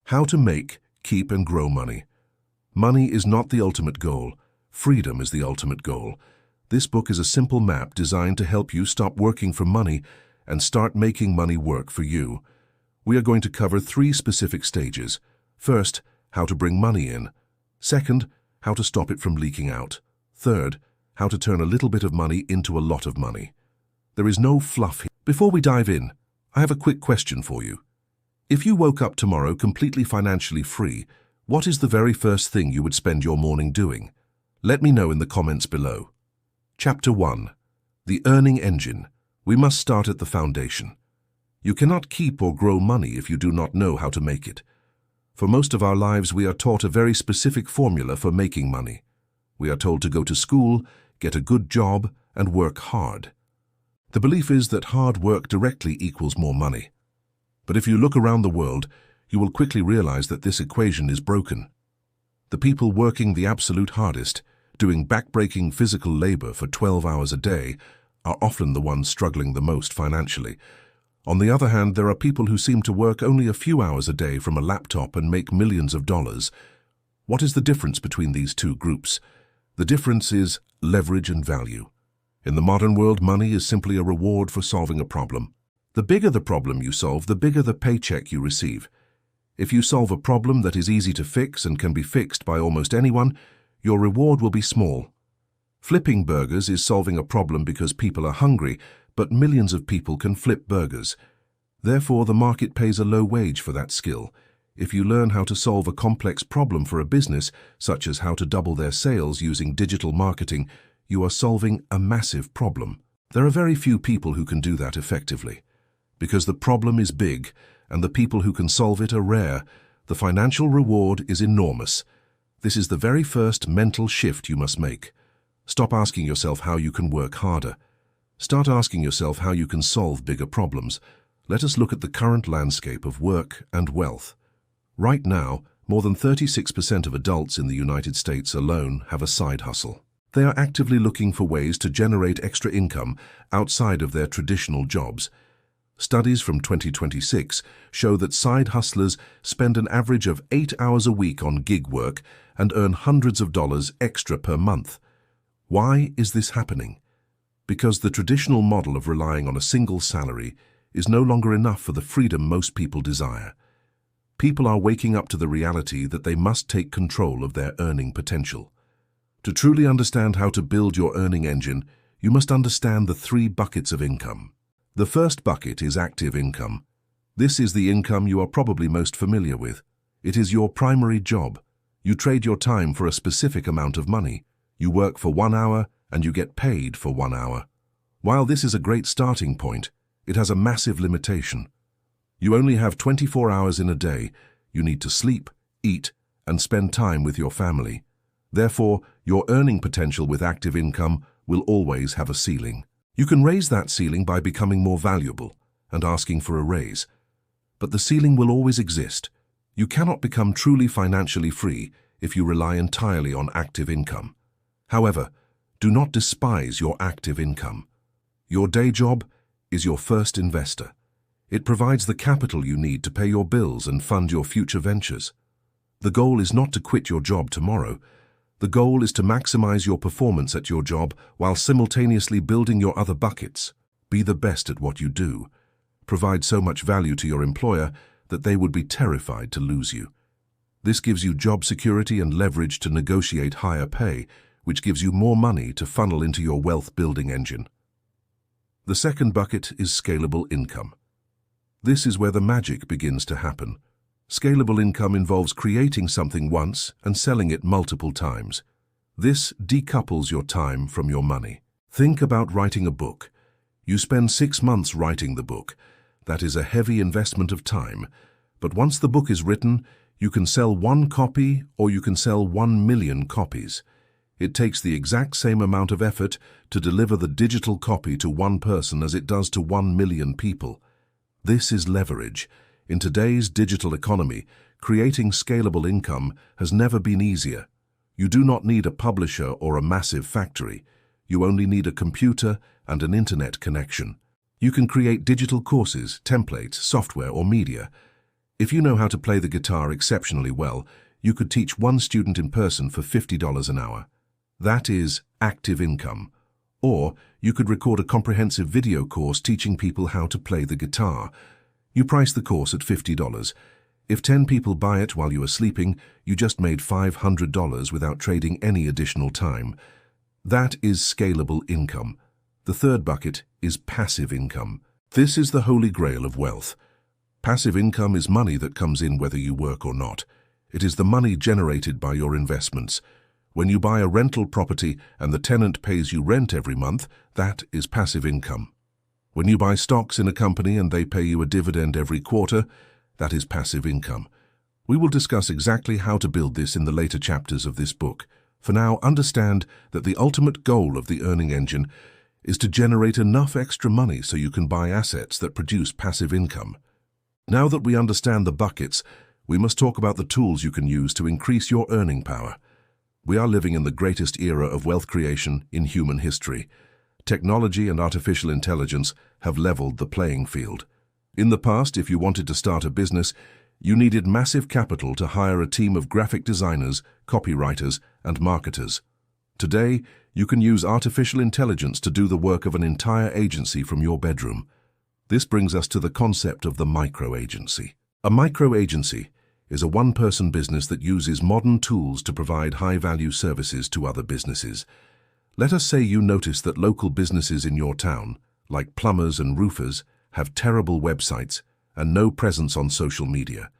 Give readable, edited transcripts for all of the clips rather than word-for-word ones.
How to make, keep and grow money. Money is not the ultimate goal. Freedom is the ultimate goal. This book is a simple map designed to help you stop working for money and start making money work for you. We are going to cover 3 specific stages. First, how to bring money in. Second, how to stop it from leaking out. Third, how to turn a little bit of money into a lot of money. There is no fluff here. Before we dive in, I have a quick question for you. If you woke up tomorrow completely financially free, what is the very first thing you would spend your morning doing? Let me know in the comments below. Chapter 1. The Earning Engine. We must start at the foundation. You cannot keep or grow money if you do not know how to make it. For most of our lives, we are taught a very specific formula for making money. We are told to go to school, get a good job, and work hard. The belief is that hard work directly equals more money. But if you look around the world, you will quickly realize that this equation is broken. The people working the absolute hardest, doing back-breaking physical labor for 12 hours a day, are often the ones struggling the most financially. On the other hand, there are people who seem to work only a few hours a day from a laptop and make millions of dollars. What is the difference between these two groups? The difference is leverage and value. In the modern world, money is simply a reward for solving a problem. The bigger the problem you solve, the bigger the paycheck you receive. If you solve a problem that is easy to fix and can be fixed by almost anyone, your reward will be small. Flipping burgers is solving a problem because people are hungry, but millions of people can flip burgers. Therefore, the market pays a low wage for that skill. If you learn how to solve a complex problem for a business, such as how to double their sales using digital marketing, you are solving a massive problem. There are very few people who can do that effectively. Because the problem is big, and the people who can solve it are rare, the financial reward is enormous. This is the very first mental shift you must make. Stop asking yourself how you can work harder. Start asking yourself how you can solve bigger problems. Let us look at the current landscape of work and wealth. Right now, more than 36% of adults in the United States alone have a side hustle. They are actively looking for ways to generate extra income outside of their traditional jobs. Studies from 2026 show that side hustlers spend an average of 8 hours a week on gig work and earn hundreds of dollars extra per month. Why is this happening? Because the traditional model of relying on a single salary is no longer enough for the freedom most people desire. People are waking up to the reality that they must take control of their earning potential. To truly understand how to build your earning engine, you must understand the 3 buckets of income. The first bucket is active income. This is the income you are probably most familiar with. It is your primary job. You trade your time for a specific amount of money. You work for 1 hour and you get paid for 1 hour. While this is a great starting point, it has a massive limitation. You only have 24 hours in a day. You need to sleep, eat, and spend time with your family. Therefore, your earning potential with active income will always have a ceiling. You can raise that ceiling by becoming more valuable and asking for a raise. But the ceiling will always exist. You cannot become truly financially free if you rely entirely on active income. However, do not despise your active income. Your day job is your first investor. It provides the capital you need to pay your bills and fund your future ventures. The goal is not to quit your job tomorrow. The goal is to maximize your performance at your job while simultaneously building your other buckets. Be the best at what you do. Provide so much value to your employer that they would be terrified to lose you. This gives you job security and leverage to negotiate higher pay, which gives you more money to funnel into your wealth-building engine. The second bucket is scalable income. This is where the magic begins to happen. Scalable income involves creating something once and selling it multiple times. This decouples your time from your money. Think about writing a book. You spend 6 months writing the book. That is a heavy investment of time. But once the book is written, you can sell 1 copy or you can sell 1 million copies. It takes the exact same amount of effort to deliver the digital copy to 1 person as it does to 1 million people. This is leverage. In today's digital economy, creating scalable income has never been easier. You do not need a publisher or a massive factory. You only need a computer and an internet connection. You can create digital courses, templates, software, or media. If you know how to play the guitar exceptionally well, you could teach one student in person for $50 an hour. That is active income. Or you could record a comprehensive video course teaching people how to play the guitar. You price the course at $50. If 10 people buy it while you are sleeping, you just made $500 without trading any additional time. That is scalable income. The third bucket is passive income. This is the holy grail of wealth. Passive income is money that comes in whether you work or not. It is the money generated by your investments. When you buy a rental property and the tenant pays you rent every month, that is passive income. When you buy stocks in a company and they pay you a dividend every quarter, that is passive income. We will discuss exactly how to build this in the later chapters of this book. For now, understand that the ultimate goal of the earning engine is to generate enough extra money so you can buy assets that produce passive income. Now that we understand the buckets, we must talk about the tools you can use to increase your earning power. We are living in the greatest era of wealth creation in human history. Technology and artificial intelligence have leveled the playing field. In the past, if you wanted to start a business, you needed massive capital to hire a team of graphic designers, copywriters, and marketers. Today, you can use artificial intelligence to do the work of an entire agency from your bedroom. This brings us to the concept of the micro-agency. A micro-agency is a one-person business that uses modern tools to provide high-value services to other businesses. Let us say you notice that local businesses in your town, like plumbers and roofers, have terrible websites and no presence on social media.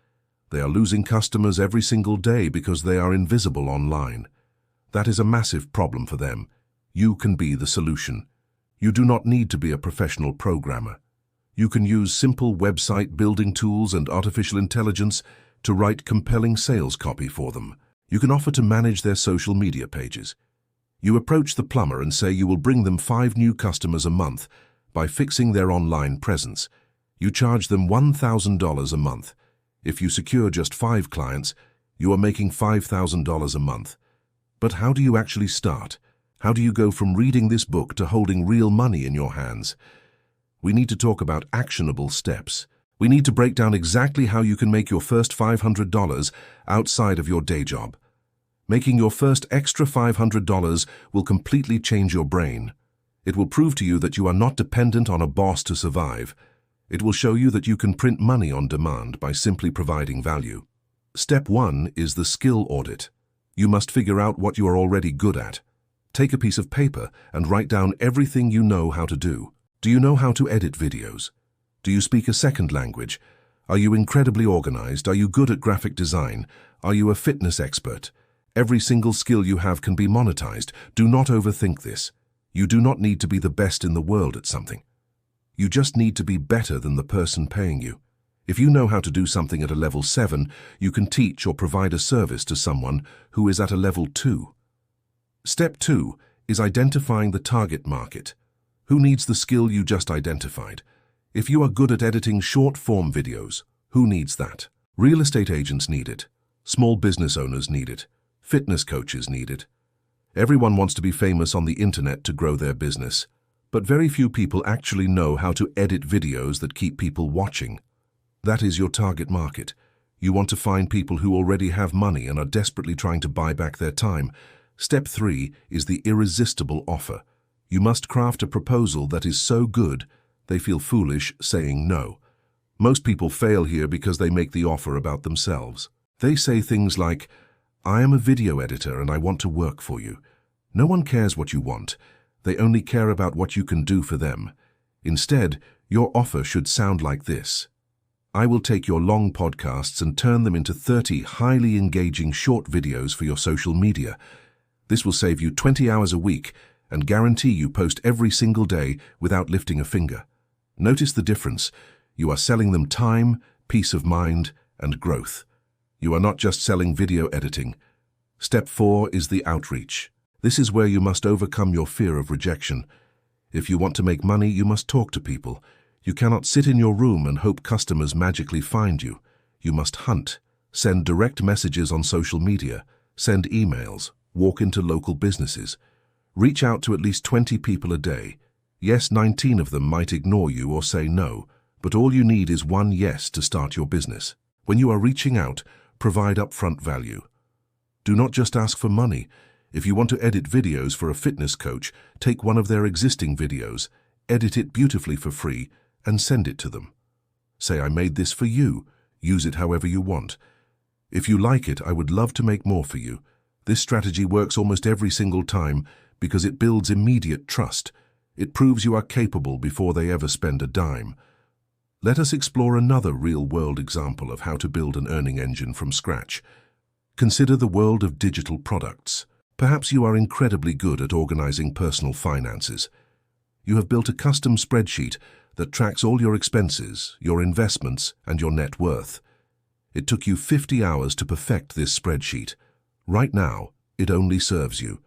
They are losing customers every single day because they are invisible online. That is a massive problem for them. You can be the solution. You do not need to be a professional programmer. You can use simple website building tools and artificial intelligence to write compelling sales copy for them. You can offer to manage their social media pages. You approach the plumber and say you will bring them 5 new customers a month by fixing their online presence. You charge them $1,000 a month. If you secure just 5 clients, you are making $5,000 a month. But how do you actually start? How do you go from reading this book to holding real money in your hands? We need to talk about actionable steps. We need to break down exactly how you can make your first $500 outside of your day job. Making your first extra $500 will completely change your brain. It will prove to you that you are not dependent on a boss to survive. It will show you that you can print money on demand by simply providing value. Step 1 is the skill audit. You must figure out what you are already good at. Take a piece of paper and write down everything you know how to do. Do you know how to edit videos? Do you speak a second language? Are you incredibly organized? Are you good at graphic design? Are you a fitness expert? Every single skill you have can be monetized. Do not overthink this. You do not need to be the best in the world at something. You just need to be better than the person paying you. If you know how to do something at a level 7, you can teach or provide a service to someone who is at a level 2. Step 2 is identifying the target market. Who needs the skill you just identified? If you are good at editing short-form videos, who needs that? Real estate agents need it. Small business owners need it. Fitness coaches need it. Everyone wants to be famous on the internet to grow their business, but very few people actually know how to edit videos that keep people watching. That is your target market. You want to find people who already have money and are desperately trying to buy back their time. Step 3 is the irresistible offer. You must craft a proposal that is so good they feel foolish saying no. Most people fail here because they make the offer about themselves. They say things like, "I am a video editor and I want to work for you." No one cares what you want. They only care about what you can do for them. Instead, your offer should sound like this. I will take your long podcasts and turn them into 30 highly engaging short videos for your social media. This will save you 20 hours a week and guarantee you post every single day without lifting a finger. Notice the difference. You are selling them time, peace of mind, and growth. You are not just selling video editing. Step 4 is the outreach. This is where you must overcome your fear of rejection. If you want to make money, you must talk to people. You cannot sit in your room and hope customers magically find you. You must hunt, send direct messages on social media, send emails, walk into local businesses. Reach out to at least 20 people a day. Yes, 19 of them might ignore you or say no, but all you need is one yes to start your business. When you are reaching out, provide upfront value. Do not just ask for money. If you want to edit videos for a fitness coach, take one of their existing videos, edit it beautifully for free, and send it to them. Say, "I made this for you. Use it however you want. If you like it, I would love to make more for you." This strategy works almost every single time because it builds immediate trust. It proves you are capable before they ever spend a dime. Let us explore another real-world example of how to build an earning engine from scratch. Consider the world of digital products. Perhaps you are incredibly good at organizing personal finances. You have built a custom spreadsheet that tracks all your expenses, your investments, and your net worth. It took you 50 hours to perfect this spreadsheet. Right now, it only serves you.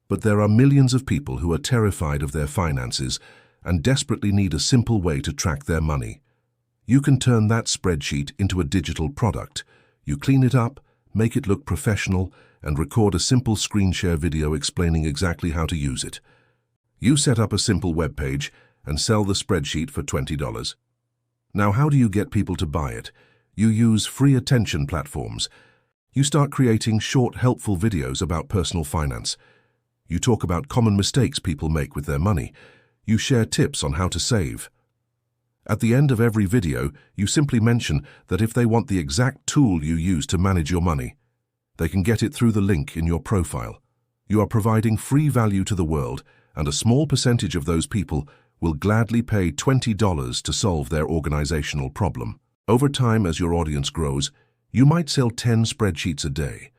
But there are millions of people who are terrified of their finances and desperately need a simple way to track their money. You can turn that spreadsheet into a digital product. You clean it up, make it look professional, and record a simple screen share video explaining exactly how to use it. You set up a simple web page and sell the spreadsheet for $20. Now, how do you get people to buy it? You use free attention platforms. You start creating short, helpful videos about personal finance. You talk about common mistakes people make with their money. You share tips on how to save. At the end of every video, you simply mention that if they want the exact tool you use to manage your money, they can get it through the link in your profile. You are providing free value to the world, and a small percentage of those people will gladly pay $20 to solve their organizational problem. Over time, as your audience grows, you might sell 10 spreadsheets a day.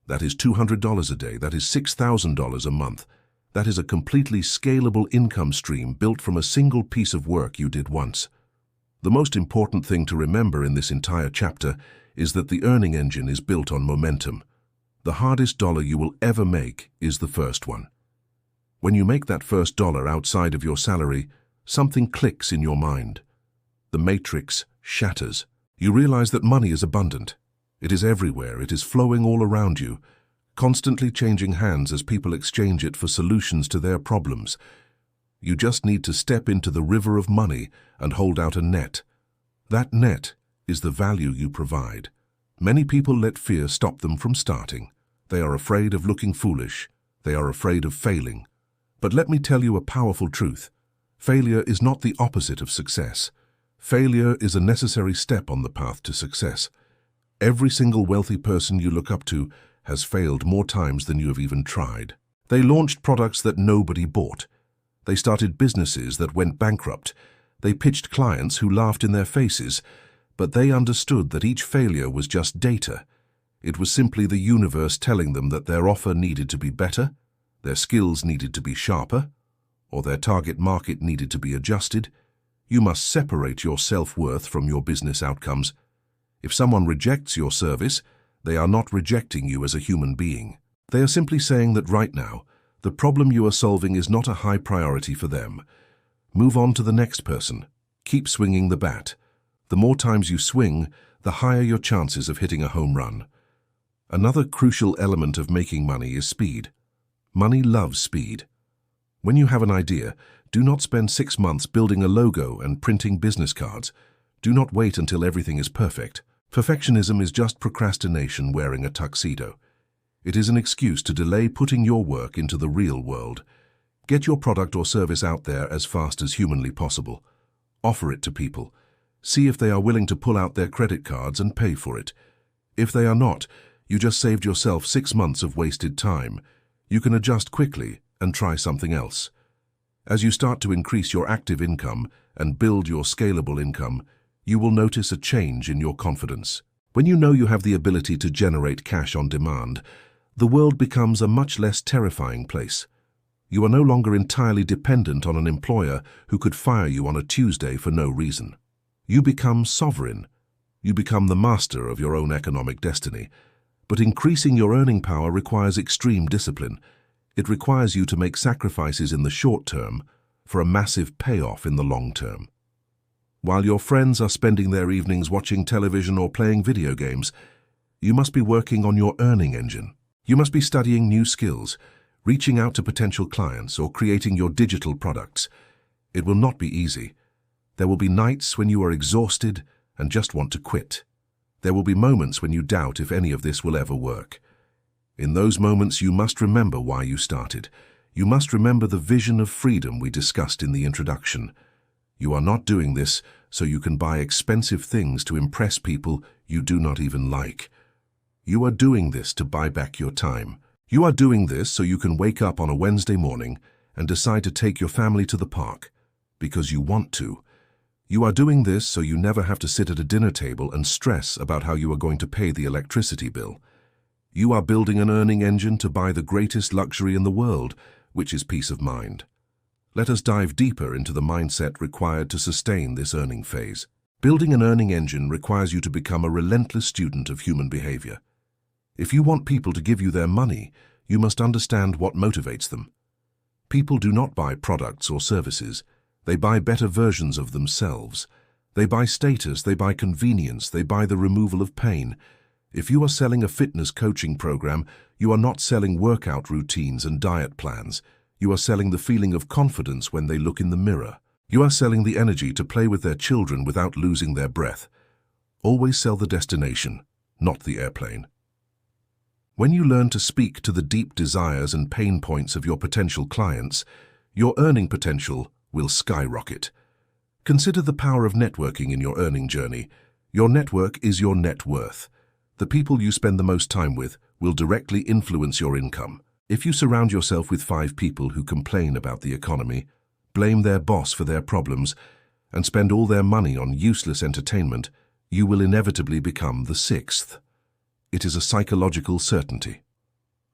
That is $200 a day. That is $6,000 a month. That is a completely scalable income stream built from a single piece of work you did once. The most important thing to remember in this entire chapter is that the earning engine is built on momentum. The hardest dollar you will ever make is the first one. When you make that first dollar outside of your salary, something clicks in your mind. The matrix shatters. You realize that money is abundant. It is everywhere. It is flowing all around you, constantly changing hands as people exchange it for solutions to their problems. You just need to step into the river of money and hold out a net. That net is the value you provide. Many people let fear stop them from starting. They are afraid of looking foolish. They are afraid of failing. But let me tell you a powerful truth. Failure is not the opposite of success. Failure is a necessary step on the path to success. Every single wealthy person you look up to has failed more times than you have even tried. They launched products that nobody bought. They started businesses that went bankrupt. They pitched clients who laughed in their faces, but they understood that each failure was just data. It was simply the universe telling them that their offer needed to be better, their skills needed to be sharper, or their target market needed to be adjusted. You must separate your self-worth from your business outcomes. If someone rejects your service, they are not rejecting you as a human being. They are simply saying that right now, the problem you are solving is not a high priority for them. Move on to the next person. Keep swinging the bat. The more times you swing, the higher your chances of hitting a home run. Another crucial element of making money is speed. Money loves speed. When you have an idea, do not spend 6 months building a logo and printing business cards. Do not wait until everything is perfect. Perfectionism is just procrastination wearing a tuxedo. It is an excuse to delay putting your work into the real world. Get your product or service out there as fast as humanly possible. Offer it to people. See if they are willing to pull out their credit cards and pay for it. If they are not, you just saved yourself 6 months of wasted time. You can adjust quickly and try something else. As you start to increase your active income and build your scalable income, you will notice a change in your confidence. When you know you have the ability to generate cash on demand, the world becomes a much less terrifying place. You are no longer entirely dependent on an employer who could fire you on a Tuesday for no reason. You become sovereign. You become the master of your own economic destiny. But increasing your earning power requires extreme discipline. It requires you to make sacrifices in the short term for a massive payoff in the long term. While your friends are spending their evenings watching television or playing video games, you must be working on your earning engine. You must be studying new skills, reaching out to potential clients, or creating your digital products. It will not be easy. There will be nights when you are exhausted and just want to quit. There will be moments when you doubt if any of this will ever work. In those moments, you must remember why you started. You must remember the vision of freedom we discussed in the introduction. You are not doing this so you can buy expensive things to impress people you do not even like. You are doing this to buy back your time. You are doing this so you can wake up on a Wednesday morning and decide to take your family to the park because you want to. You are doing this so you never have to sit at a dinner table and stress about how you are going to pay the electricity bill. You are building an earning engine to buy the greatest luxury in the world, which is peace of mind. Let us dive deeper into the mindset required to sustain this earning phase. Building an earning engine requires you to become a relentless student of human behavior. If you want people to give you their money, you must understand what motivates them. People do not buy products or services. They buy better versions of themselves. They buy status, they buy convenience, they buy the removal of pain. If you are selling a fitness coaching program, you are not selling workout routines and diet plans. You are selling the feeling of confidence when they look in the mirror. You are selling the energy to play with their children without losing their breath. Always sell the destination, not the airplane. When you learn to speak to the deep desires and pain points of your potential clients, your earning potential will skyrocket. Consider the power of networking in your earning journey. Your network is your net worth. The people you spend the most time with will directly influence your income. If you surround yourself with 5 people who complain about the economy, blame their boss for their problems, and spend all their money on useless entertainment, you will inevitably become the 6th. It is a psychological certainty.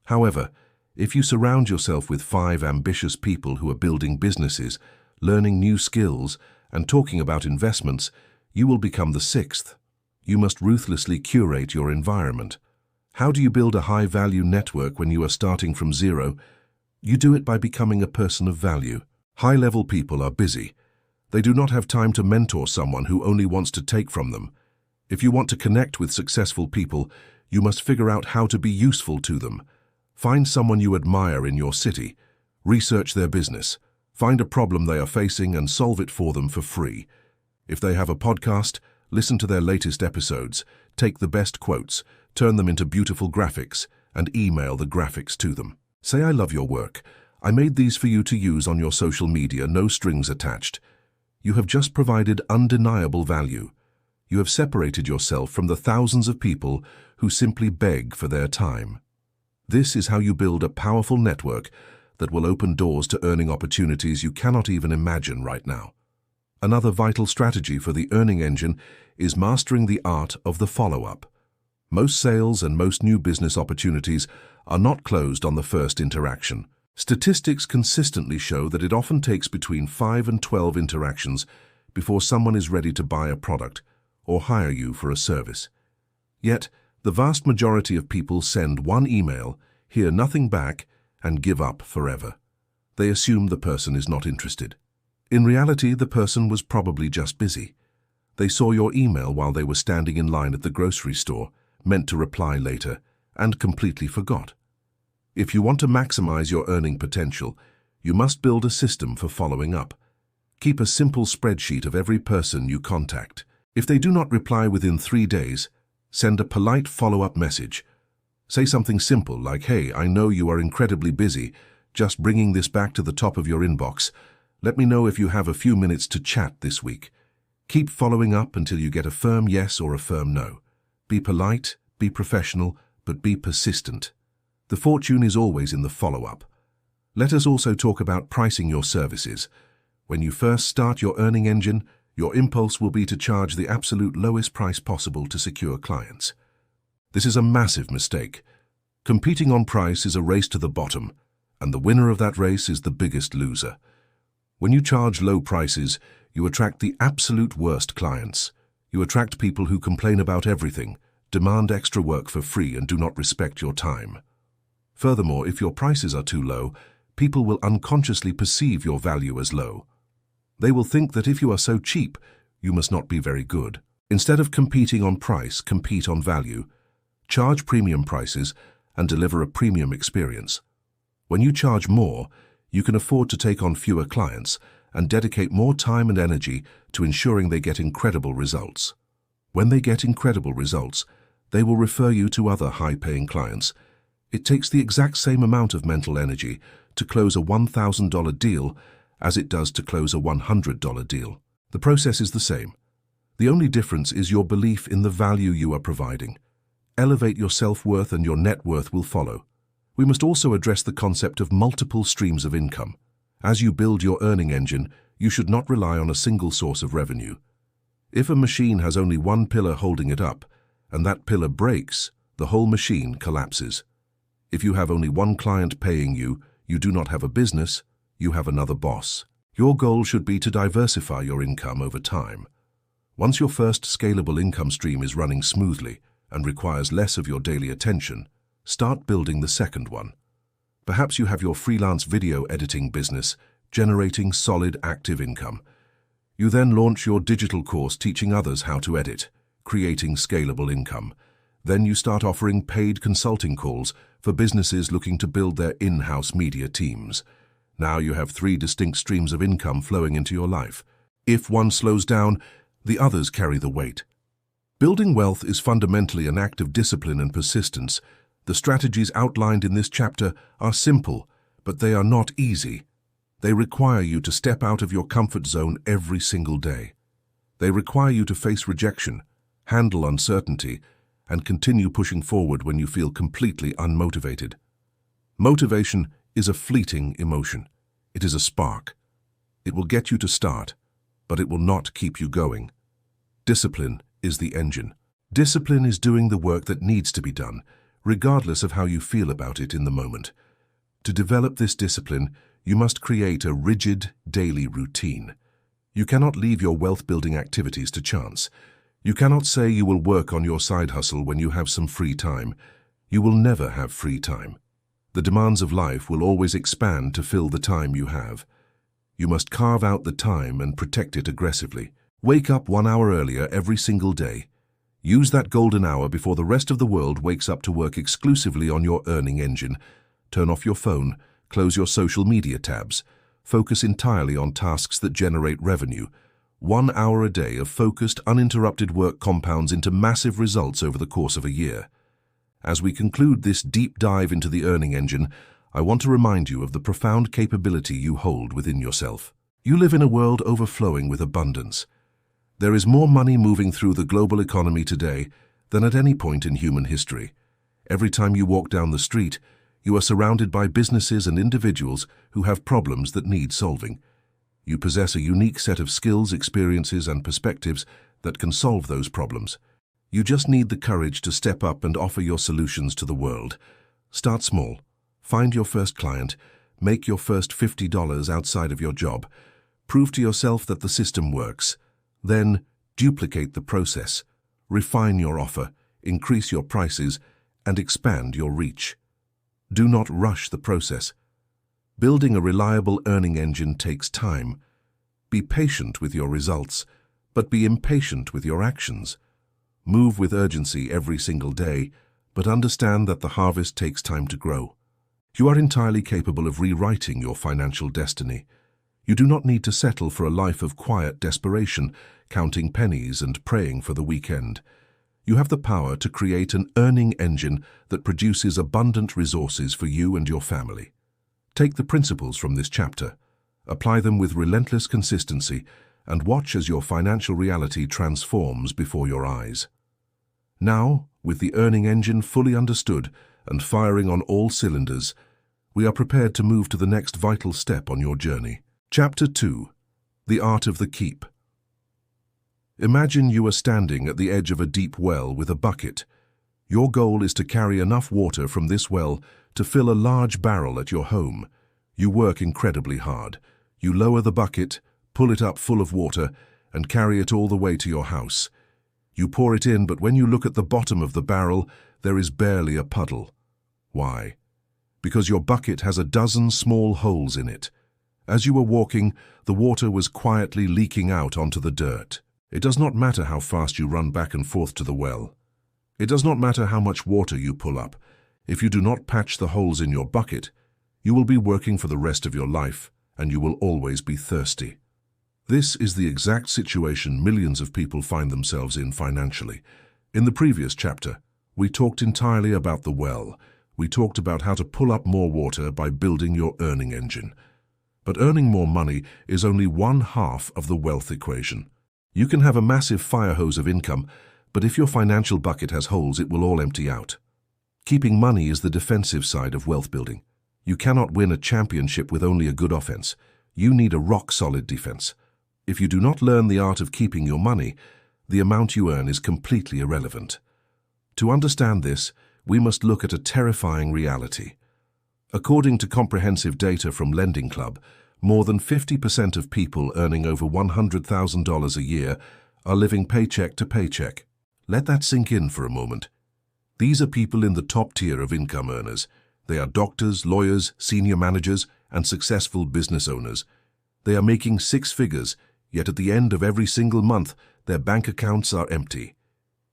However, if you surround yourself with 5 ambitious people who are building businesses, learning new skills, and talking about investments, you will become the 6th. You must ruthlessly curate your environment. How do you build a high-value network when you are starting from zero? You do it by becoming a person of value. High-level people are busy. They do not have time to mentor someone who only wants to take from them. If you want to connect with successful people, you must figure out how to be useful to them. Find someone you admire in your city. Research their business. Find a problem they are facing and solve it for them for free. If they have a podcast, listen to their latest episodes, take the best quotes, turn them into beautiful graphics, and email the graphics to them. Say, "I love your work. I made these for you to use on your social media, no strings attached." You have just provided undeniable value. You have separated yourself from the thousands of people who simply beg for their time. This is how you build a powerful network that will open doors to earning opportunities you cannot even imagine right now. Another vital strategy for the earning engine is mastering the art of the follow-up. Most sales and most new business opportunities are not closed on the first interaction. Statistics consistently show that it often takes between 5 and 12 interactions before someone is ready to buy a product or hire you for a service. Yet, the vast majority of people send one email, hear nothing back, and give up forever. They assume the person is not interested. In reality, the person was probably just busy. They saw your email while they were standing in line at the grocery store, meant to reply later, and completely forgot. If you want to maximize your earning potential, you must build a system for following up. Keep a simple spreadsheet of every person you contact. If they do not reply within 3 days, send a polite follow-up message. Say something simple like, "Hey, I know you are incredibly busy, just bringing this back to the top of your inbox. Let me know if you have a few minutes to chat this week." Keep following up until you get a firm yes or a firm no. Be polite, be professional, but be persistent. The fortune is always in the follow-up. Let us also talk about pricing your services. When you first start your earning engine, your impulse will be to charge the absolute lowest price possible to secure clients. This is a massive mistake. Competing on price is a race to the bottom, and the winner of that race is the biggest loser. When you charge low prices, you attract the absolute worst clients. You attract people who complain about everything, demand extra work for free, and do not respect your time. Furthermore, if your prices are too low, people will unconsciously perceive your value as low. They will think that if you are so cheap, you must not be very good. Instead of competing on price, compete on value. Charge premium prices and deliver a premium experience. When you charge more, you can afford to take on fewer clients and dedicate more time and energy to ensuring they get incredible results. When they get incredible results, they will refer you to other high-paying clients. It takes the exact same amount of mental energy to close a $1,000 deal as it does to close a $100 deal. The process is the same. The only difference is your belief in the value you are providing. Elevate your self-worth and your net worth will follow. We must also address the concept of multiple streams of income. As you build your earning engine, you should not rely on a single source of revenue. If a machine has only one pillar holding it up, and that pillar breaks, the whole machine collapses. If you have only one client paying you, you do not have a business, you have another boss. Your goal should be to diversify your income over time. Once your first scalable income stream is running smoothly and requires less of your daily attention, start building the second one. Perhaps you have your freelance video editing business generating solid active income. You then launch your digital course teaching others how to edit, creating scalable income. Then you start offering paid consulting calls for businesses looking to build their in-house media teams. Now you have 3 distinct streams of income flowing into your life. If one slows down, the others carry the weight. Building wealth is fundamentally an act of discipline and persistence. The strategies outlined in this chapter are simple, but they are not easy. They require you to step out of your comfort zone every single day. They require you to face rejection, handle uncertainty, and continue pushing forward when you feel completely unmotivated. Motivation is a fleeting emotion. It is a spark. It will get you to start, but it will not keep you going. Discipline is the engine. Discipline is doing the work that needs to be done, regardless of how you feel about it in the moment. To develop this discipline, you must create a rigid daily routine. You cannot leave your wealth-building activities to chance. You cannot say you will work on your side hustle when you have some free time. You will never have free time. The demands of life will always expand to fill the time you have. You must carve out the time and protect it aggressively. Wake up 1 hour earlier every single day. Use that golden hour before the rest of the world wakes up to work exclusively on your earning engine. Turn off your phone, close your social media tabs. Focus entirely on tasks that generate revenue. 1 hour a day of focused, uninterrupted work compounds into massive results over the course of a year. As we conclude this deep dive into the earning engine, I want to remind you of the profound capability you hold within yourself. You live in a world overflowing with abundance. There is more money moving through the global economy today than at any point in human history. Every time you walk down the street, you are surrounded by businesses and individuals who have problems that need solving. You possess a unique set of skills, experiences, and perspectives that can solve those problems. You just need the courage to step up and offer your solutions to the world. Start small. Find your first client. Make your first $50 outside of your job. Prove to yourself that the system works. Then, duplicate the process. Refine your offer, increase your prices, and expand your reach. Do not rush the process. Building a reliable earning engine takes time. Be patient with your results, but be impatient with your actions. Move with urgency every single day, but understand that the harvest takes time to grow. You are entirely capable of rewriting your financial destiny. You do not need to settle for a life of quiet desperation, counting pennies and praying for the weekend. You have the power to create an earning engine that produces abundant resources for you and your family. Take the principles from this chapter, apply them with relentless consistency, and watch as your financial reality transforms before your eyes. Now, with the earning engine fully understood and firing on all cylinders, we are prepared to move to the next vital step on your journey. Chapter 2. The Art of the Keep. Imagine you are standing at the edge of a deep well with a bucket. Your goal is to carry enough water from this well to fill a large barrel at your home. You work incredibly hard. You lower the bucket, pull it up full of water, and carry it all the way to your house. You pour it in, but when you look at the bottom of the barrel, there is barely a puddle. Why? Because your bucket has a dozen small holes in it. As you were walking, the water was quietly leaking out onto the dirt. It does not matter how fast you run back and forth to the well. It does not matter how much water you pull up. If you do not patch the holes in your bucket, you will be working for the rest of your life, and you will always be thirsty. This is the exact situation millions of people find themselves in financially. In the previous chapter, we talked entirely about the well. We talked about how to pull up more water by building your earning engine. But earning more money is only one half of the wealth equation. You can have a massive fire hose of income, but if your financial bucket has holes, it will all empty out. Keeping money is the defensive side of wealth building. You cannot win a championship with only a good offense. You need a rock-solid defense. If you do not learn the art of keeping your money, the amount you earn is completely irrelevant. To understand this, we must look at a terrifying reality. According to comprehensive data from Lending Club, more than 50% of people earning over $100,000 a year are living paycheck to paycheck. Let that sink in for a moment. These are people in the top tier of income earners. They are doctors, lawyers, senior managers, and successful business owners. They are making six figures, yet at the end of every single month, their bank accounts are empty.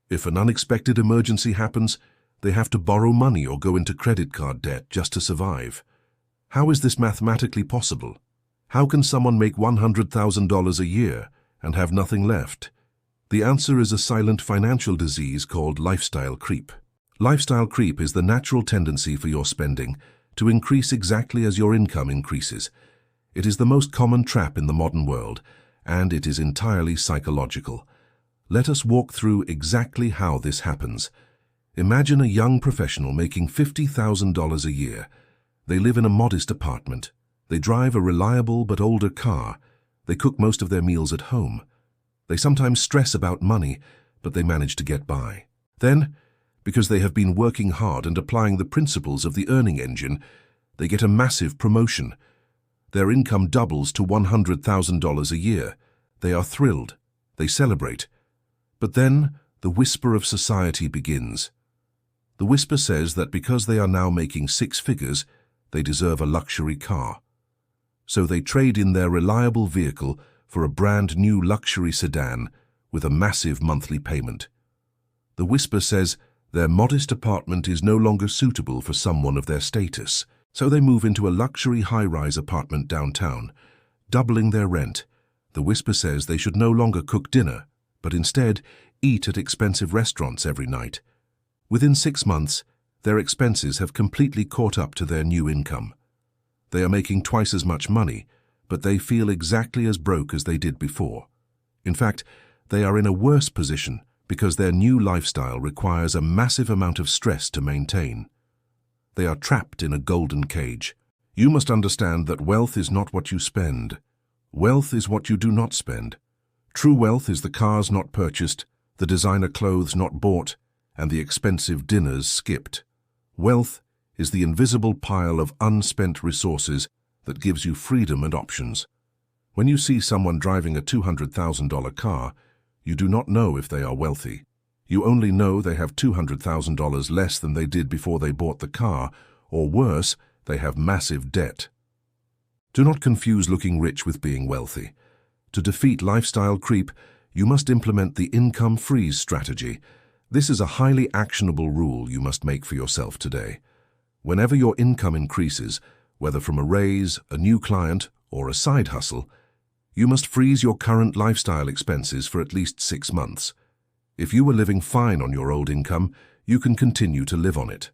If an unexpected emergency happens, they have to borrow money or go into credit card debt just to survive. How is this mathematically possible? How can someone make $100,000 a year and have nothing left? The answer is a silent financial disease called lifestyle creep. Lifestyle creep is the natural tendency for your spending to increase exactly as your income increases. It is the most common trap in the modern world, and it is entirely psychological. Let us walk through exactly how this happens. Imagine a young professional making $50,000 a year. They live in a modest apartment. They drive a reliable but older car. They cook most of their meals at home. They sometimes stress about money, but they manage to get by. Then, because they have been working hard and applying the principles of the earning engine, they get a massive promotion. Their income doubles to $100,000 a year. They are thrilled. They celebrate. But then, the whisper of society begins. The whisper says that because they are now making six figures, they deserve a luxury car. So they trade in their reliable vehicle for a brand new luxury sedan with a massive monthly payment. The whisper says their modest apartment is no longer suitable for someone of their status, so they move into a luxury high-rise apartment downtown, doubling their rent. The whisper says they should no longer cook dinner, but instead eat at expensive restaurants every night. Within 6 months, their expenses have completely caught up to their new income. They are making twice as much money, but they feel exactly as broke as they did before. In fact, they are in a worse position because their new lifestyle requires a massive amount of stress to maintain. They are trapped in a golden cage. You must understand that wealth is not what you spend. Wealth is what you do not spend. True wealth is the cars not purchased, the designer clothes not bought, and the expensive dinners skipped. Wealth is the invisible pile of unspent resources that gives you freedom and options. When you see someone driving a $200,000 car, you do not know if they are wealthy. You only know they have $200,000 less than they did before they bought the car, or worse, they have massive debt. Do not confuse looking rich with being wealthy. To defeat lifestyle creep, you must implement the income freeze strategy. This is a highly actionable rule you must make for yourself today. Whenever your income increases, whether from a raise, a new client, or a side hustle, you must freeze your current lifestyle expenses for at least 6 months. If you were living fine on your old income, you can continue to live on it.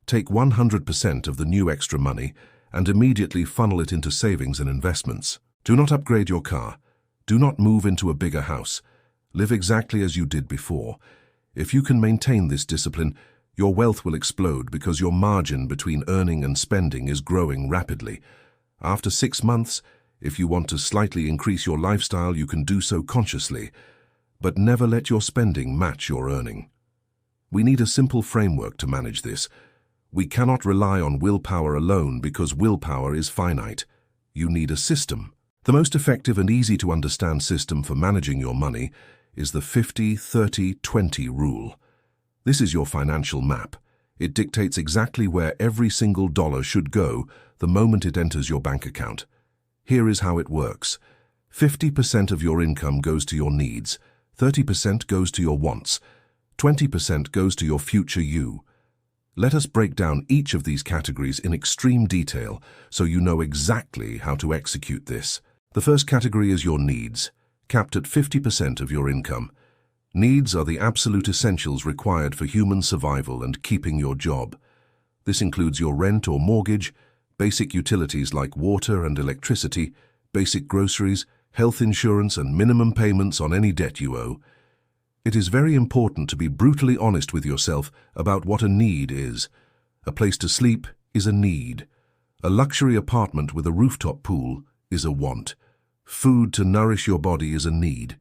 Take 100% of the new extra money and immediately funnel it into savings and investments. Do not upgrade your car. Do not move into a bigger house. Live exactly as you did before. If you can maintain this discipline, your wealth will explode because your margin between earning and spending is growing rapidly. After 6 months, if you want to slightly increase your lifestyle, you can do so consciously, but never let your spending match your earning. We need a simple framework to manage this. We cannot rely on willpower alone because willpower is finite. You need a system. The most effective and easy to understand system for managing your money is the 50-30-20 rule. This is your financial map. It dictates exactly where every single dollar should go the moment it enters your bank account. Here is how it works. 50% of your income goes to your needs, 30% goes to your wants, 20% goes to your future you. Let us break down each of these categories in extreme detail so you know exactly how to execute this. The first category is your needs, capped at 50% of your income. Needs are the absolute essentials required for human survival and keeping your job. This includes your rent or mortgage, basic utilities like water and electricity, basic groceries, health insurance, and minimum payments on any debt you owe. It is very important to be brutally honest with yourself about what a need is. A place to sleep is a need. A luxury apartment with a rooftop pool is a want. Food to nourish your body is a need.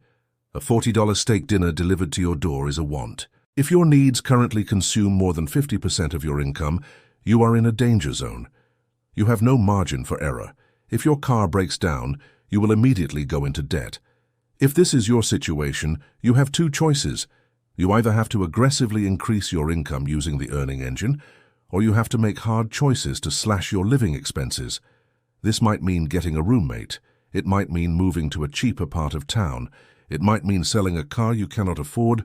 A $40 steak dinner delivered to your door is a want. If your needs currently consume more than 50% of your income, you are in a danger zone. You have no margin for error. If your car breaks down, you will immediately go into debt. If this is your situation, you have two choices. You either have to aggressively increase your income using the earning engine, or you have to make hard choices to slash your living expenses. This might mean getting a roommate. It might mean moving to a cheaper part of town. It might mean selling a car you cannot afford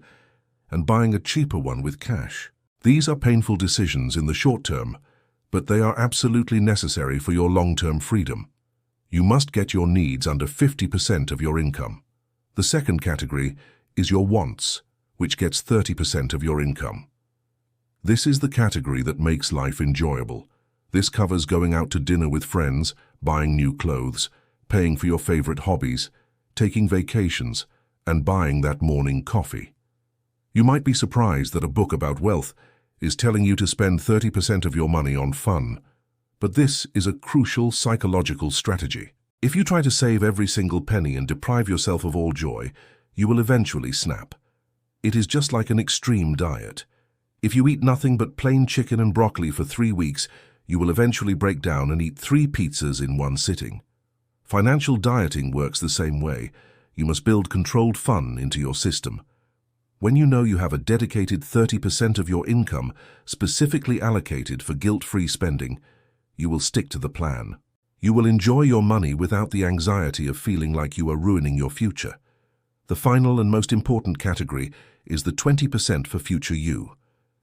and buying a cheaper one with cash. These are painful decisions in the short term, but they are absolutely necessary for your long-term freedom. You must get your needs under 50% of your income. The second category is your wants, which gets 30% of your income. This is the category that makes life enjoyable. This covers going out to dinner with friends, buying new clothes, paying for your favorite hobbies, taking vacations, and buying that morning coffee. You might be surprised that a book about wealth is telling you to spend 30% of your money on fun, but this is a crucial psychological strategy. If you try to save every single penny and deprive yourself of all joy, you will eventually snap. It is just like an extreme diet. If you eat nothing but plain chicken and broccoli for 3 weeks, you will eventually break down and eat 3 pizzas in one sitting. Financial dieting works the same way. You must build controlled fun into your system. When you know you have a dedicated 30% of your income specifically allocated for guilt-free spending, you will stick to the plan. You will enjoy your money without the anxiety of feeling like you are ruining your future. The final and most important category is the 20% for future you.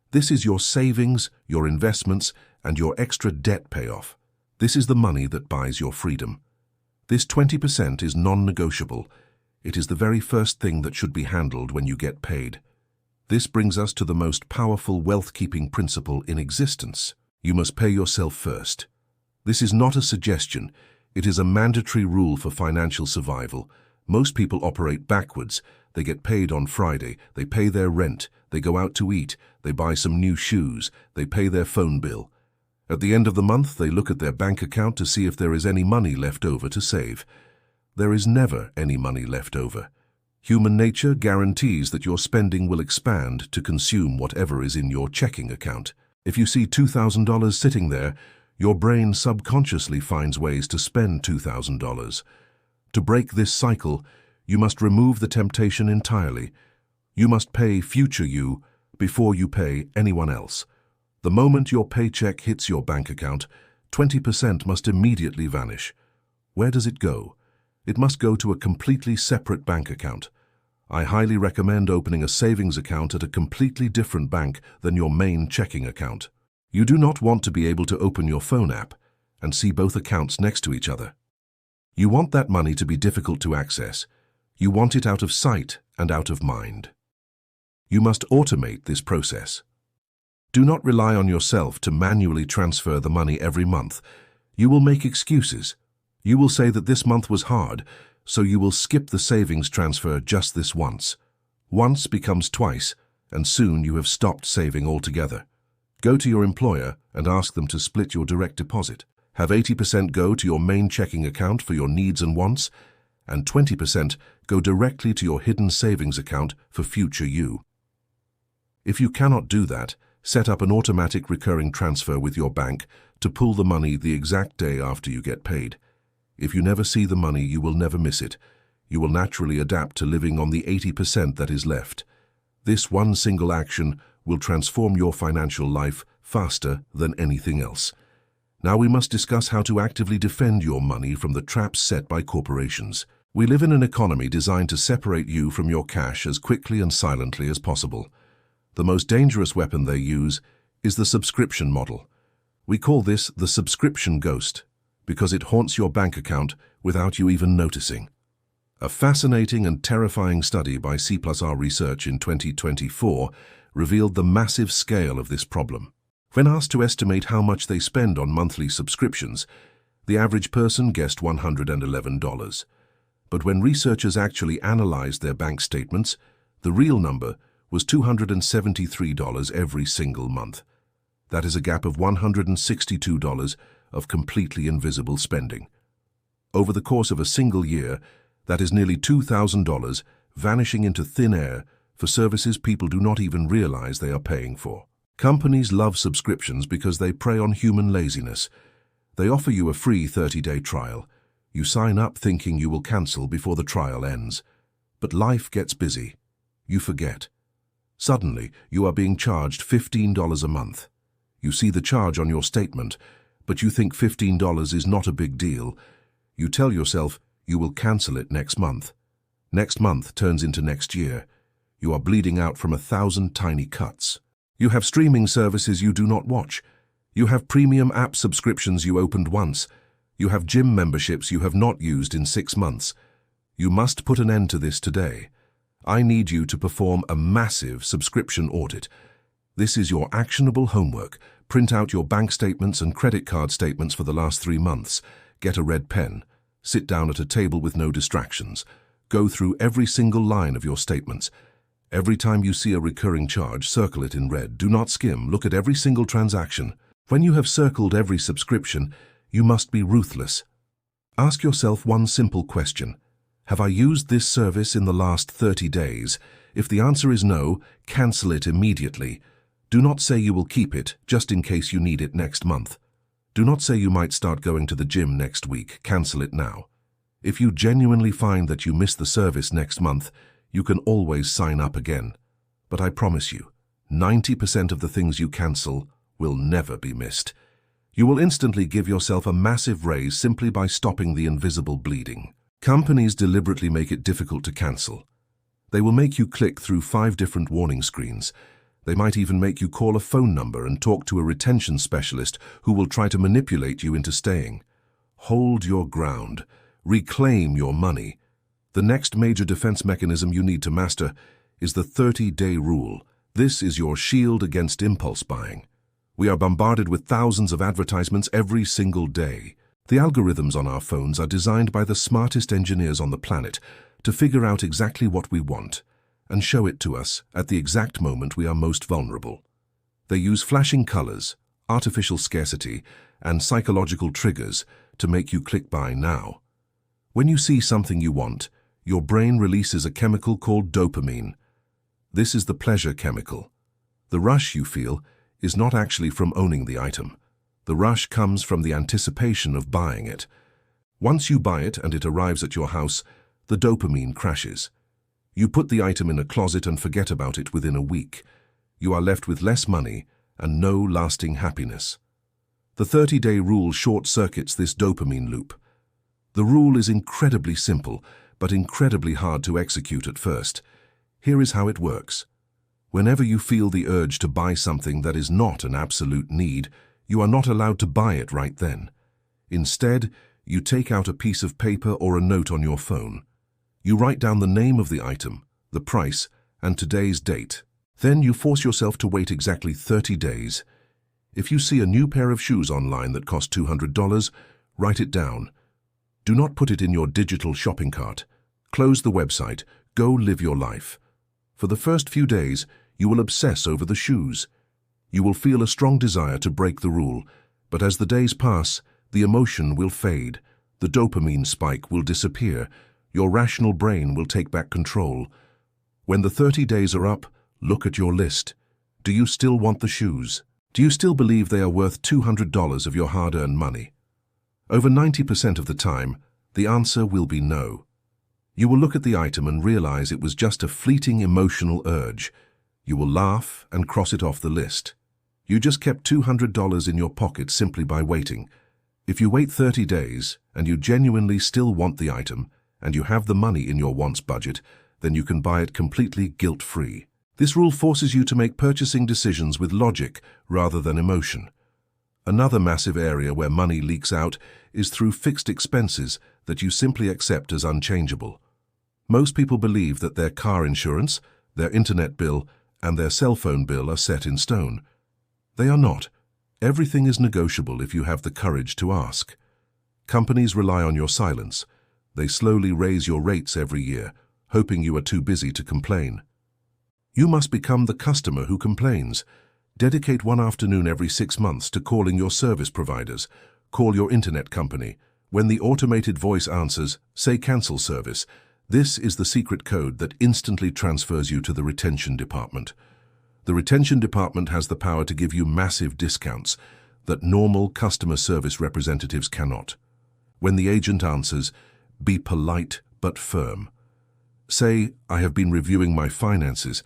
This is your savings, your investments, and your extra debt payoff. This is the money that buys your freedom. This 20% is non-negotiable. It is the very first thing that should be handled when you get paid. This brings us to the most powerful wealth-keeping principle in existence. You must pay yourself first. This is not a suggestion. It is a mandatory rule for financial survival. Most people operate backwards. They get paid on Friday, they pay their rent, they go out to eat, they buy some new shoes, they pay their phone bill. At the end of the month, they look at their bank account to see if there is any money left over to save. There is never any money left over. Human nature guarantees that your spending will expand to consume whatever is in your checking account. If you see $2,000 sitting there, your brain subconsciously finds ways to spend $2,000. To break this cycle, you must remove the temptation entirely. You must pay future you before you pay anyone else. The moment your paycheck hits your bank account, 20% must immediately vanish. Where does it go? It must go to a completely separate bank account. I highly recommend opening a savings account at a completely different bank than your main checking account. You do not want to be able to open your phone app and see both accounts next to each other. You want that money to be difficult to access. You want it out of sight and out of mind. You must automate this process. Do not rely on yourself to manually transfer the money every month. You will make excuses. You will say that this month was hard, so you will skip the savings transfer just this once. Once becomes twice, and soon you have stopped saving altogether. Go to your employer and ask them to split your direct deposit. Have 80% go to your main checking account for your needs and wants, and 20% go directly to your hidden savings account for future you. If you cannot do that, set up an automatic recurring transfer with your bank to pull the money the exact day after you get paid. If you never see the money, you will never miss it. You will naturally adapt to living on the 80% that is left. This one single action will transform your financial life faster than anything else. Now we must discuss how to actively defend your money from the traps set by corporations. We live in an economy designed to separate you from your cash as quickly and silently as possible. The most dangerous weapon they use is the subscription model. We call this the subscription ghost. because it haunts your bank account without you even noticing. A fascinating and terrifying study by C+R Research in 2024 revealed the massive scale of this problem. When asked to estimate how much they spend on monthly subscriptions, the average person guessed $111. But when researchers actually analyzed their bank statements, the real number was $273 every single month. That is a gap of $162 of completely invisible spending. Over the course of a single year, that is nearly $2,000 vanishing into thin air for services people do not even realize they are paying for. Companies love subscriptions because they prey on human laziness. They offer you a free 30-day trial. You sign up thinking you will cancel before the trial ends. But life gets busy. You forget. Suddenly, you are being charged $15 a month. You see the charge on your statement, but you think $15 is not a big deal. You tell yourself you will cancel it next month. Next month turns into next year. You are bleeding out from 1,000 tiny cuts. You have streaming services you do not watch. You have premium app subscriptions you opened once. You have gym memberships you have not used in 6 months. You must put an end to this today. I need you to perform a massive subscription audit. This is your actionable homework. Print out your bank statements and credit card statements for the last 3 months. Get a red pen. Sit down at a table with no distractions. Go through every single line of your statements. Every time you see a recurring charge, circle it in red. Do not skim. Look at every single transaction. When you have circled every subscription, you must be ruthless. Ask yourself one simple question. Have I used this service in the last 30 days? If the answer is no, cancel it immediately. Do not say you will keep it just in case you need it next month. Do not say you might start going to the gym next week. Cancel it now. If you genuinely find that you miss the service next month, you can always sign up again. But I promise you, 90% of the things you cancel will never be missed. You will instantly give yourself a massive raise simply by stopping the invisible bleeding. Companies deliberately make it difficult to cancel. They will make you click through 5 different warning screens. They might even make you call a phone number and talk to a retention specialist who will try to manipulate you into staying. Hold your ground. Reclaim your money. The next major defense mechanism you need to master is the 30-day rule. This is your shield against impulse buying. We are bombarded with thousands of advertisements every single day. The algorithms on our phones are designed by the smartest engineers on the planet to figure out exactly what we want and show it to us at the exact moment we are most vulnerable. They use flashing colors, artificial scarcity, and psychological triggers to make you click buy now. When you see something you want, your brain releases a chemical called dopamine. This is the pleasure chemical. The rush you feel is not actually from owning the item. The rush comes from the anticipation of buying it. Once you buy it and it arrives at your house, the dopamine crashes. You put the item in a closet and forget about it within a week. You are left with less money and no lasting happiness. The 30-day rule short-circuits this dopamine loop. The rule is incredibly simple, but incredibly hard to execute at first. Here is how it works. Whenever you feel the urge to buy something that is not an absolute need, you are not allowed to buy it right then. Instead, you take out a piece of paper or a note on your phone. You write down the name of the item, the price, and today's date. Then you force yourself to wait exactly 30 days. If you see a new pair of shoes online that cost $200, write it down. Do not put it in your digital shopping cart. Close the website. Go live your life. For the first few days, you will obsess over the shoes. You will feel a strong desire to break the rule, but as the days pass, the emotion will fade. The dopamine spike will disappear. Your rational brain will take back control. When the 30 days are up, look at your list. Do you still want the shoes? Do you still believe they are worth $200 of your hard-earned money? Over 90% of the time, the answer will be no. You will look at the item and realize it was just a fleeting emotional urge. You will laugh and cross it off the list. You just kept $200 in your pocket simply by waiting. If you wait 30 days and you genuinely still want the item and you have the money in your wants budget, then you can buy it completely guilt-free. This rule forces you to make purchasing decisions with logic rather than emotion. Another massive area where money leaks out is through fixed expenses that you simply accept as unchangeable. Most people believe that their car insurance, their internet bill, and their cell phone bill are set in stone. They are not. Everything is negotiable if you have the courage to ask. Companies rely on your silence. They slowly raise your rates every year, hoping you are too busy to complain. You must become the customer who complains. Dedicate one afternoon every 6 months to calling your service providers. Call your internet company. When the automated voice answers, say cancel service. This is the secret code that instantly transfers you to the retention department. The retention department has the power to give you massive discounts that normal customer service representatives cannot. When the agent answers, be polite but firm. Say, I have been reviewing my finances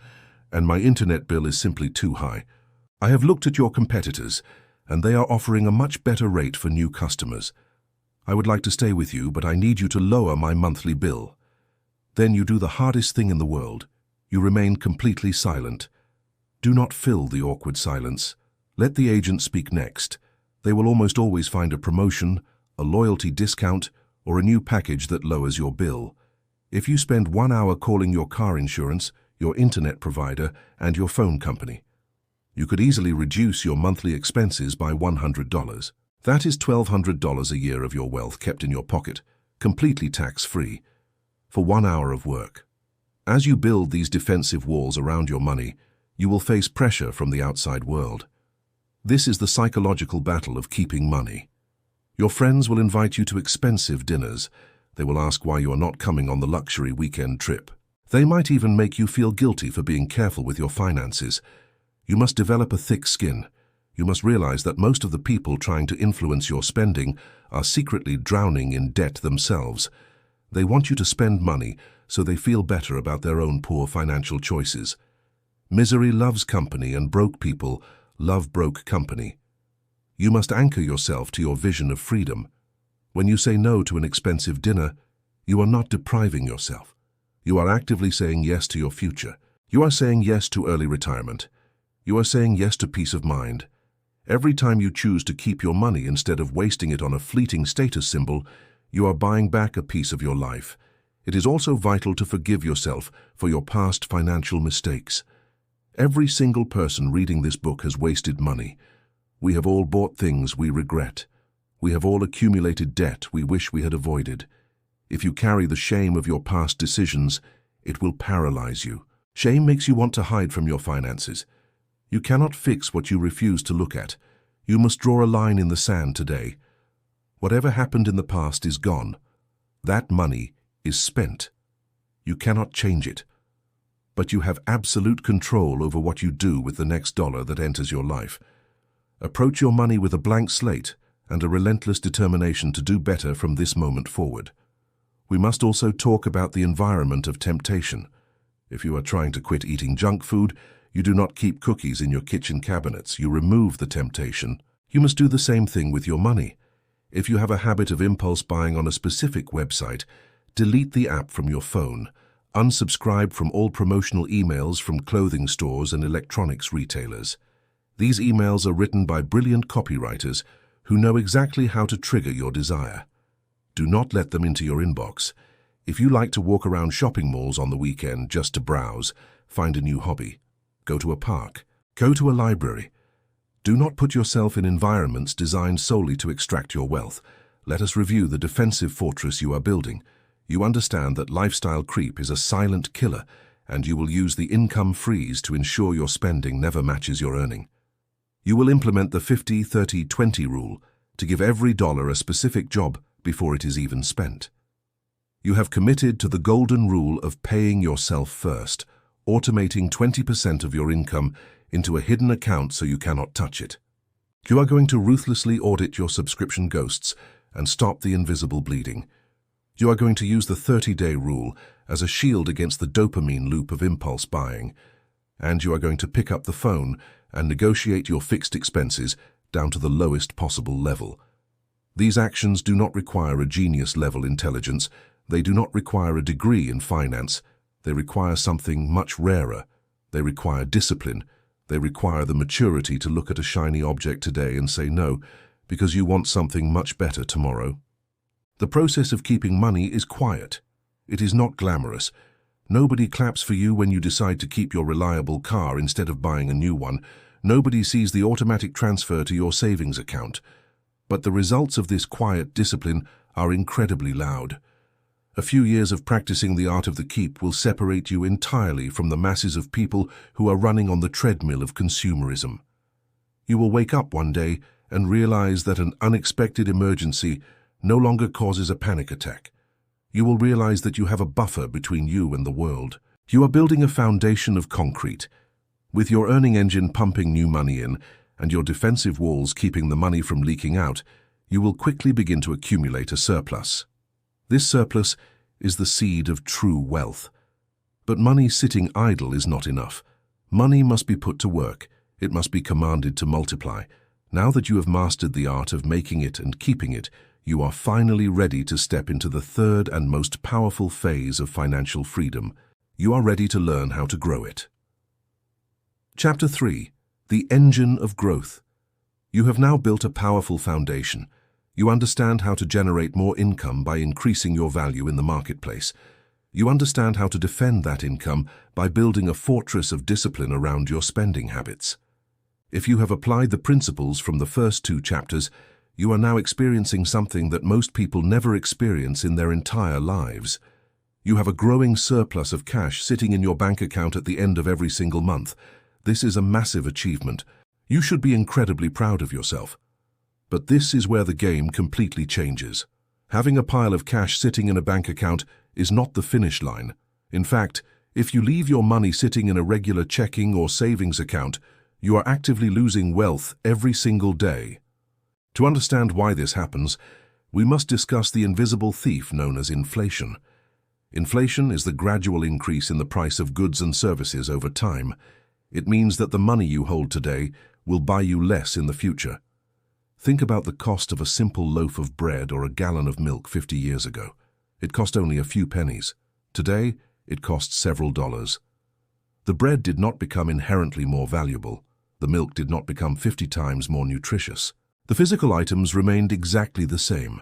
and my internet bill is simply too high. I have looked at your competitors and they are offering a much better rate for new customers. I would like to stay with you, but I need you to lower my monthly bill. Then you do the hardest thing in the world. You remain completely silent. Do not fill the awkward silence. Let the agent speak next. They will almost always find a promotion, a loyalty discount, or a new package that lowers your bill. If you spend 1 hour calling your car insurance, your internet provider, and your phone company, you could easily reduce your monthly expenses by $100. That is $1,200 a year of your wealth kept in your pocket, completely tax-free, for 1 hour of work. As you build these defensive walls around your money, you will face pressure from the outside world. This is the psychological battle of keeping money. Your friends will invite you to expensive dinners. They will ask why you are not coming on the luxury weekend trip. They might even make you feel guilty for being careful with your finances. You must develop a thick skin. You must realize that most of the people trying to influence your spending are secretly drowning in debt themselves. They want you to spend money so they feel better about their own poor financial choices. Misery loves company and broke people love broke company. You must anchor yourself to your vision of freedom. When you say no to an expensive dinner, you are not depriving yourself. You are actively saying yes to your future. You are saying yes to early retirement. You are saying yes to peace of mind. Every time you choose to keep your money instead of wasting it on a fleeting status symbol, you are buying back a piece of your life. It is also vital to forgive yourself for your past financial mistakes. Every single person reading this book has wasted money. We have all bought things we regret. We have all accumulated debt we wish we had avoided. If you carry the shame of your past decisions, it will paralyze you. Shame makes you want to hide from your finances. You cannot fix what you refuse to look at. You must draw a line in the sand today. Whatever happened in the past is gone. That money is spent. You cannot change it. But you have absolute control over what you do with the next dollar that enters your life. Approach your money with a blank slate and a relentless determination to do better from this moment forward. We must also talk about the environment of temptation. If you are trying to quit eating junk food, you do not keep cookies in your kitchen cabinets. You remove the temptation. You must do the same thing with your money. If you have a habit of impulse buying on a specific website, delete the app from your phone. Unsubscribe from all promotional emails from clothing stores and electronics retailers. These emails are written by brilliant copywriters who know exactly how to trigger your desire. Do not let them into your inbox. If you like to walk around shopping malls on the weekend just to browse, find a new hobby. Go to a park. Go to a library. Do not put yourself in environments designed solely to extract your wealth. Let us review the defensive fortress you are building. You understand that lifestyle creep is a silent killer, and you will use the income freeze to ensure your spending never matches your earning. You will implement the 50-30-20 rule to give every dollar a specific job before it is even spent. You have committed to the golden rule of paying yourself first, automating 20% of your income into a hidden account so you cannot touch it. You are going to ruthlessly audit your subscription ghosts and stop the invisible bleeding. You are going to use the 30-day rule as a shield against the dopamine loop of impulse buying. And you are going to pick up the phone and negotiate your fixed expenses down to the lowest possible level. These actions do not require a genius-level intelligence. They do not require a degree in finance. They require something much rarer. They require discipline. They require the maturity to look at a shiny object today and say no, because you want something much better tomorrow. The process of keeping money is quiet. It is not glamorous. Nobody claps for you when you decide to keep your reliable car instead of buying a new one. Nobody sees the automatic transfer to your savings account. But the results of this quiet discipline are incredibly loud. A few years of practicing the art of the keep will separate you entirely from the masses of people who are running on the treadmill of consumerism. You will wake up one day and realize that an unexpected emergency no longer causes a panic attack. You will realize that you have a buffer between you and the world. You are building a foundation of concrete. With your earning engine pumping new money in and your defensive walls keeping the money from leaking out, you will quickly begin to accumulate a surplus. This surplus is the seed of true wealth. But money sitting idle is not enough. Money must be put to work. It must be commanded to multiply. Now that you have mastered the art of making it and keeping it, you are finally ready to step into the third and most powerful phase of financial freedom. You are ready to learn how to grow it. Chapter 3. The Engine of Growth. You have now built a powerful foundation. You understand how to generate more income by increasing your value in the marketplace. You understand how to defend that income by building a fortress of discipline around your spending habits. If you have applied the principles from the first 2 chapters, you are now experiencing something that most people never experience in their entire lives. You have a growing surplus of cash sitting in your bank account at the end of every single month. This is a massive achievement. You should be incredibly proud of yourself. But this is where the game completely changes. Having a pile of cash sitting in a bank account is not the finish line. In fact, if you leave your money sitting in a regular checking or savings account, you are actively losing wealth every single day. To understand why this happens, we must discuss the invisible thief known as inflation. Inflation is the gradual increase in the price of goods and services over time. It means that the money you hold today will buy you less in the future. Think about the cost of a simple loaf of bread or a gallon of milk 50 years ago. It cost only a few pennies. Today, it costs several dollars. The bread did not become inherently more valuable. The milk did not become 50 times more nutritious. The physical items remained exactly the same.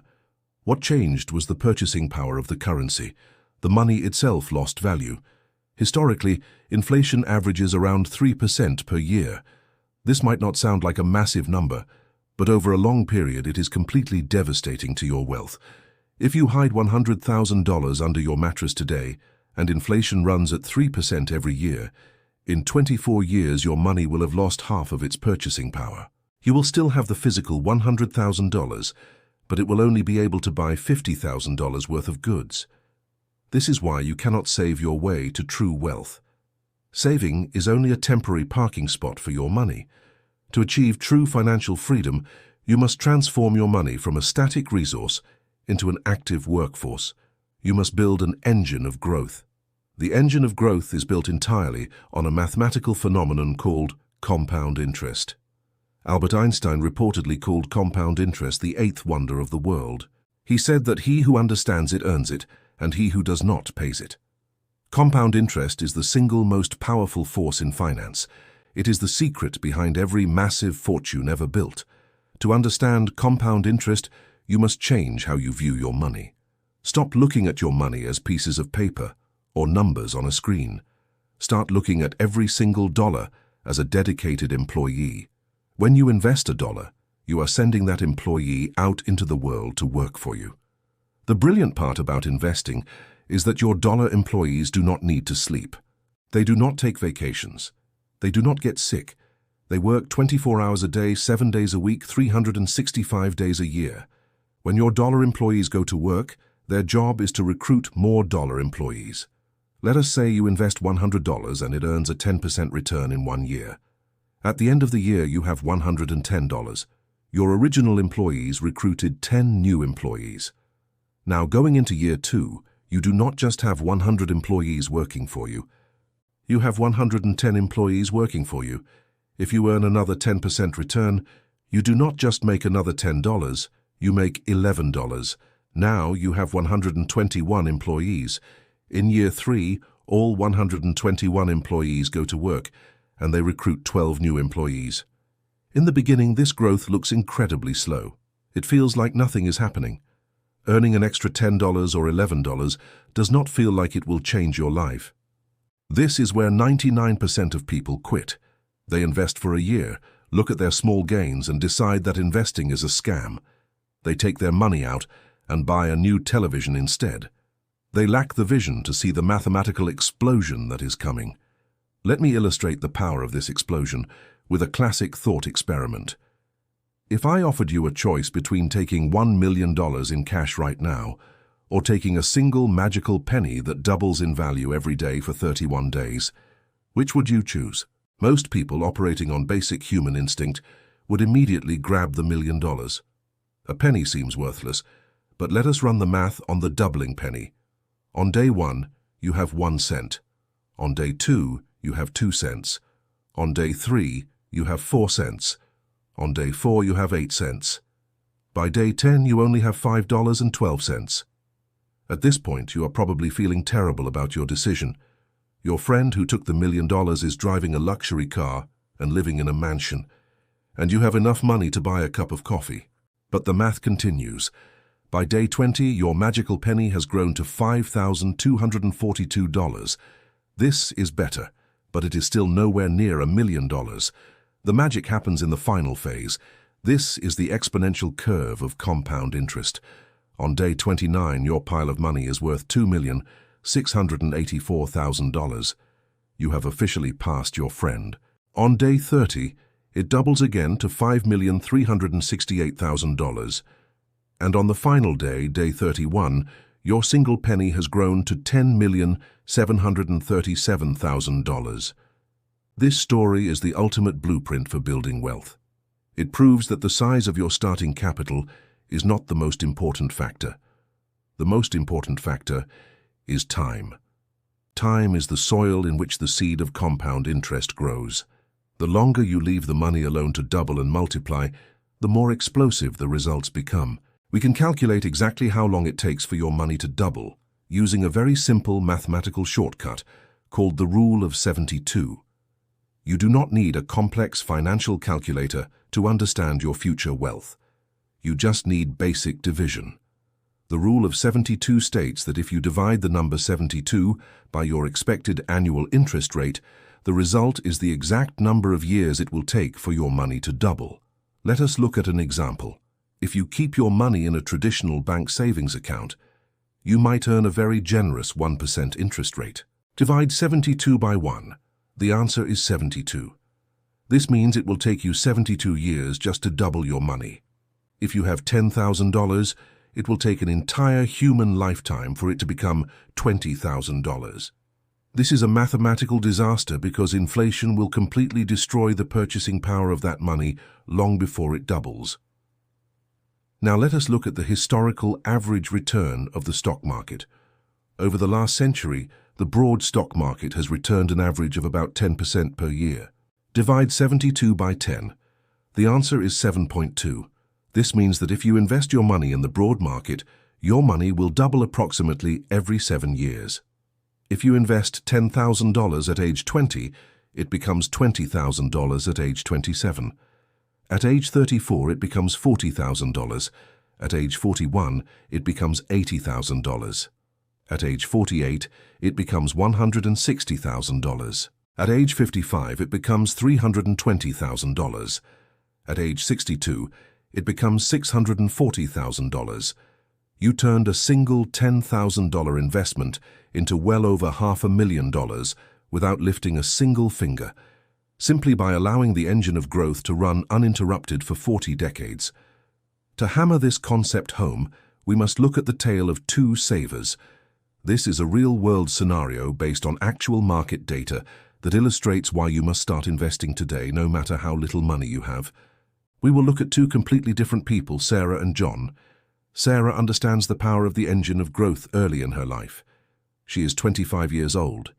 What changed was the purchasing power of the currency. The money itself lost value. Historically, inflation averages around 3% per year. This might not sound like a massive number, but over a long period it is completely devastating to your wealth. If you hide $100,000 under your mattress today, and inflation runs at 3% every year, in 24 years your money will have lost half of its purchasing power. You will still have the physical $100,000, but it will only be able to buy $50,000 worth of goods. This is why you cannot save your way to true wealth. Saving is only a temporary parking spot for your money. To achieve true financial freedom, you must transform your money from a static resource into an active workforce. You must build an engine of growth. The engine of growth is built entirely on a mathematical phenomenon called compound interest. Albert Einstein reportedly called compound interest the 8th wonder of the world. He said that he who understands it earns it, and he who does not pays it. Compound interest is the single most powerful force in finance. It is the secret behind every massive fortune ever built. To understand compound interest, you must change how you view your money. Stop looking at your money as pieces of paper or numbers on a screen. Start looking at every single dollar as a dedicated employee. When you invest $1, you are sending that employee out into the world to work for you. The brilliant part about investing is that your dollar employees do not need to sleep. They do not take vacations. They do not get sick. They work 24 hours a day, 7 days a week, 365 days a year. When your dollar employees go to work, their job is to recruit more dollar employees. Let us say you invest $100 and it earns a 10% return in 1 year. At the end of the year, you have $110. Your original employees recruited 10 new employees. Now, going into year 2, you do not just have 100 employees working for you. You have 110 employees working for you. If you earn another 10% return, you do not just make another $10, you make $11. Now you have 121 employees. In year 3, all 121 employees go to work, and they recruit 12 new employees. In the beginning, this growth looks incredibly slow. It feels like nothing is happening. Earning an extra $10 or $11 does not feel like it will change your life. This is where 99% of people quit. They invest for a year, look at their small gains, and decide that investing is a scam. They take their money out and buy a new television instead. They lack the vision to see the mathematical explosion that is coming. Let me illustrate the power of this explosion with a classic thought experiment. If I offered you a choice between taking $1 million in cash right now or taking a single magical penny that doubles in value every day for 31 days, which would you choose? Most people operating on basic human instinct would immediately grab the $1 million. A penny seems worthless, but let us run the math on the doubling penny. On day 1, you have 1 cent. On day 2, you have 2 cents. On day 3, you have 4 cents. On day 4, you have 8 cents. By day 10, you only have $5.12. At this point, you are probably feeling terrible about your decision. Your friend who took the $1 million is driving a luxury car and living in a mansion, and you have enough money to buy a cup of coffee. But the math continues. By day 20, your magical penny has grown to $5,242. This is better, but it is still nowhere near $1 million. The magic happens in the final phase. This is the exponential curve of compound interest. On day 29, your pile of money is worth $2,684,000. You have officially passed your friend. On day 30, it doubles again to $5,368,000. And on the final day, day 31, your single penny has grown to $10,737,000. This story is the ultimate blueprint for building wealth. It proves that the size of your starting capital is not the most important factor. The most important factor is time. Time is the soil in which the seed of compound interest grows. The longer you leave the money alone to double and multiply, the more explosive the results become. We can calculate exactly how long it takes for your money to double using a very simple mathematical shortcut called the Rule of 72. You do not need a complex financial calculator to understand your future wealth. You just need basic division. The Rule of 72 states that if you divide the number 72 by your expected annual interest rate, the result is the exact number of years it will take for your money to double. Let us look at an example. If you keep your money in a traditional bank savings account, you might earn a very generous 1% interest rate. Divide 72 by 1. The answer is 72. This means it will take you 72 years just to double your money. If you have $10,000, it will take an entire human lifetime for it to become $20,000. This is a mathematical disaster because inflation will completely destroy the purchasing power of that money long before it doubles. Now let us look at the historical average return of the stock market. Over the last century, the broad stock market has returned an average of about 10% per year. Divide 72 by 10. The answer is 7.2. This means that if you invest your money in the broad market, your money will double approximately every 7 years. If you invest $10,000 at age 20, it becomes $20,000 at age 27. At age 34, it becomes $40,000. At age 41, it becomes $80,000. At age 48, it becomes $160,000. At age 55, it becomes $320,000. At age 62, it becomes $640,000. You turned a single $10,000 investment into well over $500,000 without lifting a single finger, simply by allowing the engine of growth to run uninterrupted for 40 decades. To hammer this concept home, we must look at the tale of two savers. This is a real-world scenario based on actual market data that illustrates why you must start investing today, no matter how little money you have. We will look at two completely different people, Sarah and John. Sarah understands the power of the engine of growth early in her life. She is 25 years old.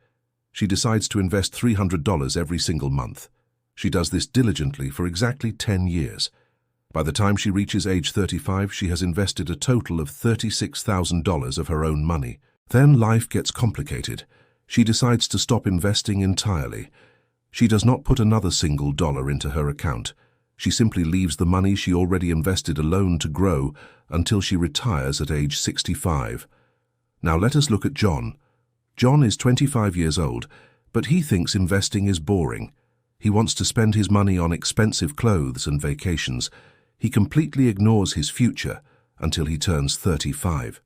She decides to invest $300 every single month. She does this diligently for exactly 10 years. By the time she reaches age 35, she has invested a total of $36,000 of her own money. Then life gets complicated. She decides to stop investing entirely. She does not put another single dollar into her account. She simply leaves the money she already invested alone to grow until she retires at age 65. Now let us look at John. John is 25 years old, but he thinks investing is boring. He wants to spend his money on expensive clothes and vacations. He completely ignores his future until he turns 35.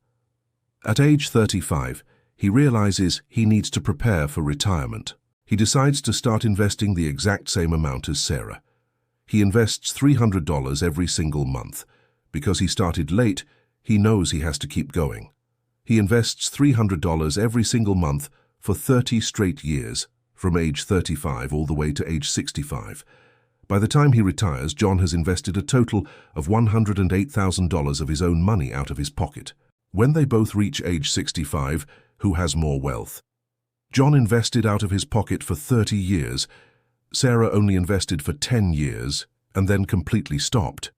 At age 35, he realizes he needs to prepare for retirement. He decides to start investing the exact same amount as Sarah. He invests $300 every single month. Because he started late, he knows he has to keep going. He invests $300 every single month for 30 straight years, from age 35 all the way to age 65. By the time he retires, John has invested a total of $108,000 of his own money out of his pocket. When they both reach age 65, who has more wealth? John invested out of his pocket for 30 years. Sarah only invested for 10 years and then completely stopped.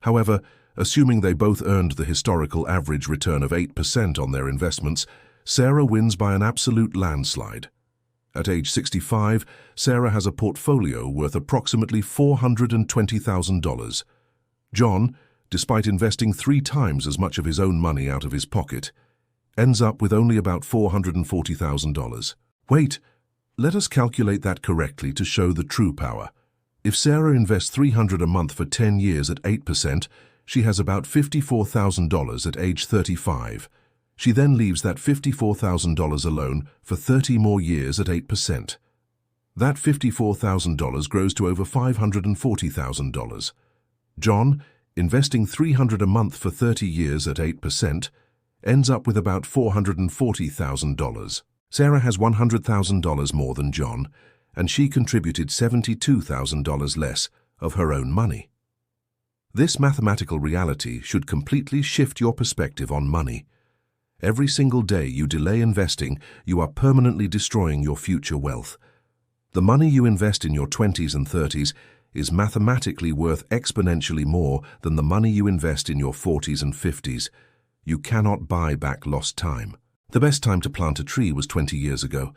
However, assuming they both earned the historical average return of 8% on their investments, Sarah wins by an absolute landslide. At age 65, Sarah has a portfolio worth approximately $420,000. John, despite investing 3 times as much of his own money out of his pocket, ends up with only about $440,000. Wait, let us calculate that correctly to show the true power. If Sarah invests $300 a month for 10 years at 8%, she has about $54,000 at age 35. She then leaves that $54,000 alone for 30 more years at 8%. That $54,000 grows to over $540,000. John, investing $300 a month for 30 years at 8%, ends up with about $440,000. Sarah has $100,000 more than John, and she contributed $72,000 less of her own money. This mathematical reality should completely shift your perspective on money. Every single day you delay investing, you are permanently destroying your future wealth. The money you invest in your 20s and 30s is mathematically worth exponentially more than the money you invest in your 40s and 50s. You cannot buy back lost time. The best time to plant a tree was 20 years ago.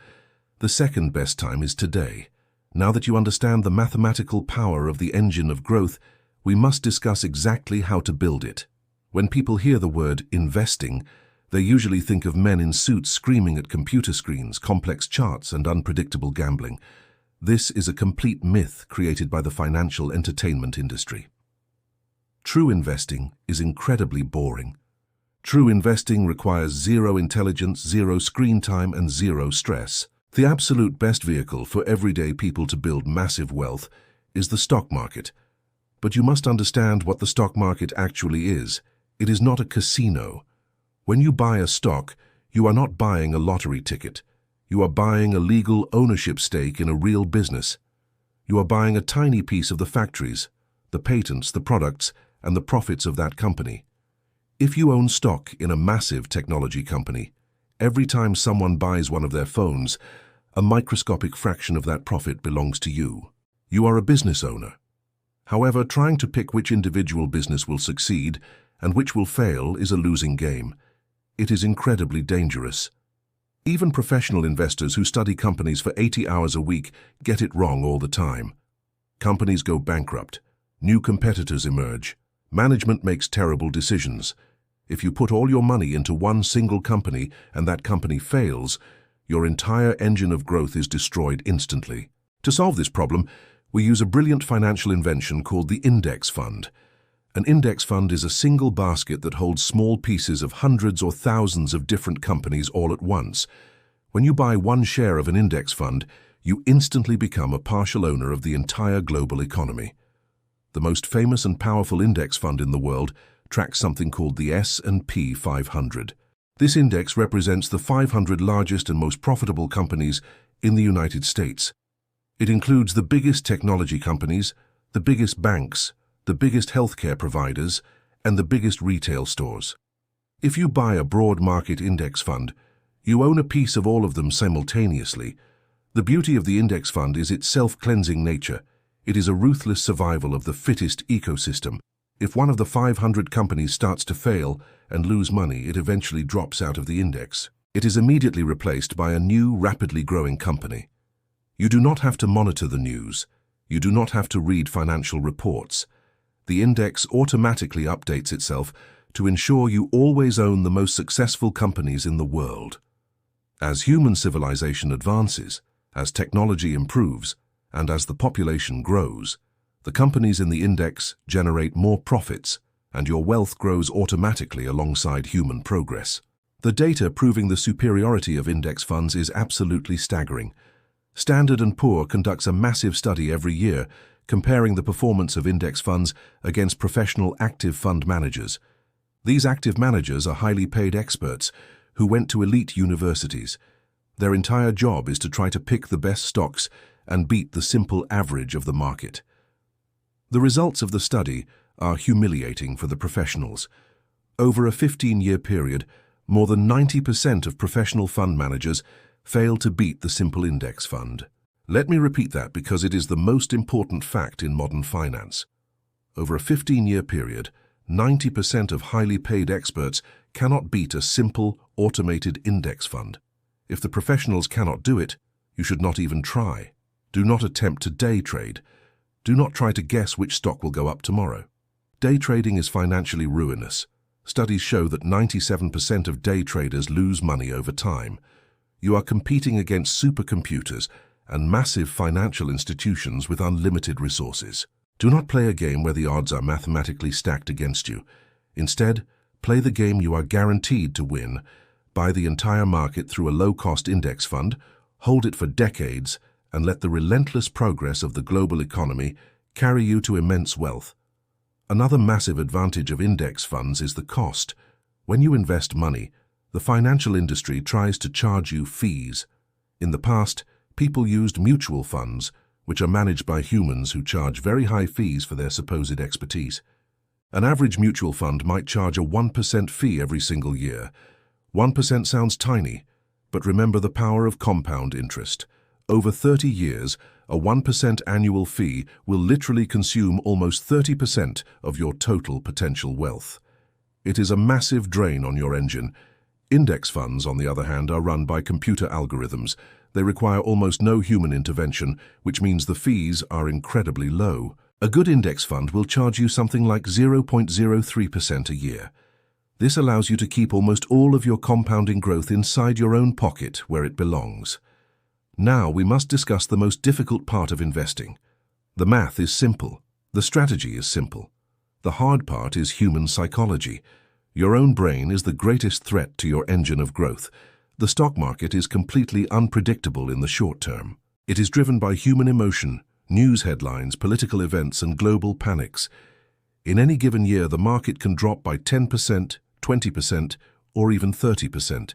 The second best time is today. Now that you understand the mathematical power of the engine of growth, we must discuss exactly how to build it. When people hear the word investing, they usually think of men in suits screaming at computer screens, complex charts, and unpredictable gambling. This is a complete myth created by the financial entertainment industry. True investing is incredibly boring. True investing requires zero intelligence, zero screen time, and zero stress. The absolute best vehicle for everyday people to build massive wealth is the stock market. But you must understand what the stock market actually is. It is not a casino. When you buy a stock, you are not buying a lottery ticket. You are buying a legal ownership stake in a real business. You are buying a tiny piece of the factories, the patents, the products, and the profits of that company. If you own stock in a massive technology company, every time someone buys one of their phones, a microscopic fraction of that profit belongs to you. You are a business owner. However, trying to pick which individual business will succeed and which will fail is a losing game. It is incredibly dangerous. Even professional investors who study companies for 80 hours a week get it wrong all the time. Companies go bankrupt. New competitors emerge. Management makes terrible decisions. If you put all your money into one single company and that company fails, your entire engine of growth is destroyed instantly. To solve this problem, we use a brilliant financial invention called the index fund. An index fund is a single basket that holds small pieces of hundreds or thousands of different companies all at once. When you buy one share of an index fund, you instantly become a partial owner of the entire global economy. The most famous and powerful index fund in the world tracks something called the S&P 500. This index represents the 500 largest and most profitable companies in the United States. It includes the biggest technology companies, the biggest banks, the biggest healthcare providers, and the biggest retail stores. If you buy a broad market index fund, you own a piece of all of them simultaneously. The beauty of the index fund is its self-cleansing nature. It is a ruthless survival of the fittest ecosystem. If one of the 500 companies starts to fail and lose money, it eventually drops out of the index. It is immediately replaced by a new, rapidly growing company. You do not have to monitor the news. You do not have to read financial reports. The index automatically updates itself to ensure you always own the most successful companies in the world. As human civilization advances, as technology improves, and as the population grows, the companies in the index generate more profits, and your wealth grows automatically alongside human progress. The data proving the superiority of index funds is absolutely staggering. Standard & Poor's conducts a massive study every year comparing the performance of index funds against professional active fund managers. These active managers are highly paid experts who went to elite universities. Their entire job is to try to pick the best stocks and beat the simple average of the market. The results of the study are humiliating for the professionals. Over a 15-year period, more than 90% of professional fund managers fail to beat the simple index fund. Let me repeat that because it is the most important fact in modern finance. Over a 15-year period, 90% of highly paid experts cannot beat a simple, automated index fund. If the professionals cannot do it, you should not even try. Do not attempt to day trade. Do not try to guess which stock will go up tomorrow. Day trading is financially ruinous. Studies show that 97% of day traders lose money over time. You are competing against supercomputers and massive financial institutions with unlimited resources. Do not play a game where the odds are mathematically stacked against you. Instead, play the game you are guaranteed to win. Buy the entire market through a low-cost index fund, hold it for decades, and let the relentless progress of the global economy carry you to immense wealth. Another massive advantage of index funds is the cost. When you invest money, the financial industry tries to charge you fees. In the past, people used mutual funds, which are managed by humans who charge very high fees for their supposed expertise. An average mutual fund might charge a 1% fee every single year. 1% sounds tiny, but remember the power of compound interest. Over 30 years, a 1% annual fee will literally consume almost 30% of your total potential wealth. It is a massive drain on your engine. Index funds, on the other hand, are run by computer algorithms. They require almost no human intervention, which means the fees are incredibly low. A good index fund will charge you something like 0.03% a year. This allows you to keep almost all of your compounding growth inside your own pocket where it belongs. Now we must discuss the most difficult part of investing. The math is simple. The strategy is simple. The hard part is human psychology. Your own brain is the greatest threat to your engine of growth. The stock market is completely unpredictable in the short term. It is driven by human emotion, news headlines, political events, and global panics. In any given year, the market can drop by 10%, 20%, or even 30%.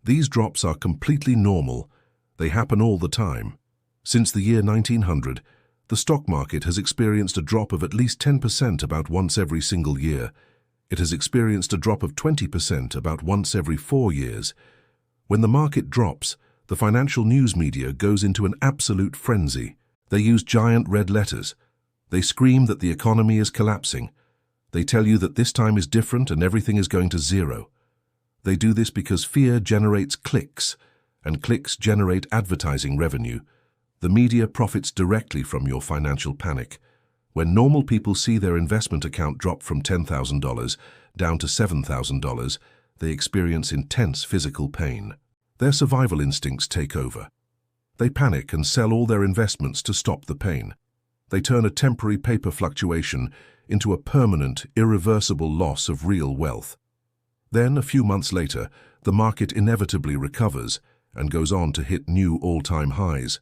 These drops are completely normal. They happen all the time. Since the year 1900, the stock market has experienced a drop of at least 10% about once every single year. It has experienced a drop of 20% about once every 4 years. When the market drops, the financial news media goes into an absolute frenzy. They use giant red letters. They scream that the economy is collapsing. They tell you that this time is different and everything is going to zero. They do this because fear generates clicks, and clicks generate advertising revenue. The media profits directly from your financial panic. When normal people see their investment account drop from $10,000 down to $7,000, they experience intense physical pain. Their survival instincts take over. They panic and sell all their investments to stop the pain. They turn a temporary paper fluctuation into a permanent, irreversible loss of real wealth. Then, a few months later, the market inevitably recovers and goes on to hit new all-time highs.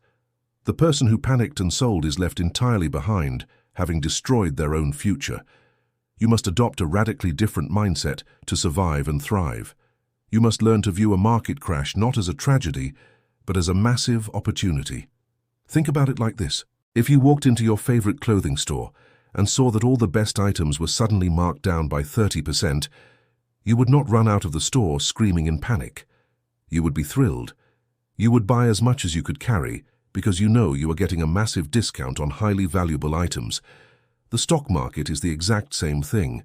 The person who panicked and sold is left entirely behind, having destroyed their own future. You must adopt a radically different mindset to survive and thrive. You must learn to view a market crash not as a tragedy, but as a massive opportunity. Think about it like this. If you walked into your favorite clothing store and saw that all the best items were suddenly marked down by 30%, you would not run out of the store screaming in panic. You would be thrilled. You would buy as much as you could carry because you know you are getting a massive discount on highly valuable items. The stock market is the exact same thing.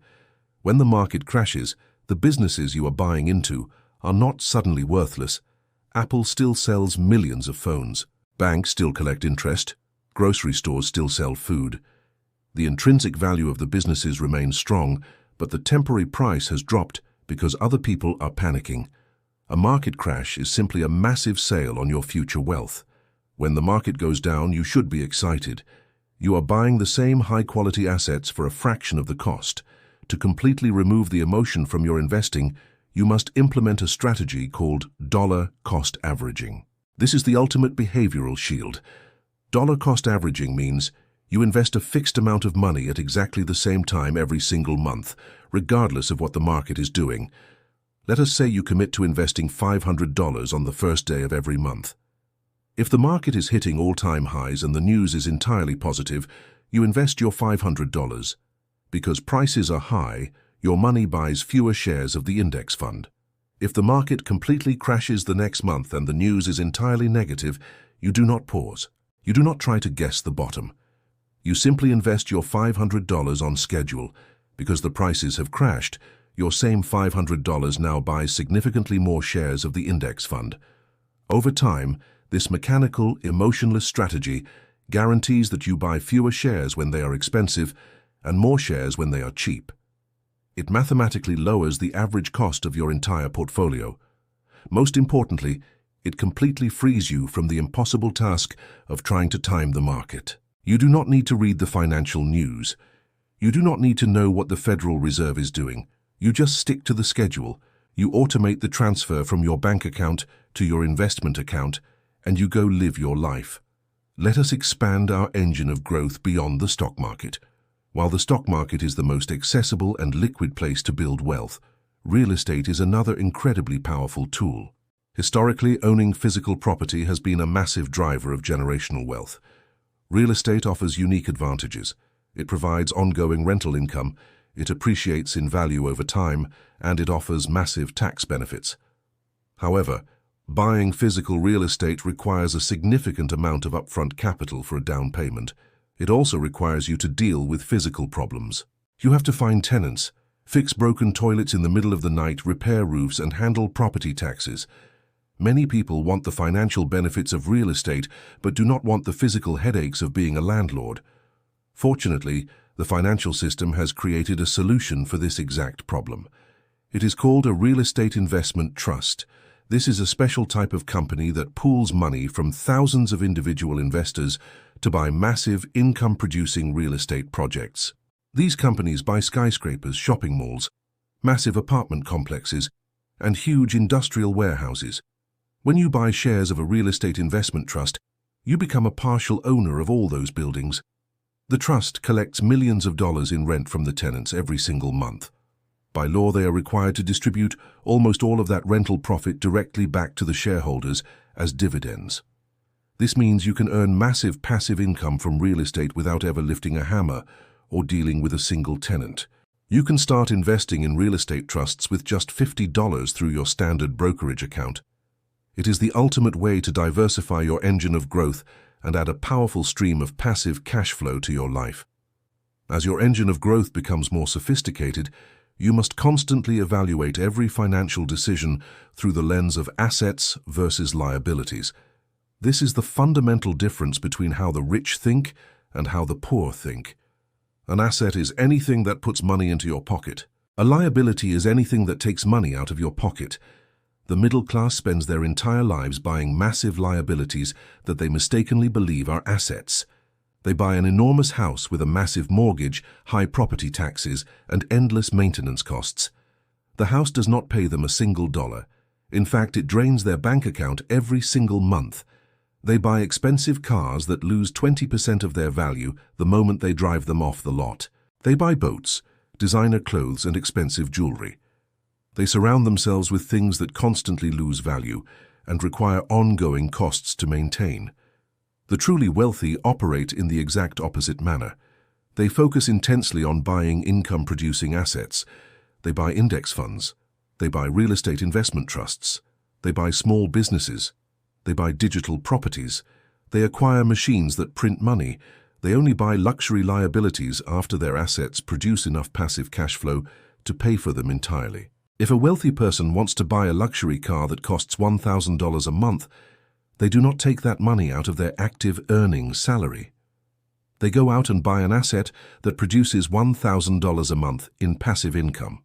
When the market crashes, the businesses you are buying into are not suddenly worthless. Apple still sells millions of phones. Banks still collect interest. Grocery stores still sell food. The intrinsic value of the businesses remains strong, but the temporary price has dropped because other people are panicking. A market crash is simply a massive sale on your future wealth. When the market goes down, you should be excited. You are buying the same high-quality assets for a fraction of the cost. To completely remove the emotion from your investing, you must implement a strategy called dollar cost averaging. This is the ultimate behavioral shield. Dollar cost averaging means you invest a fixed amount of money at exactly the same time every single month, regardless of what the market is doing. Let us say you commit to investing $500 on the first day of every month. If the market is hitting all-time highs and the news is entirely positive, you invest your $500. Because prices are high, your money buys fewer shares of the index fund. If the market completely crashes the next month and the news is entirely negative, you do not pause. You do not try to guess the bottom. You simply invest your $500 on schedule. Because the prices have crashed, your same $500 now buys significantly more shares of the index fund. Over time, this mechanical, emotionless strategy guarantees that you buy fewer shares when they are expensive and more shares when they are cheap. It mathematically lowers the average cost of your entire portfolio. Most importantly, it completely frees you from the impossible task of trying to time the market. You do not need to read the financial news. You do not need to know what the Federal Reserve is doing. You just stick to the schedule. You automate the transfer from your bank account to your investment account, and you go live your life. Let us expand our engine of growth beyond the stock market. While the stock market is the most accessible and liquid place to build wealth, real estate is another incredibly powerful tool. Historically, owning physical property has been a massive driver of generational wealth. Real estate offers unique advantages. It provides ongoing rental income, it appreciates in value over time, and it offers massive tax benefits. However, buying physical real estate requires a significant amount of upfront capital for a down payment. It also requires you to deal with physical problems. You have to find tenants, fix broken toilets in the middle of the night, repair roofs, and handle property taxes. Many people want the financial benefits of real estate, but do not want the physical headaches of being a landlord. Fortunately, the financial system has created a solution for this exact problem. It is called a real estate investment trust. This is a special type of company that pools money from thousands of individual investors to buy massive income-producing real estate projects. These companies buy skyscrapers, shopping malls, massive apartment complexes, and huge industrial warehouses. When you buy shares of a real estate investment trust, you become a partial owner of all those buildings. The trust collects millions of dollars in rent from the tenants every single month. By law, they are required to distribute almost all of that rental profit directly back to the shareholders as dividends. This means you can earn massive passive income from real estate without ever lifting a hammer or dealing with a single tenant. You can start investing in real estate trusts with just $50 through your standard brokerage account. It is the ultimate way to diversify your engine of growth and add a powerful stream of passive cash flow to your life. As your engine of growth becomes more sophisticated, you must constantly evaluate every financial decision through the lens of assets versus liabilities. This is the fundamental difference between how the rich think and how the poor think. An asset is anything that puts money into your pocket. A liability is anything that takes money out of your pocket. The middle class spends their entire lives buying massive liabilities that they mistakenly believe are assets. They buy an enormous house with a massive mortgage, high property taxes, and endless maintenance costs. The house does not pay them a single dollar. In fact, it drains their bank account every single month. They buy expensive cars that lose 20% of their value the moment they drive them off the lot. They buy boats, designer clothes, and expensive jewelry. They surround themselves with things that constantly lose value and require ongoing costs to maintain. The truly wealthy operate in the exact opposite manner. They focus intensely on buying income-producing assets. They buy index funds. They buy real estate investment trusts. They buy small businesses. They buy digital properties. They acquire machines that print money. They only buy luxury liabilities after their assets produce enough passive cash flow to pay for them entirely. If a wealthy person wants to buy a luxury car that costs $1,000 a month, They do not take that money out of their active earnings salary. They go out and buy an asset that produces $1,000 a month in passive income.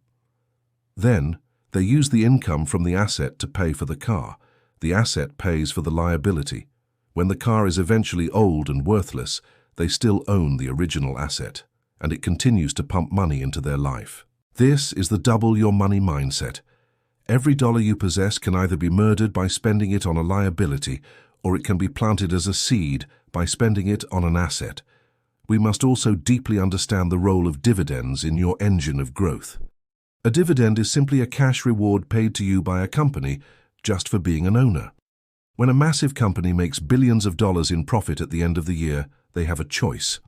Then, they use the income from the asset to pay for the car. The asset pays for the liability. When the car is eventually old and worthless, they still own the original asset, and it continues to pump money into their life. This is the double your money mindset. Every dollar you possess can either be murdered by spending it on a liability, or it can be planted as a seed by spending it on an asset. We must also deeply understand the role of dividends in your engine of growth. A dividend is simply a cash reward paid to you by a company just for being an owner. When a massive company makes billions of dollars in profit at the end of the year, they have a choice.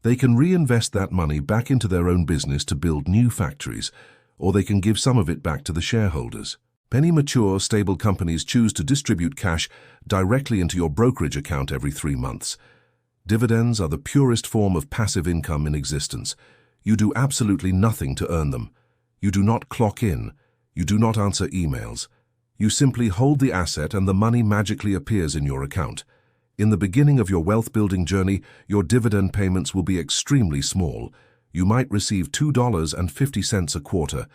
They can reinvest that money back into their own business to build new factories, or they can give some of it back to the shareholders. Many mature, stable companies choose to distribute cash directly into your brokerage account every 3 months. Dividends are the purest form of passive income in existence. You do absolutely nothing to earn them. You do not clock in. You do not answer emails. You simply hold the asset and the money magically appears in your account. In the beginning of your wealth-building journey, your dividend payments will be extremely small. You might receive $2.50 a quarter.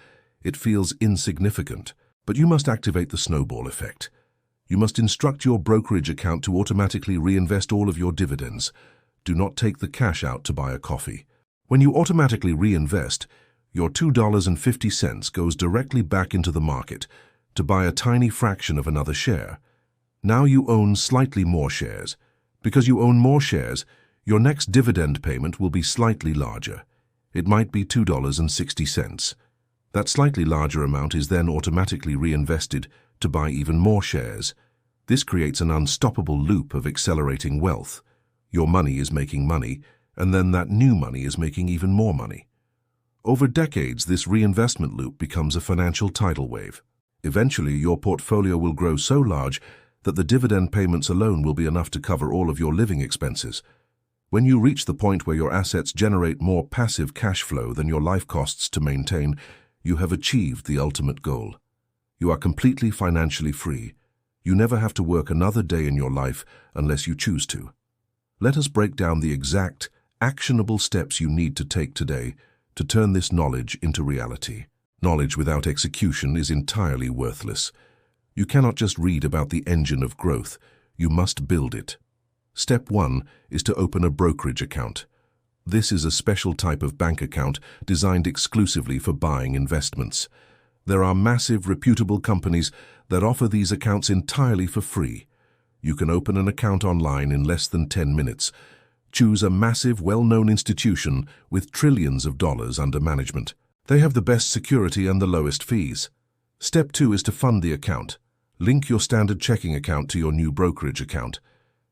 It feels insignificant, but you must activate the snowball effect. You must instruct your brokerage account to automatically reinvest all of your dividends. Do not take the cash out to buy a coffee. When you automatically reinvest, your $2.50 goes directly back into the market to buy a tiny fraction of another share. Now you own slightly more shares. Because you own more shares, your next dividend payment will be slightly larger. It might be $2.60. That slightly larger amount is then automatically reinvested to buy even more shares. This creates an unstoppable loop of accelerating wealth. Your money is making money, and then that new money is making even more money. Over decades, this reinvestment loop becomes a financial tidal wave. Eventually, your portfolio will grow so large that the dividend payments alone will be enough to cover all of your living expenses. When you reach the point where your assets generate more passive cash flow than your life costs to maintain, you have achieved the ultimate goal. You are completely financially free. You never have to work another day in your life unless you choose to. Let us break down the exact, actionable steps you need to take today to turn this knowledge into reality. Knowledge without execution is entirely worthless. You cannot just read about the engine of growth. You must build it. Step 1 is to open a brokerage account. This is a special type of bank account designed exclusively for buying investments. There are massive, reputable companies that offer these accounts entirely for free. You can open an account online in less than 10 minutes. Choose a massive, well-known institution with trillions of dollars under management. They have the best security and the lowest fees. Step 2 is to fund the account. Link your standard checking account to your new brokerage account.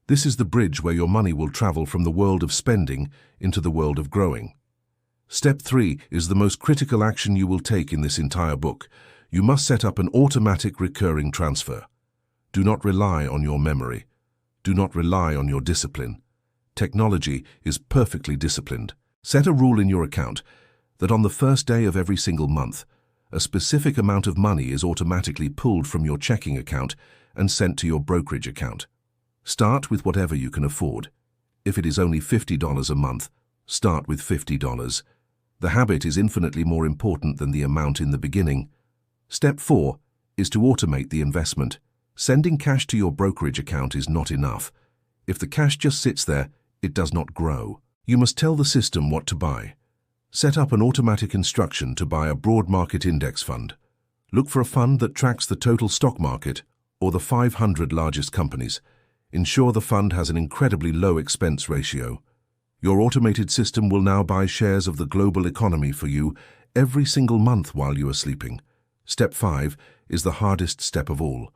This is the bridge where your money will travel from the world of spending into the world of growing. Step 3 is the most critical action you will take in this entire book. You must set up an automatic recurring transfer. Do not rely on your memory. Do not rely on your discipline. Technology is perfectly disciplined. Set a rule in your account that on the first day of every single month, a specific amount of money is automatically pulled from your checking account and sent to your brokerage account. Start with whatever you can afford. If it is only $50 a month, start with $50. The habit is infinitely more important than the amount in the beginning. Step 4 is to automate the investment. Sending cash to your brokerage account is not enough. If the cash just sits there, it does not grow. You must tell the system what to buy. Set up an automatic instruction to buy a broad market index fund. Look for a fund that tracks the total stock market or the 500 largest companies. Ensure the fund has an incredibly low expense ratio. Your automated system will now buy shares of the global economy for you every single month while you are sleeping. Step 5 is the hardest step of all.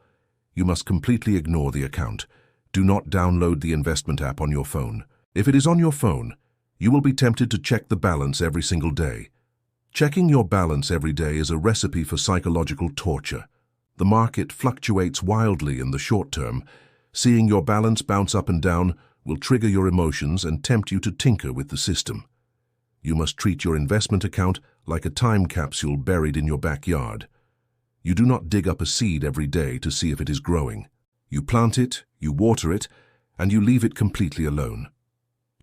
You must completely ignore the account. Do not download the investment app on your phone. If it is on your phone, you will be tempted to check the balance every single day. Checking your balance every day is a recipe for psychological torture. The market fluctuates wildly in the short term. Seeing your balance bounce up and down will trigger your emotions and tempt you to tinker with the system. You must treat your investment account like a time capsule buried in your backyard. You do not dig up a seed every day to see if it is growing. You plant it, you water it, and you leave it completely alone.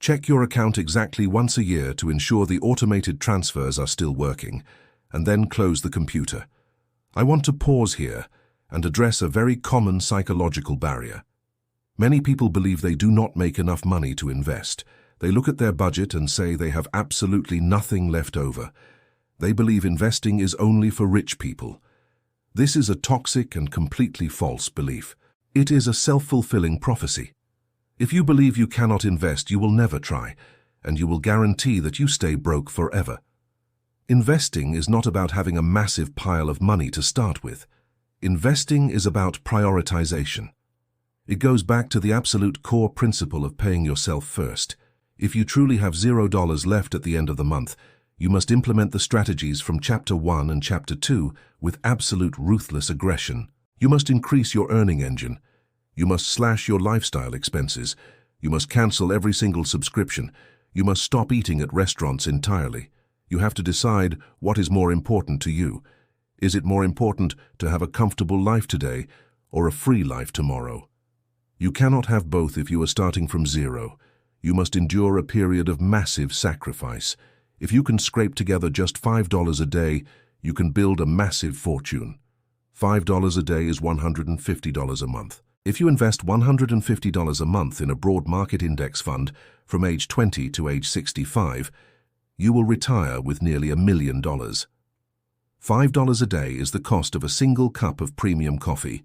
Check your account exactly once a year to ensure the automated transfers are still working, and then close the computer. I want to pause here and address a very common psychological barrier. Many people believe they do not make enough money to invest. They look at their budget and say they have absolutely nothing left over. They believe investing is only for rich people. This is a toxic and completely false belief. It is a self-fulfilling prophecy. If you believe you cannot invest, you will never try, and you will guarantee that you stay broke forever. Investing is not about having a massive pile of money to start with. Investing is about prioritization. It goes back to the absolute core principle of paying yourself first. If you truly have $0 left at the end of the month, you must implement the strategies from Chapter 1 and Chapter 2 with absolute ruthless aggression. You must increase your earning engine. You must slash your lifestyle expenses. You must cancel every single subscription. You must stop eating at restaurants entirely. You have to decide what is more important to you. Is it more important to have a comfortable life today or a free life tomorrow? You cannot have both if you are starting from zero. You must endure a period of massive sacrifice. If you can scrape together just $5 a day, you can build a massive fortune. $5 a day is $150 a month. If you invest $150 a month in a broad market index fund from age 20 to age 65, you will retire with nearly $1 million. $5 a day is the cost of a single cup of premium coffee.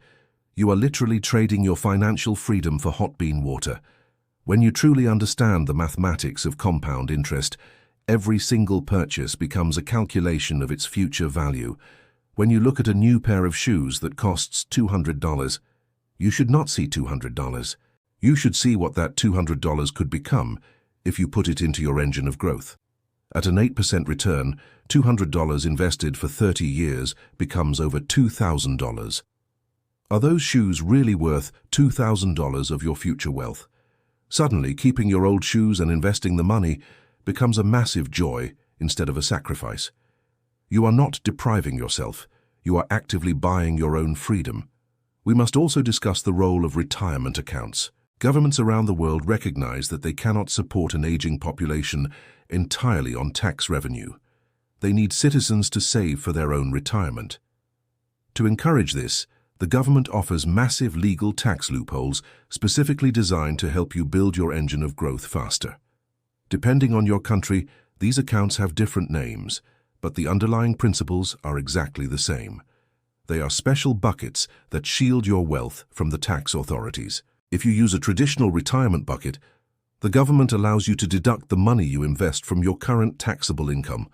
You are literally trading your financial freedom for hot bean water. When you truly understand the mathematics of compound interest, every single purchase becomes a calculation of its future value. When you look at a new pair of shoes that costs $200, you should not see $200. You should see what that $200 could become if you put it into your engine of growth. At an 8% return, $200 invested for 30 years becomes over $2,000. Are those shoes really worth $2,000 of your future wealth? Suddenly, keeping your old shoes and investing the money becomes a massive joy instead of a sacrifice. You are not depriving yourself. You are actively buying your own freedom. We must also discuss the role of retirement accounts. Governments around the world recognize that they cannot support an aging population entirely on tax revenue. They need citizens to save for their own retirement. To encourage this, the government offers massive legal tax loopholes specifically designed to help you build your engine of growth faster. Depending on your country, these accounts have different names, but the underlying principles are exactly the same. They are special buckets that shield your wealth from the tax authorities. If you use a traditional retirement bucket, the government allows you to deduct the money you invest from your current taxable income.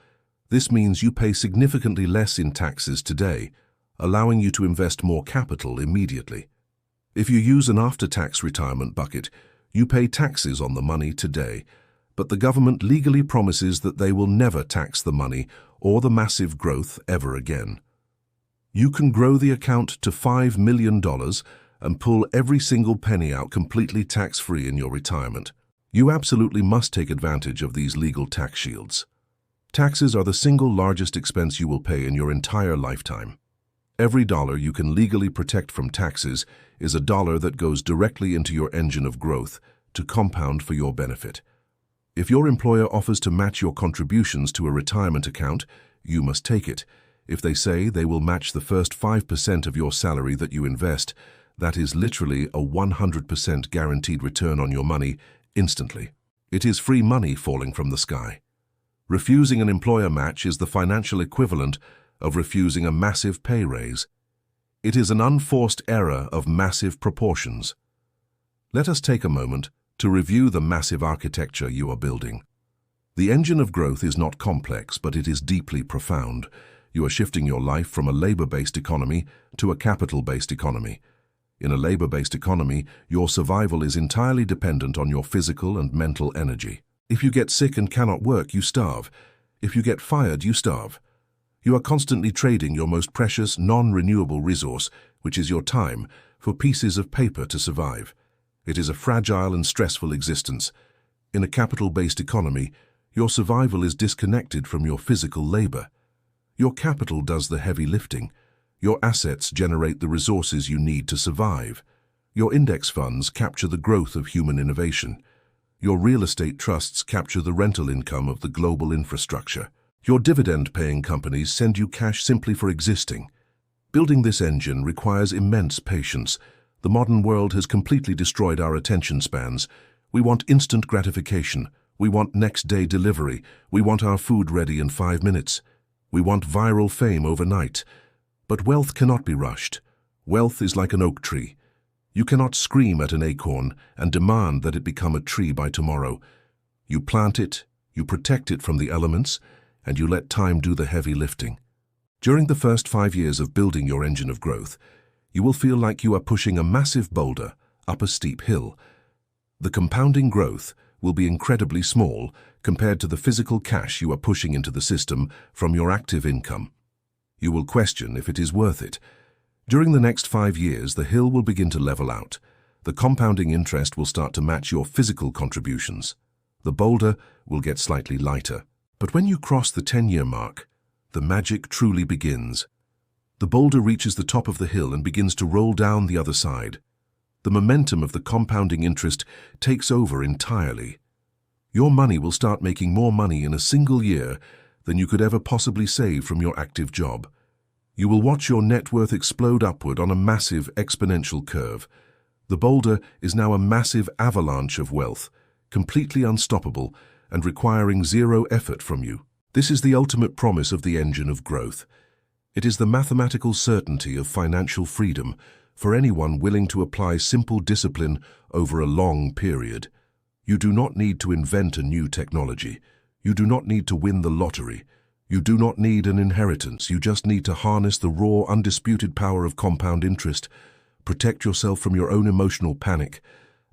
This means you pay significantly less in taxes today, allowing you to invest more capital immediately. If you use an after-tax retirement bucket, you pay taxes on the money today, but the government legally promises that they will never tax the money or the massive growth ever again. You can grow the account to $5 million and pull every single penny out completely tax-free in your retirement. You absolutely must take advantage of these legal tax shields. Taxes are the single largest expense you will pay in your entire lifetime. Every dollar you can legally protect from taxes is a dollar that goes directly into your engine of growth to compound for your benefit. If your employer offers to match your contributions to a retirement account, you must take it. If they say they will match the first 5% of your salary that you invest, that is literally a 100% guaranteed return on your money instantly. It is free money falling from the sky. Refusing an employer match is the financial equivalent of refusing a massive pay raise. It is an unforced error of massive proportions. Let us take a moment to review the massive architecture you are building. The engine of growth is not complex, but it is deeply profound. You are shifting your life from a labor-based economy to a capital-based economy. In a labor-based economy, your survival is entirely dependent on your physical and mental energy. If you get sick and cannot work, you starve. If you get fired, you starve. You are constantly trading your most precious, non-renewable resource, which is your time, for pieces of paper to survive. It is a fragile and stressful existence. In a capital-based economy, your survival is disconnected from your physical labor. Your capital does the heavy lifting. Your assets generate the resources you need to survive. Your index funds capture the growth of human innovation. Your real estate trusts capture the rental income of the global infrastructure. Your dividend-paying companies send you cash simply for existing. Building this engine requires immense patience. The modern world has completely destroyed our attention spans. We want instant gratification. We want next-day delivery. We want our food ready in 5 minutes. We want viral fame overnight. But wealth cannot be rushed. Wealth is like an oak tree. You cannot scream at an acorn and demand that it become a tree by tomorrow. You plant it, you protect it from the elements, and you let time do the heavy lifting. During the first 5 years of building your engine of growth, you will feel like you are pushing a massive boulder up a steep hill. The compounding growth will be incredibly small compared to the physical cash you are pushing into the system from your active income. You will question if it is worth it. During the next 5 years, the hill will begin to level out. The compounding interest will start to match your physical contributions. The boulder will get slightly lighter. But when you cross the 10-year mark, the magic truly begins. The boulder reaches the top of the hill and begins to roll down the other side. The momentum of the compounding interest takes over entirely. Your money will start making more money in a single year than you could ever possibly save from your active job. You will watch your net worth explode upward on a massive exponential curve. The boulder is now a massive avalanche of wealth, completely unstoppable and requiring zero effort from you. This is the ultimate promise of the engine of growth. It is the mathematical certainty of financial freedom for anyone willing to apply simple discipline over a long period. You do not need to invent a new technology. You do not need to win the lottery. You do not need an inheritance. You just need to harness the raw, undisputed power of compound interest, protect yourself from your own emotional panic,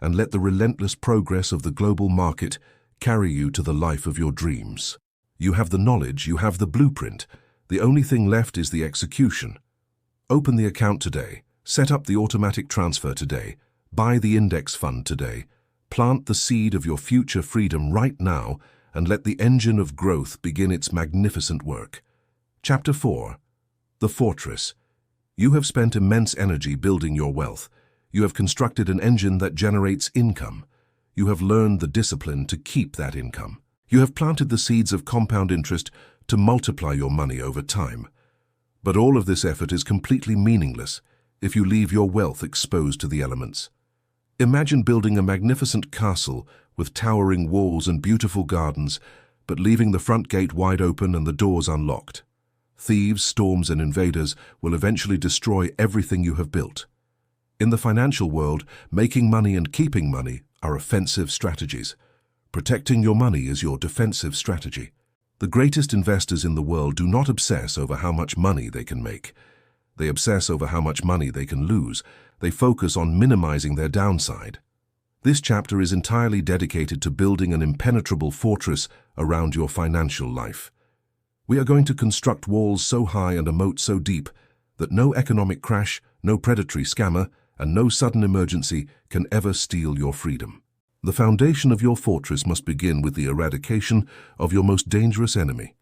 and let the relentless progress of the global market carry you to the life of your dreams. You have the knowledge, you have the blueprint. The only thing left is the execution. Open the account today, set up the automatic transfer today, buy the index fund today, plant the seed of your future freedom right now, and let the engine of growth begin its magnificent work. Chapter 4. The Fortress. You have spent immense energy building your wealth. You have constructed an engine that generates income. You have learned the discipline to keep that income. You have planted the seeds of compound interest to multiply your money over time. But all of this effort is completely meaningless if you leave your wealth exposed to the elements. Imagine building a magnificent castle with towering walls and beautiful gardens, but leaving the front gate wide open and the doors unlocked. Thieves, storms, and invaders will eventually destroy everything you have built. In the financial world, making money and keeping money are offensive strategies. Protecting your money is your defensive strategy. The greatest investors in the world do not obsess over how much money they can make. They obsess over how much money they can lose. They focus on minimizing their downside. This chapter is entirely dedicated to building an impenetrable fortress around your financial life. We are going to construct walls so high and a moat so deep that no economic crash, no predatory scammer, and no sudden emergency can ever steal your freedom. The foundation of your fortress must begin with the eradication of your most dangerous enemy.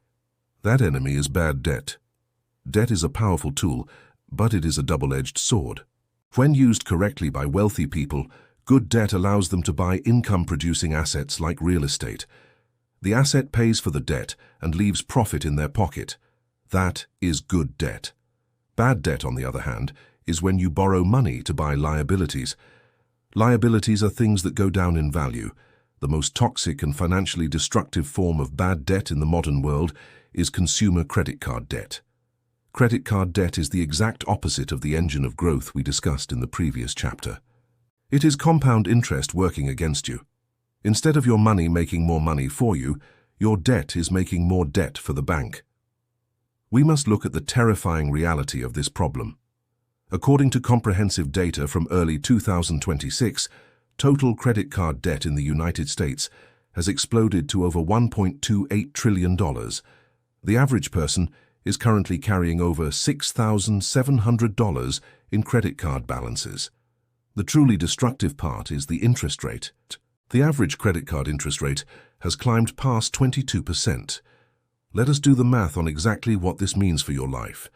That enemy is bad debt. Debt is a powerful tool, but it is a double-edged sword. When used correctly by wealthy people, good debt allows them to buy income-producing assets like real estate. The asset pays for the debt and leaves profit in their pocket. That is good debt. Bad debt, on the other hand, is when you borrow money to buy liabilities. Liabilities are things that go down in value. The most toxic and financially destructive form of bad debt in the modern world is consumer credit card debt. Credit card debt is the exact opposite of the engine of growth we discussed in the previous chapter. It is compound interest working against you. Instead of your money making more money for you, your debt is making more debt for the bank. We must look at the terrifying reality of this problem. According to comprehensive data from early 2026, total credit card debt in the United States has exploded to over $1.28 trillion. The average person is currently carrying over $6,700 in credit card balances. The truly destructive part is the interest rate. The average credit card interest rate has climbed past 22%. Let us do the math on exactly what this means for your life.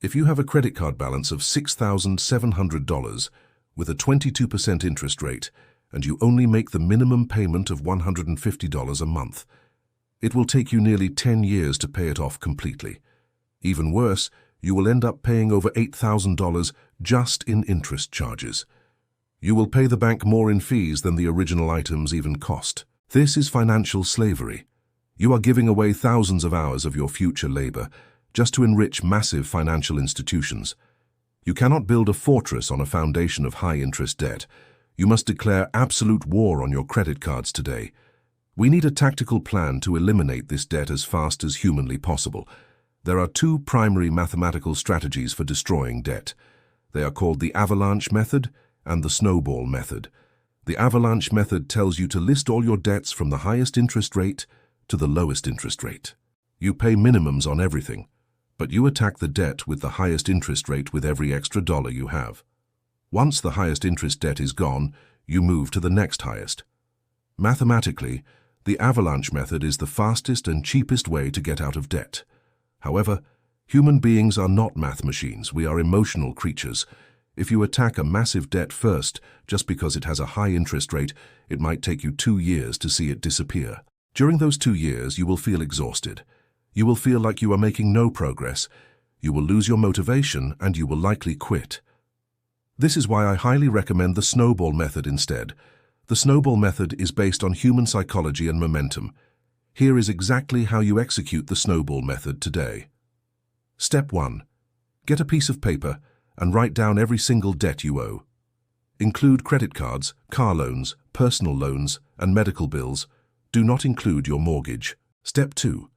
If you have a credit card balance of $6,700, with a 22% interest rate, and you only make the minimum payment of $150 a month. It will take you nearly 10 years to pay it off completely. Even worse, you will end up paying over $8,000 just in interest charges. You will pay the bank more in fees than the original items even cost. This is financial slavery. You are giving away thousands of hours of your future labor just to enrich massive financial institutions. You cannot build a fortress on a foundation of high-interest debt. You must declare absolute war on your credit cards today. We need a tactical plan to eliminate this debt as fast as humanly possible. There are two primary mathematical strategies for destroying debt. They are called the avalanche method and the snowball method. The avalanche method tells you to list all your debts from the highest interest rate to the lowest interest rate. You pay minimums on everything, but you attack the debt with the highest interest rate with every extra dollar you have. Once the highest interest debt is gone, you move to the next highest. Mathematically, the avalanche method is the fastest and cheapest way to get out of debt. However, human beings are not math machines. We are emotional creatures. If you attack a massive debt first, just because it has a high interest rate, it might take you 2 years to see it disappear. During those 2 years, you will feel exhausted. You will feel like you are making no progress. You will lose your motivation and you will likely quit. This is why I highly recommend the snowball method instead. The snowball method is based on human psychology and momentum. Here is exactly how you execute the snowball method today. Step 1. Get a piece of paper and write down every single debt you owe. Include credit cards, car loans, personal loans, and medical bills. Do not include your mortgage. Step 2.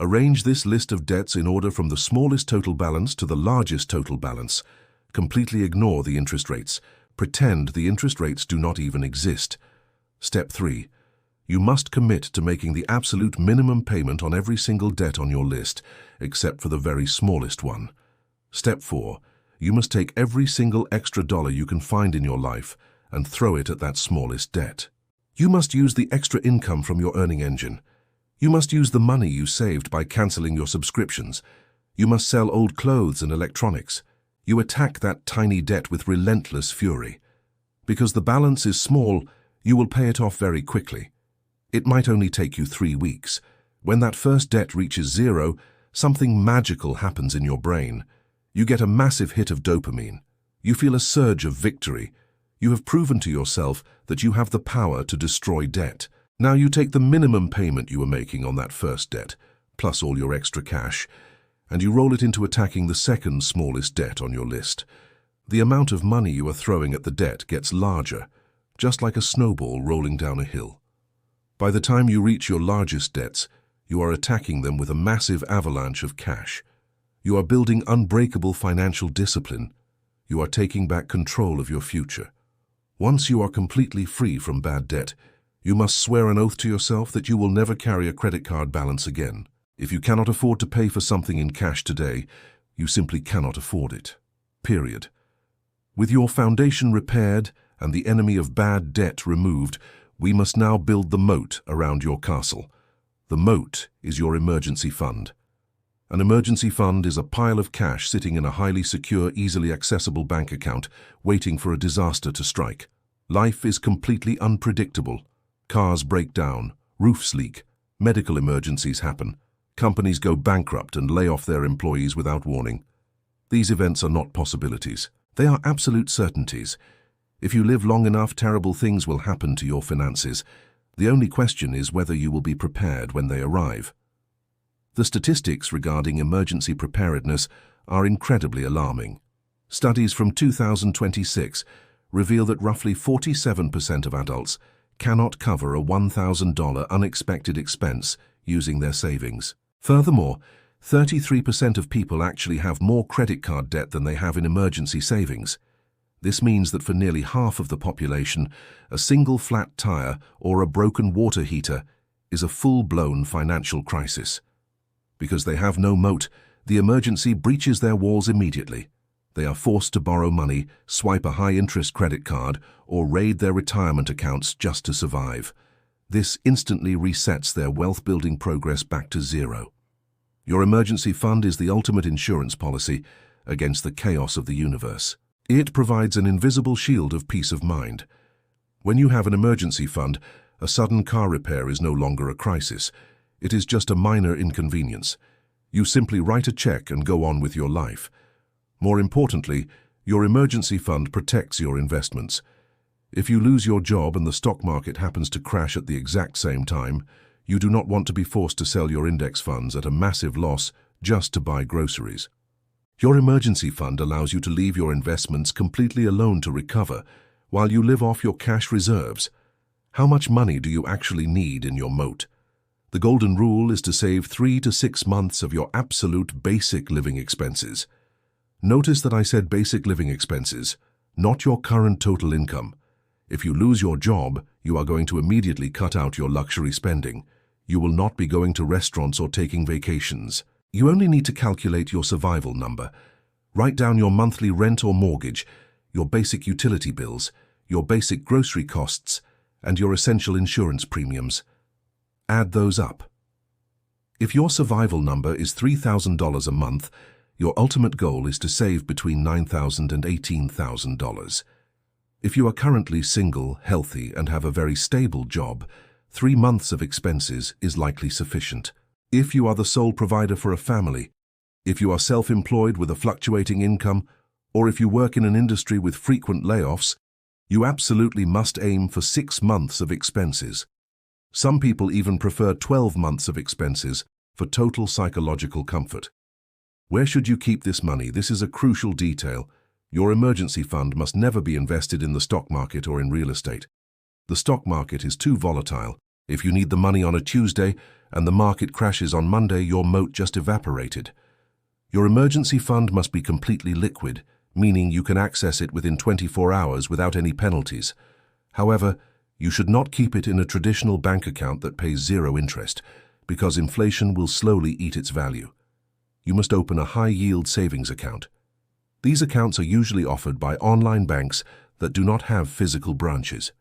Arrange this list of debts in order from the smallest total balance to the largest total balance. Completely ignore the interest rates. Pretend the interest rates do not even exist. Step 3. You must commit to making the absolute minimum payment on every single debt on your list, except for the very smallest one. Step 4. You must take every single extra dollar you can find in your life and throw it at that smallest debt. You must use the extra income from your earning engine. You must use the money you saved by canceling your subscriptions. You must sell old clothes and electronics. You attack that tiny debt with relentless fury. Because the balance is small, you will pay it off very quickly. It might only take you 3 weeks. When that first debt reaches zero, something magical happens in your brain. You get a massive hit of dopamine. You feel a surge of victory. You have proven to yourself that you have the power to destroy debt. Now you take the minimum payment you were making on that first debt, plus all your extra cash, and you roll it into attacking the second smallest debt on your list. The amount of money you are throwing at the debt gets larger, just like a snowball rolling down a hill. By the time you reach your largest debts, you are attacking them with a massive avalanche of cash. You are building unbreakable financial discipline. You are taking back control of your future. Once you are completely free from bad debt, you must swear an oath to yourself that you will never carry a credit card balance again. If you cannot afford to pay for something in cash today, you simply cannot afford it. Period. With your foundation repaired and the enemy of bad debt removed, we must now build the moat around your castle. The moat is your emergency fund. An emergency fund is a pile of cash sitting in a highly secure, easily accessible bank account, waiting for a disaster to strike. Life is completely unpredictable. Cars break down, roofs leak, medical emergencies happen, companies go bankrupt and lay off their employees without warning. These events are not possibilities. They are absolute certainties. If you live long enough, terrible things will happen to your finances. The only question is whether you will be prepared when they arrive. The statistics regarding emergency preparedness are incredibly alarming. Studies from 2026 reveal that roughly 47% of adults cannot cover a $1,000 unexpected expense using their savings. Furthermore, 33% of people actually have more credit card debt than they have in emergency savings. This means that for nearly half of the population, a single flat tire or a broken water heater is a full-blown financial crisis. Because they have no moat, the emergency breaches their walls immediately. They are forced to borrow money, swipe a high-interest credit card, or raid their retirement accounts just to survive. This instantly resets their wealth-building progress back to zero. Your emergency fund is the ultimate insurance policy against the chaos of the universe. It provides an invisible shield of peace of mind. When you have an emergency fund, a sudden car repair is no longer a crisis. It is just a minor inconvenience. You simply write a check and go on with your life. More importantly, your emergency fund protects your investments. If you lose your job and the stock market happens to crash at the exact same time, you do not want to be forced to sell your index funds at a massive loss just to buy groceries. Your emergency fund allows you to leave your investments completely alone to recover while you live off your cash reserves. How much money do you actually need in your moat? The golden rule is to save 3 to 6 months of your absolute basic living expenses. Notice that I said basic living expenses, not your current total income. If you lose your job, you are going to immediately cut out your luxury spending. You will not be going to restaurants or taking vacations. You only need to calculate your survival number. Write down your monthly rent or mortgage, your basic utility bills, your basic grocery costs, and your essential insurance premiums. Add those up. If your survival number is $3,000 a month, your ultimate goal is to save between $9,000 and $18,000. If you are currently single, healthy, and have a very stable job, 3 months of expenses is likely sufficient. If you are the sole provider for a family, if you are self-employed with a fluctuating income, or if you work in an industry with frequent layoffs, you absolutely must aim for 6 months of expenses. Some people even prefer 12 months of expenses for total psychological comfort. Where should you keep this money? This is a crucial detail. Your emergency fund must never be invested in the stock market or in real estate. The stock market is too volatile. If you need the money on a Tuesday and the market crashes on Monday, your moat just evaporated. Your emergency fund must be completely liquid, meaning you can access it within 24 hours without any penalties. However, you should not keep it in a traditional bank account that pays 0 interest, because inflation will slowly eat its value. You must open a high-yield savings account. These accounts are usually offered by online banks that do not have physical branches.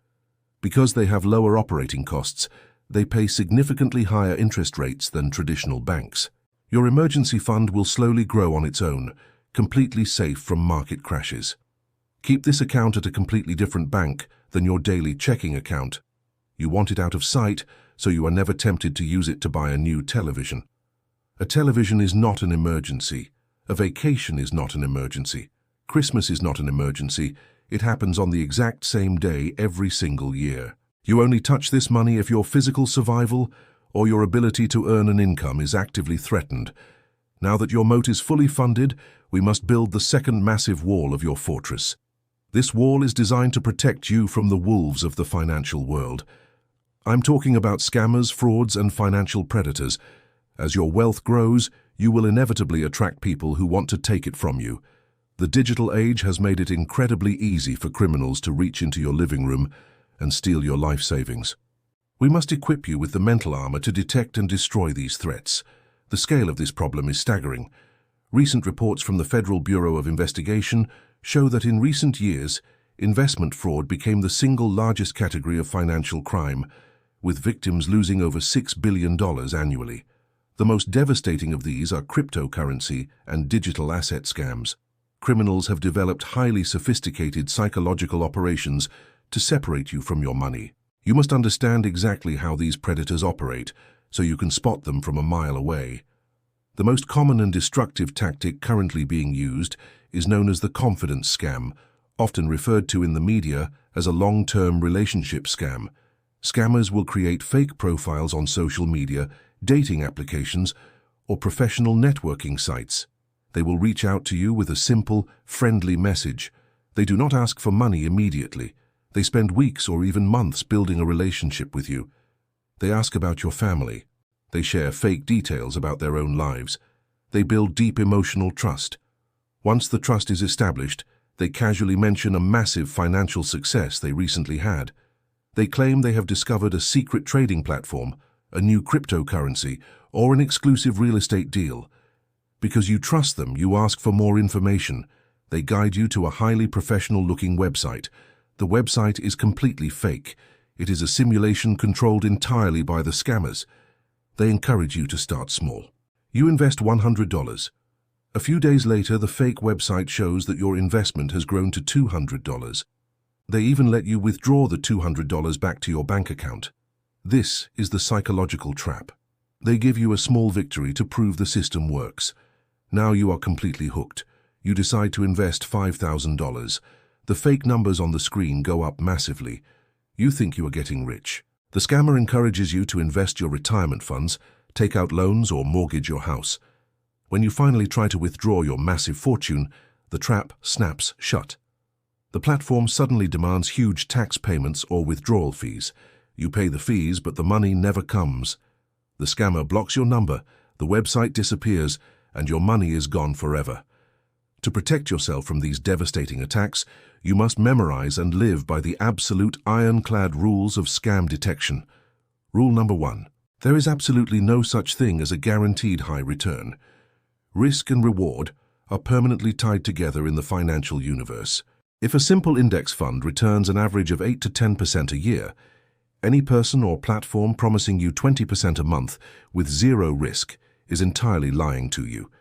Because they have lower operating costs, they pay significantly higher interest rates than traditional banks. Your emergency fund will slowly grow on its own, completely safe from market crashes. Keep this account at a completely different bank than your daily checking account. You want it out of sight, so you are never tempted to use it to buy a new television. A television is not an emergency. A vacation is not an emergency. Christmas is not an emergency. It happens on the exact same day every single year. You only touch this money if your physical survival or your ability to earn an income is actively threatened. Now that your moat is fully funded, we must build the second massive wall of your fortress. This wall is designed to protect you from the wolves of the financial world. I'm talking about scammers, frauds, and financial predators. As your wealth grows, you will inevitably attract people who want to take it from you. The digital age has made it incredibly easy for criminals to reach into your living room and steal your life savings. We must equip you with the mental armor to detect and destroy these threats. The scale of this problem is staggering. Recent reports from the Federal Bureau of Investigation show that in recent years, investment fraud became the single largest category of financial crime, with victims losing over $6 billion annually. The most devastating of these are cryptocurrency and digital asset scams. Criminals have developed highly sophisticated psychological operations to separate you from your money. You must understand exactly how these predators operate, so you can spot them from a mile away. The most common and destructive tactic currently being used is known as the confidence scam, often referred to in the media as a long-term relationship scam. Scammers will create fake profiles on social media, dating applications, or professional networking sites. They will reach out to you with a simple, friendly message. They do not ask for money immediately. They spend weeks or even months building a relationship with you. They ask about your family. They share fake details about their own lives. They build deep emotional trust. Once the trust is established, they casually mention a massive financial success they recently had. They claim they have discovered a secret trading platform, a new cryptocurrency, or an exclusive real estate deal. Because you trust them, you ask for more information. They guide you to a highly professional-looking website. The website is completely fake. It is a simulation controlled entirely by the scammers. They encourage you to start small. You invest $100. A few days later, the fake website shows that your investment has grown to $200. They even let you withdraw the $200 back to your bank account. This is the psychological trap. They give you a small victory to prove the system works. Now you are completely hooked. You decide to invest $5,000. The fake numbers on the screen go up massively. You think you are getting rich. The scammer encourages you to invest your retirement funds, take out loans, or mortgage your house. When you finally try to withdraw your massive fortune, the trap snaps shut. The platform suddenly demands huge tax payments or withdrawal fees. You pay the fees, but the money never comes. The scammer blocks your number, the website disappears, and your money is gone forever. To protect yourself from these devastating attacks, you must memorize and live by the absolute ironclad rules of scam detection. Rule number 1. There is absolutely no such thing as a guaranteed high return. Risk and reward are permanently tied together in the financial universe. If a simple index fund returns an average of 8 to 10% a year, any person or platform promising you 20% a month with zero risk is entirely lying to you.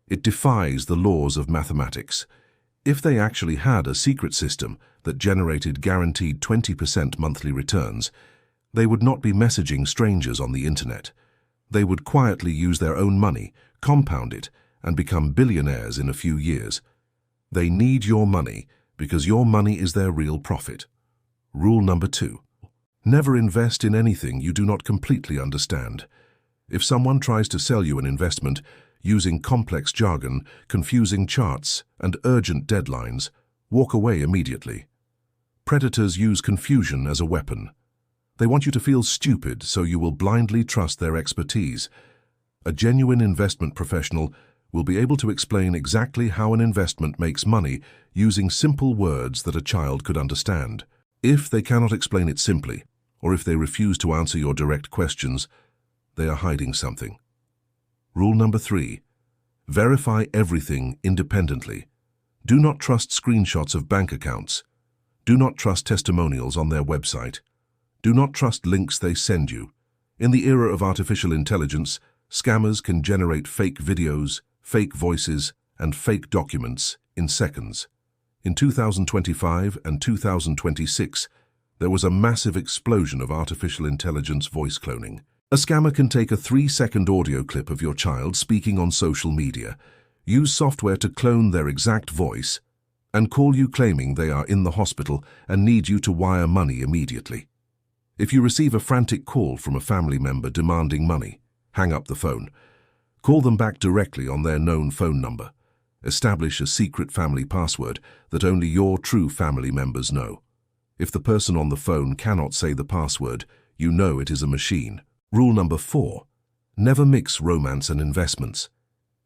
It defies the laws of mathematics. If they actually had a secret system that generated guaranteed 20% monthly returns, they would not be messaging strangers on the internet. They would quietly use their own money, compound it, and become billionaires in a few years. They need your money because your money is their real profit. Rule number 2. Never invest in anything you do not completely understand. If someone tries to sell you an investment using complex jargon, confusing charts, and urgent deadlines, walk away immediately. Predators use confusion as a weapon. They want you to feel stupid, so you will blindly trust their expertise. A genuine investment professional will be able to explain exactly how an investment makes money using simple words that a child could understand. If they cannot explain it simply, or if they refuse to answer your direct questions, they are hiding something. Rule number 3. Verify everything independently. Do not trust screenshots of bank accounts. Do not trust testimonials on their website. Do not trust links they send you. In the era of artificial intelligence, scammers can generate fake videos, fake voices, and fake documents in seconds. In 2025 and 2026, there was a massive explosion of artificial intelligence voice cloning. A scammer can take a 3-second audio clip of your child speaking on social media, use software to clone their exact voice, and call you claiming they are in the hospital and need you to wire money immediately. If you receive a frantic call from a family member demanding money, hang up the phone. Call them back directly on their known phone number. Establish a secret family password that only your true family members know. If the person on the phone cannot say the password, you know it is a machine. Rule number 4. Never mix romance and investments.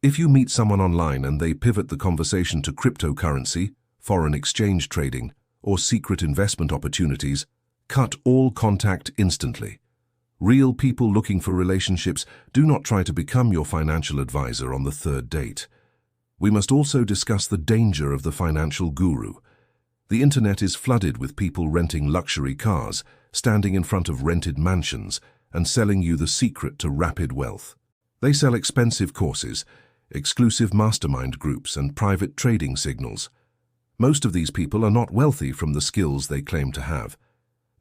If you meet someone online and they pivot the conversation to cryptocurrency, foreign exchange trading, or secret investment opportunities, cut all contact instantly. Real people looking for relationships do not try to become your financial advisor on the 3rd date. We must also discuss the danger of the financial guru. The internet is flooded with people renting luxury cars, standing in front of rented mansions, and selling you the secret to rapid wealth. They sell expensive courses, exclusive mastermind groups, and private trading signals. Most of these people are not wealthy from the skills they claim to have.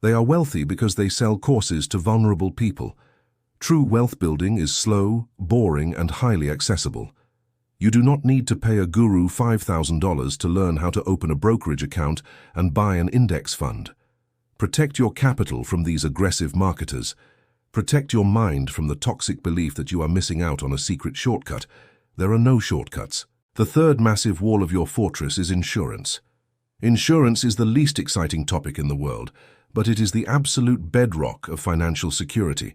They are wealthy because they sell courses to vulnerable people. True wealth building is slow, boring, and highly accessible. You do not need to pay a guru $5,000 to learn how to open a brokerage account and buy an index fund. Protect your capital from these aggressive marketers. Protect your mind from the toxic belief that you are missing out on a secret shortcut. There are no shortcuts. The 3rd massive wall of your fortress is insurance. Insurance is the least exciting topic in the world, but it is the absolute bedrock of financial security.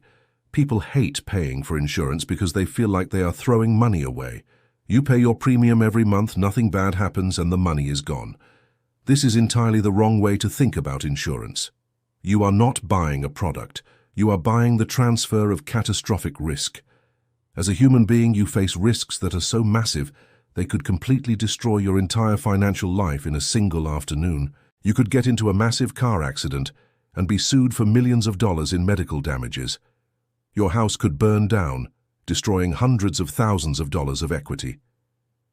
People hate paying for insurance because they feel like they are throwing money away. You pay your premium every month, nothing bad happens, and the money is gone. This is entirely the wrong way to think about insurance. You are not buying a product. You are buying the transfer of catastrophic risk. As a human being, you face risks that are so massive they could completely destroy your entire financial life in a single afternoon. You could get into a massive car accident and be sued for millions of dollars in medical damages. Your house could burn down, destroying hundreds of thousands of dollars of equity.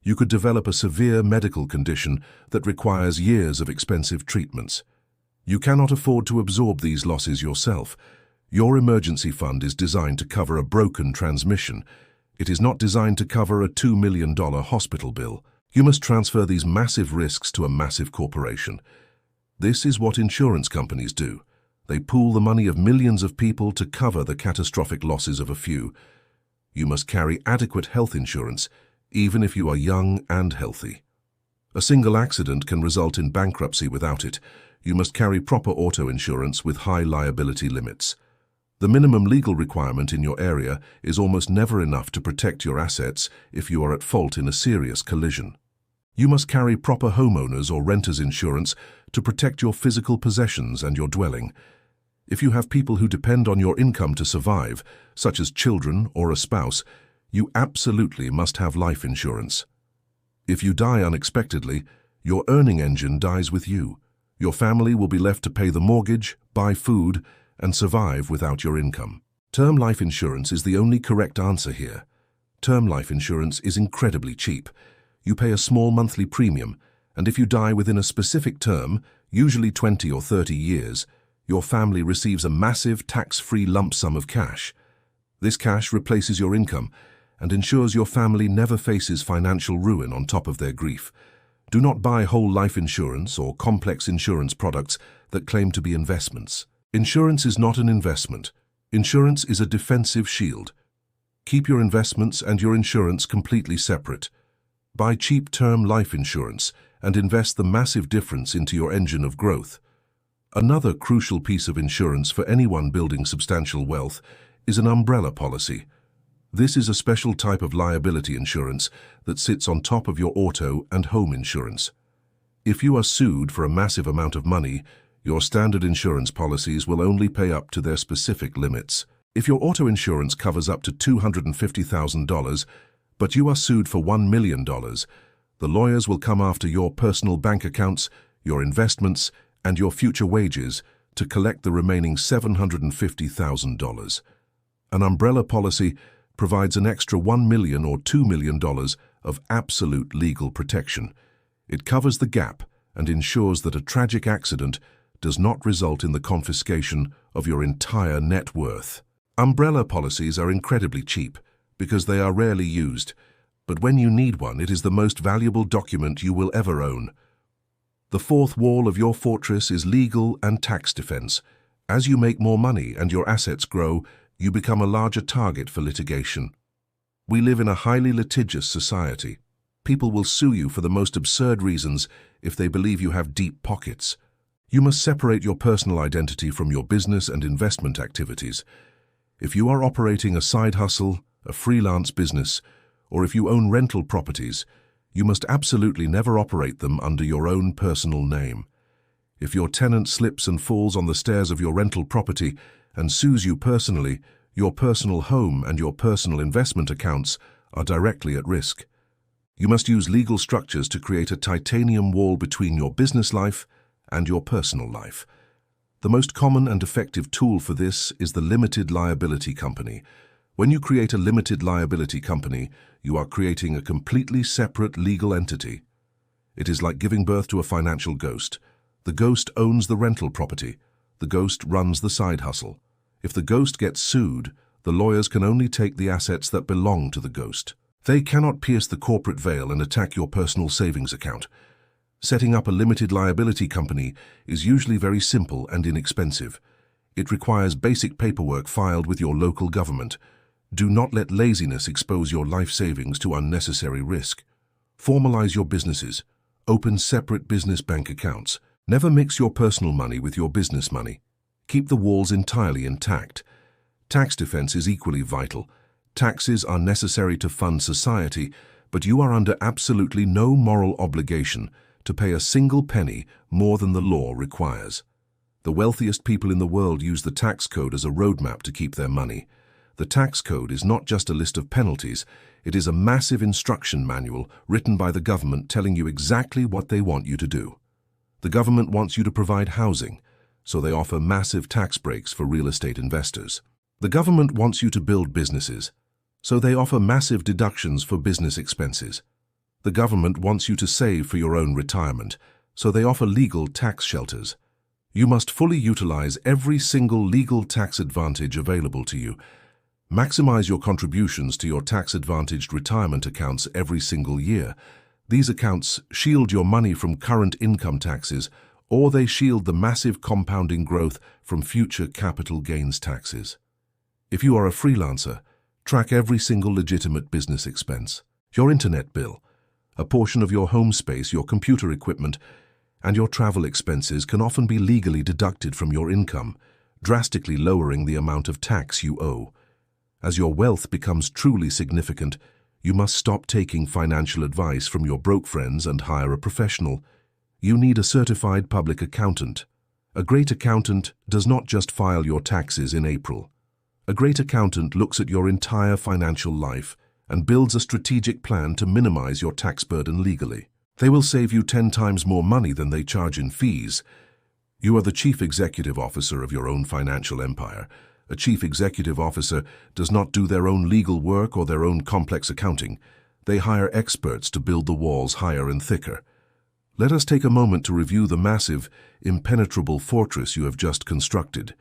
You could develop a severe medical condition that requires years of expensive treatments. You cannot afford to absorb these losses yourself. Your emergency fund is designed to cover a broken transmission. It is not designed to cover a $2 million hospital bill. You must transfer these massive risks to a massive corporation. This is what insurance companies do. They pool the money of millions of people to cover the catastrophic losses of a few. You must carry adequate health insurance, even if you are young and healthy. A single accident can result in bankruptcy without it. You must carry proper auto insurance with high liability limits. The minimum legal requirement in your area is almost never enough to protect your assets if you are at fault in a serious collision. You must carry proper homeowners or renters insurance to protect your physical possessions and your dwelling. If you have people who depend on your income to survive, such as children or a spouse, you absolutely must have life insurance. If you die unexpectedly, your earning engine dies with you. Your family will be left to pay the mortgage, buy food, and survive without your income. Term life insurance is the only correct answer here. Term life insurance is incredibly cheap. You pay a small monthly premium, and if you die within a specific term, usually 20 or 30 years, your family receives a massive tax-free lump sum of cash. This cash replaces your income and ensures your family never faces financial ruin on top of their grief. Do not buy whole life insurance or complex insurance products that claim to be investments. Insurance is not an investment. Insurance is a defensive shield. Keep your investments and your insurance completely separate. Buy cheap term life insurance and invest the massive difference into your engine of growth. Another crucial piece of insurance for anyone building substantial wealth is an umbrella policy. This is a special type of liability insurance that sits on top of your auto and home insurance. If you are sued for a massive amount of money, your standard insurance policies will only pay up to their specific limits. If your auto insurance covers up to $250,000, but you are sued for $1 million, the lawyers will come after your personal bank accounts, your investments, and your future wages to collect the remaining $750,000. An umbrella policy provides an extra $1 million or $2 million of absolute legal protection. It covers the gap and ensures that a tragic accident does not result in the confiscation of your entire net worth. Umbrella policies are incredibly cheap because they are rarely used, but when you need one, it is the most valuable document you will ever own. The fourth wall of your fortress is legal and tax defense. As you make more money and your assets grow, you become a larger target for litigation. We live in a highly litigious society. People will sue you for the most absurd reasons if they believe you have deep pockets. You must separate your personal identity from your business and investment activities. If you are operating a side hustle, a freelance business, or if you own rental properties, you must absolutely never operate them under your own personal name. If your tenant slips and falls on the stairs of your rental property and sues you personally, your personal home and your personal investment accounts are directly at risk. You must use legal structures to create a titanium wall between your business life and your personal life. The most common and effective tool for this is the limited liability company. When you create a limited liability company, you are creating a completely separate legal entity. It is like giving birth to a financial ghost. The ghost owns the rental property. The ghost runs the side hustle. If the ghost gets sued, the lawyers can only take the assets that belong to the ghost. They cannot pierce the corporate veil and attack your personal savings account. Setting up a limited liability company is usually very simple and inexpensive. It requires basic paperwork filed with your local government. Do not let laziness expose your life savings to unnecessary risk. Formalize your businesses. Open separate business bank accounts. Never mix your personal money with your business money. Keep the walls entirely intact. Tax defense is equally vital. Taxes are necessary to fund society, but you are under absolutely no moral obligation to pay a single penny more than the law requires. The wealthiest people in the world use the tax code as a roadmap to keep their money. The tax code is not just a list of penalties, it is a massive instruction manual written by the government telling you exactly what they want you to do. The government wants you to provide housing, so they offer massive tax breaks for real estate investors. The government wants you to build businesses, so they offer massive deductions for business expenses. The government wants you to save for your own retirement, so they offer legal tax shelters. You must fully utilize every single legal tax advantage available to you. Maximize your contributions to your tax-advantaged retirement accounts every single year. These accounts shield your money from current income taxes, or they shield the massive compounding growth from future capital gains taxes. If you are a freelancer, track every single legitimate business expense. Your internet bill, a portion of your home space, your computer equipment, and your travel expenses can often be legally deducted from your income, drastically lowering the amount of tax you owe. As your wealth becomes truly significant, you must stop taking financial advice from your broke friends and hire a professional. You need a certified public accountant. A great accountant does not just file your taxes in April. A great accountant looks at your entire financial life and builds a strategic plan to minimize your tax burden legally. They will save you 10 times more money than they charge in fees. You are the chief executive officer of your own financial empire. A chief executive officer does not do their own legal work or their own complex accounting. They hire experts to build the walls higher and thicker. Let us take a moment to review the massive, impenetrable fortress you have just constructed.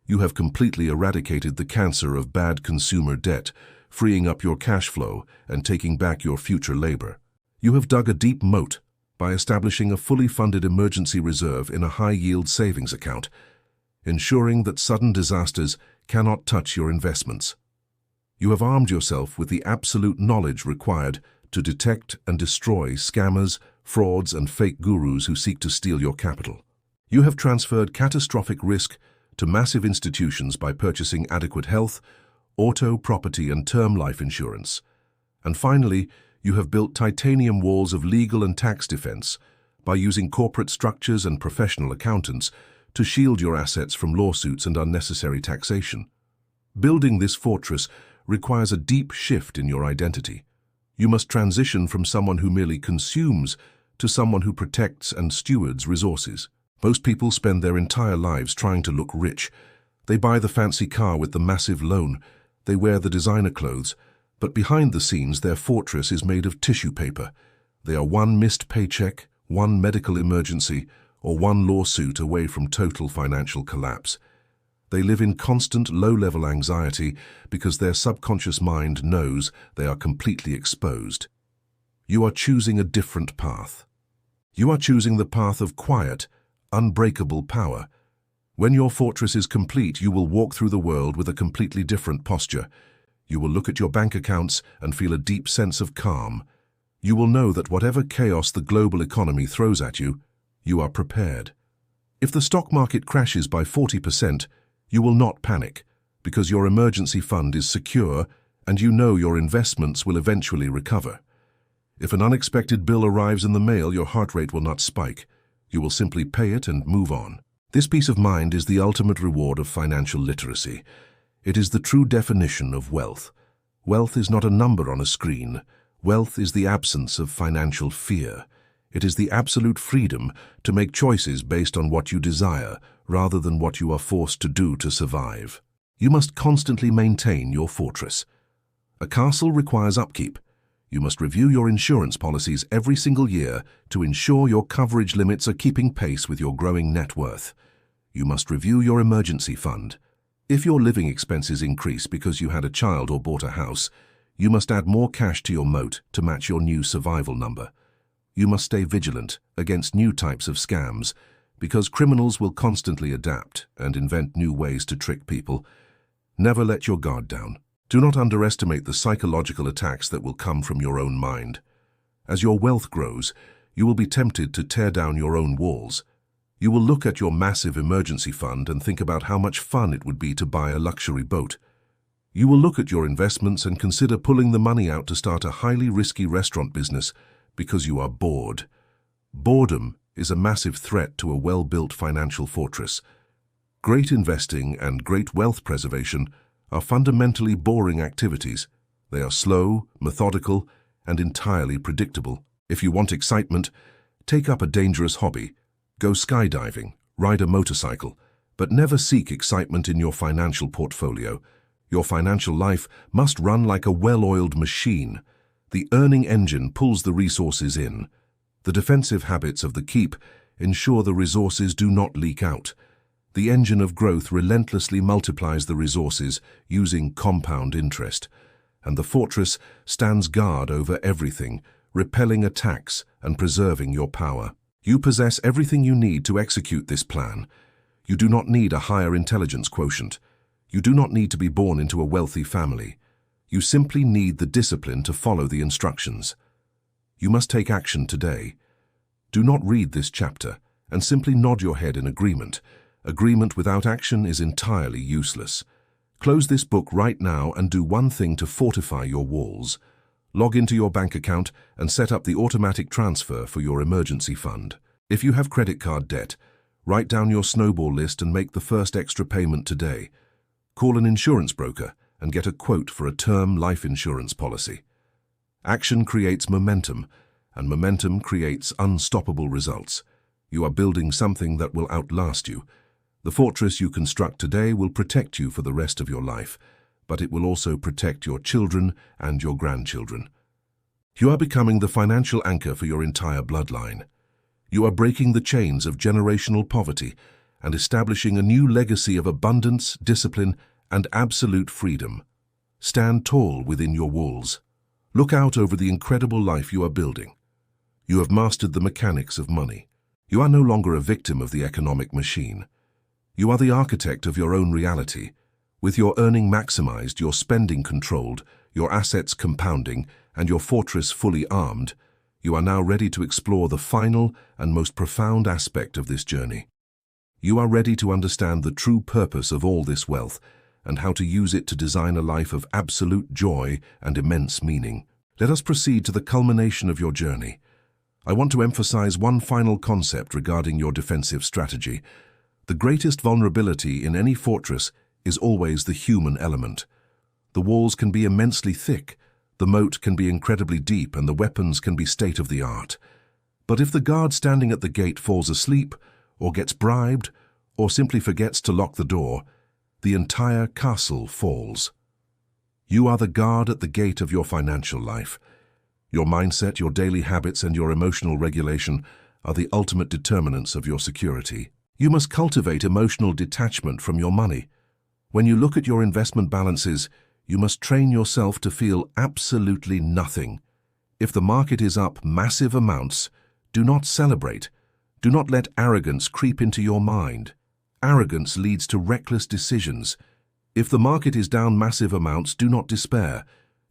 You have completely eradicated the cancer of bad consumer debt, freeing up your cash flow and taking back your future labor. You have dug a deep moat by establishing a fully funded emergency reserve in a high-yield savings account, ensuring that sudden disasters cannot touch your investments. You have armed yourself with the absolute knowledge required to detect and destroy scammers, frauds, and fake gurus who seek to steal your capital. You have transferred catastrophic risk to massive institutions by purchasing adequate health, auto, property, and term life insurance. And finally, you have built titanium walls of legal and tax defense by using corporate structures and professional accountants to shield your assets from lawsuits and unnecessary taxation. Building this fortress requires a deep shift in your identity. You must transition from someone who merely consumes to someone who protects and stewards resources. Most people spend their entire lives trying to look rich. They buy the fancy car with the massive loan. They wear the designer clothes. But behind the scenes, their fortress is made of tissue paper. They are one missed paycheck, one medical emergency, or one lawsuit away from total financial collapse. They live in constant low-level anxiety because their subconscious mind knows they are completely exposed. You are choosing a different path. You are choosing the path of quiet, unbreakable power. When your fortress is complete, you will walk through the world with a completely different posture. You will look at your bank accounts and feel a deep sense of calm. You will know that whatever chaos the global economy throws at you, you are prepared. If the stock market crashes by 40%, you will not panic because your emergency fund is secure and you know your investments will eventually recover. If an unexpected bill arrives in the mail, your heart rate will not spike. You will simply pay it and move on. This peace of mind is the ultimate reward of financial literacy. It is the true definition of wealth. Wealth is not a number on a screen. Wealth is the absence of financial fear. It is the absolute freedom to make choices based on what you desire rather than what you are forced to do to survive. You must constantly maintain your fortress. A castle requires upkeep. You must review your insurance policies every single year to ensure your coverage limits are keeping pace with your growing net worth. You must review your emergency fund. If your living expenses increase because you had a child or bought a house, you must add more cash to your moat to match your new survival number. You must stay vigilant against new types of scams because criminals will constantly adapt and invent new ways to trick people. Never let your guard down. Do not underestimate the psychological attacks that will come from your own mind. As your wealth grows, you will be tempted to tear down your own walls. You will look at your massive emergency fund and think about how much fun it would be to buy a luxury boat. You will look at your investments and consider pulling the money out to start a highly risky restaurant business because you are bored. Boredom is a massive threat to a well-built financial fortress. Great investing and great wealth preservation are fundamentally boring activities. They are slow, methodical, and entirely predictable. If you want excitement, take up a dangerous hobby. Go skydiving, ride a motorcycle, but never seek excitement in your financial portfolio. Your financial life must run like a well-oiled machine. The earning engine pulls the resources in. The defensive habits of the keep ensure the resources do not leak out. The engine of growth relentlessly multiplies the resources using compound interest. And the fortress stands guard over everything, repelling attacks and preserving your power. You possess everything you need to execute this plan. You do not need a higher intelligence quotient. You do not need to be born into a wealthy family. You simply need the discipline to follow the instructions. You must take action today. Do not read this chapter and simply nod your head in agreement. Agreement without action is entirely useless. Close this book right now and do one thing to fortify your walls. Log into your bank account and set up the automatic transfer for your emergency fund. If you have credit card debt, write down your snowball list and make the first extra payment today. Call an insurance broker and get a quote for a term life insurance policy. Action creates momentum, and momentum creates unstoppable results. You are building something that will outlast you. The fortress you construct today will protect you for the rest of your life, but it will also protect your children and your grandchildren. You are becoming the financial anchor for your entire bloodline. You are breaking the chains of generational poverty and establishing a new legacy of abundance, discipline, and absolute freedom. Stand tall within your walls. Look out over the incredible life you are building. You have mastered the mechanics of money. You are no longer a victim of the economic machine. You are the architect of your own reality. With your earning maximized, your spending controlled, your assets compounding, and your fortress fully armed, you are now ready to explore the final and most profound aspect of this journey. You are ready to understand the true purpose of all this wealth and how to use it to design a life of absolute joy and immense meaning. Let us proceed to the culmination of your journey. I want to emphasize one final concept regarding your defensive strategy. The greatest vulnerability in any fortress is always the human element. The walls can be immensely thick, the moat can be incredibly deep, and the weapons can be state-of-the-art. But if the guard standing at the gate falls asleep, or gets bribed, or simply forgets to lock the door, the entire castle falls. You are the guard at the gate of your financial life. Your mindset, your daily habits, and your emotional regulation are the ultimate determinants of your security. You must cultivate emotional detachment from your money. When you look at your investment balances, you must train yourself to feel absolutely nothing. If the market is up massive amounts, do not celebrate. Do not let arrogance creep into your mind. Arrogance leads to reckless decisions. If the market is down massive amounts, do not despair.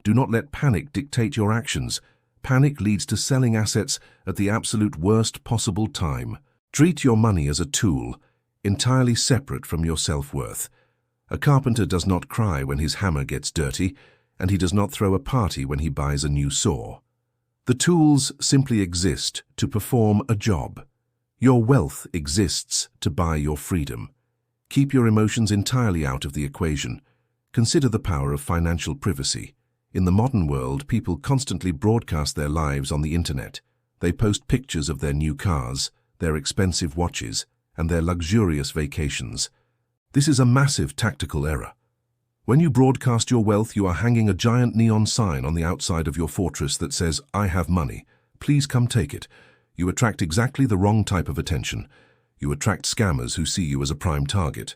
Do not let panic dictate your actions. Panic leads to selling assets at the absolute worst possible time. Treat your money as a tool, entirely separate from your self-worth. A carpenter does not cry when his hammer gets dirty, and he does not throw a party when he buys a new saw. The tools simply exist to perform a job. Your wealth exists to buy your freedom. Keep your emotions entirely out of the equation. Consider the power of financial privacy. In the modern world, people constantly broadcast their lives on the internet. They post pictures of their new cars, their expensive watches, and their luxurious vacations. This is a massive tactical error. When you broadcast your wealth, you are hanging a giant neon sign on the outside of your fortress that says, "I have money. Please come take it." You attract exactly the wrong type of attention. You attract scammers who see you as a prime target.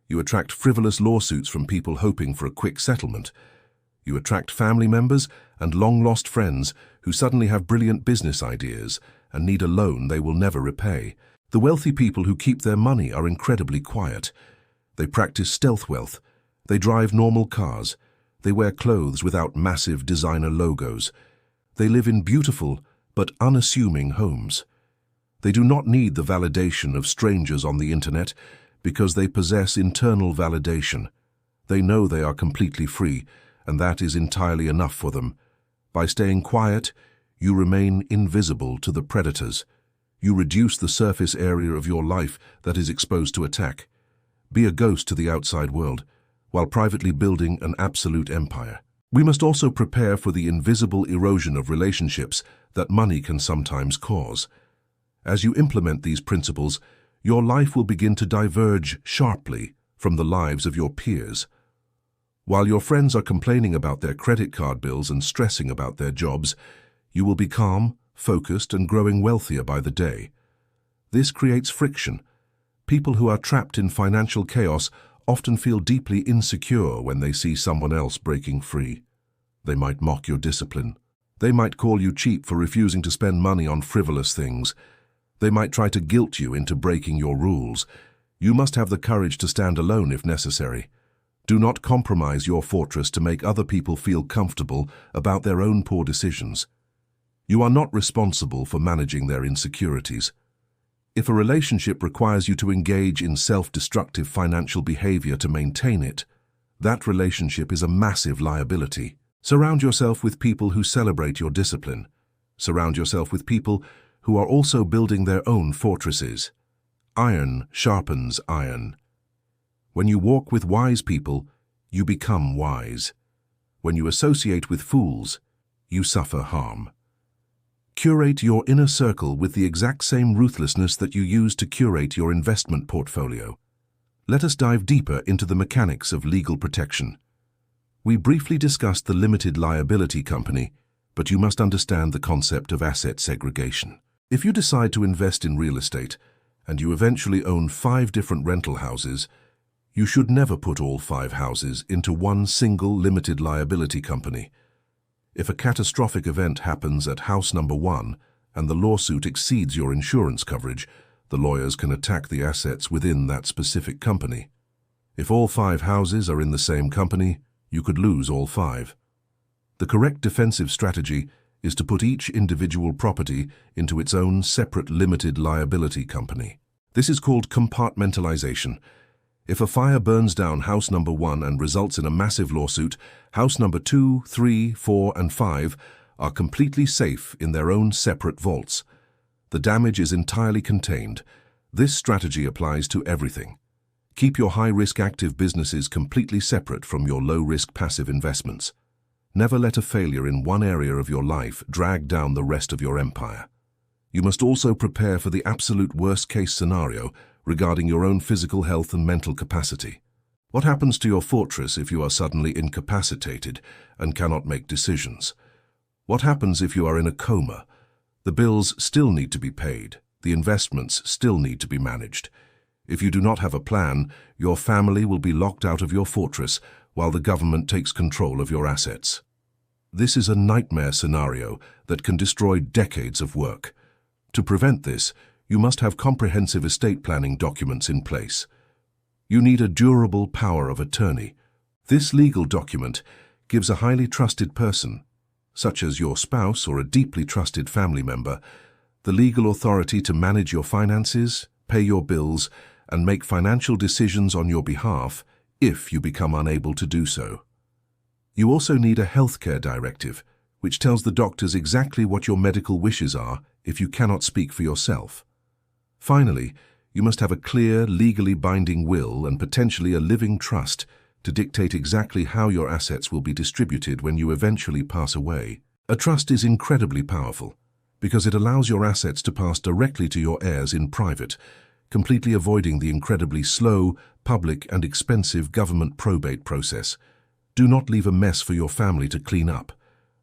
You attract frivolous lawsuits from people hoping for a quick settlement. You attract family members and long-lost friends who suddenly have brilliant business ideas and need a loan they will never repay. The wealthy people who keep their money are incredibly quiet. They practice stealth wealth. They drive normal cars. They wear clothes without massive designer logos. They live in beautiful but unassuming homes. They do not need the validation of strangers on the internet because they possess internal validation. They know they are completely free, and that is entirely enough for them. By staying quiet, you remain invisible to the predators. You reduce the surface area of your life that is exposed to attack. Be a ghost to the outside world, while privately building an absolute empire. We must also prepare for the invisible erosion of relationships that money can sometimes cause. As you implement these principles, your life will begin to diverge sharply from the lives of your peers. While your friends are complaining about their credit card bills and stressing about their jobs, you will be calm, focused, and growing wealthier by the day. This creates friction. People who are trapped in financial chaos often feel deeply insecure when they see someone else breaking free. They might mock your discipline. They might call you cheap for refusing to spend money on frivolous things. They might try to guilt you into breaking your rules. You must have the courage to stand alone if necessary. Do not compromise your fortress to make other people feel comfortable about their own poor decisions. You are not responsible for managing their insecurities. If a relationship requires you to engage in self-destructive financial behavior to maintain it, that relationship is a massive liability. Surround yourself with people who celebrate your discipline. Surround yourself with people who are also building their own fortresses. Iron sharpens iron. When you walk with wise people, you become wise. When you associate with fools, you suffer harm. Curate your inner circle with the exact same ruthlessness that you use to curate your investment portfolio. Let us dive deeper into the mechanics of legal protection. We briefly discussed the limited liability company, but you must understand the concept of asset segregation. If you decide to invest in real estate, and you eventually own 5 different rental houses, you should never put all 5 houses into one single limited liability company. If a catastrophic event happens at house number 1 and the lawsuit exceeds your insurance coverage, the lawyers can attack the assets within that specific company. If all 5 houses are in the same company, you could lose all 5. The correct defensive strategy is to put each individual property into its own separate limited liability company. This is called compartmentalization. If a fire burns down house number 1 and results in a massive lawsuit, house number 2, 3, 4, and 5 are completely safe in their own separate vaults. The damage is entirely contained. This strategy applies to everything. Keep your high-risk active businesses completely separate from your low-risk passive investments. Never let a failure in one area of your life drag down the rest of your empire. You must also prepare for the absolute worst-case scenario regarding your own physical health and mental capacity. What happens to your fortress if you are suddenly incapacitated and cannot make decisions? What happens if you are in a coma? The bills still need to be paid. The investments still need to be managed. If you do not have a plan, your family will be locked out of your fortress while the government takes control of your assets. This is a nightmare scenario that can destroy decades of work. To prevent this, you must have comprehensive estate planning documents in place. You need a durable power of attorney. This legal document gives a highly trusted person, such as your spouse or a deeply trusted family member, the legal authority to manage your finances, pay your bills, and make financial decisions on your behalf if you become unable to do so. You also need a healthcare directive, which tells the doctors exactly what your medical wishes are if you cannot speak for yourself. Finally, you must have a clear, legally binding will and potentially a living trust to dictate exactly how your assets will be distributed when you eventually pass away. A trust is incredibly powerful because it allows your assets to pass directly to your heirs in private, completely avoiding the incredibly slow, public, and expensive government probate process. Do not leave a mess for your family to clean up.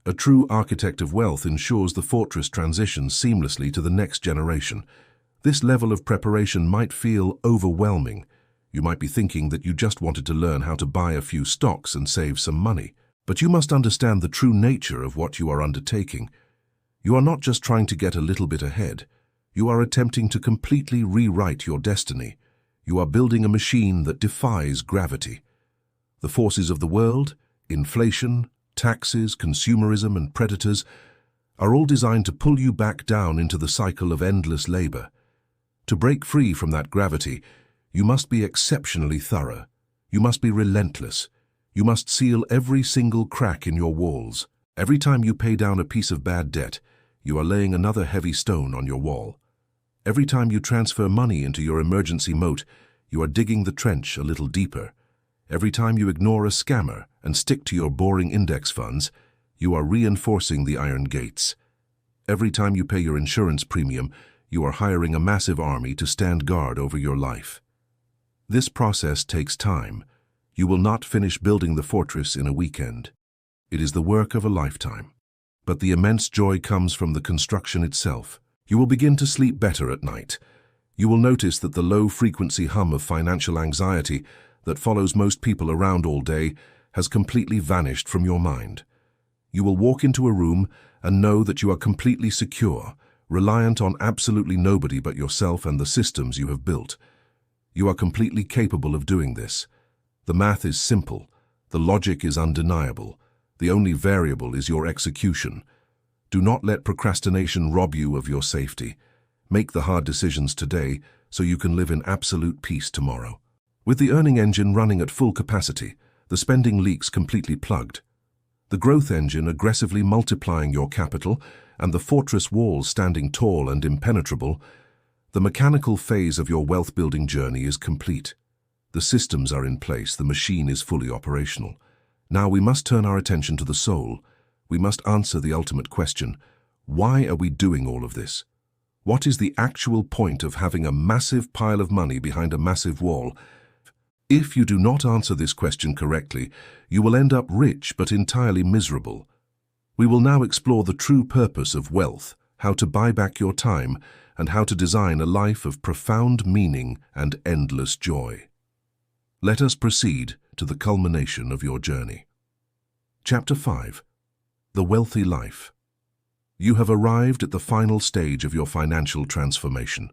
A true architect of wealth ensures the fortress transitions seamlessly to the next generation. This level of preparation might feel overwhelming. You might be thinking that you just wanted to learn how to buy a few stocks and save some money. But you must understand the true nature of what you are undertaking. You are not just trying to get a little bit ahead. You are attempting to completely rewrite your destiny. You are building a machine that defies gravity. The forces of the world, inflation, taxes, consumerism, and predators are all designed to pull you back down into the cycle of endless labor. To break free from that gravity, you must be exceptionally thorough. You must be relentless. You must seal every single crack in your walls. Every time you pay down a piece of bad debt, you are laying another heavy stone on your wall. Every time you transfer money into your emergency moat, you are digging the trench a little deeper. Every time you ignore a scammer and stick to your boring index funds, you are reinforcing the iron gates. Every time you pay your insurance premium, you are hiring a massive army to stand guard over your life. This process takes time. You will not finish building the fortress in a weekend. It is the work of a lifetime. But the immense joy comes from the construction itself. You will begin to sleep better at night. You will notice that the low-frequency hum of financial anxiety that follows most people around all day has completely vanished from your mind. You will walk into a room and know that you are completely secure, reliant on absolutely nobody but yourself and the systems you have built. You are completely capable of doing this. The math is simple. The logic is undeniable. The only variable is your execution. Do not let procrastination rob you of your safety. Make the hard decisions today so you can live in absolute peace tomorrow. With the earning engine running at full capacity, the spending leaks completely plugged, the growth engine aggressively multiplying your capital, and the fortress walls standing tall and impenetrable, the mechanical phase of your wealth-building journey is complete. The systems are in place, the machine is fully operational. Now we must turn our attention to the soul. We must answer the ultimate question: why are we doing all of this? What is the actual point of having a massive pile of money behind a massive wall? If you do not answer this question correctly, you will end up rich but entirely miserable. We will now explore the true purpose of wealth, how to buy back your time, and how to design a life of profound meaning and endless joy. Let us proceed to the culmination of your journey. Chapter 5. The Wealthy Life. You have arrived at the final stage of your financial transformation.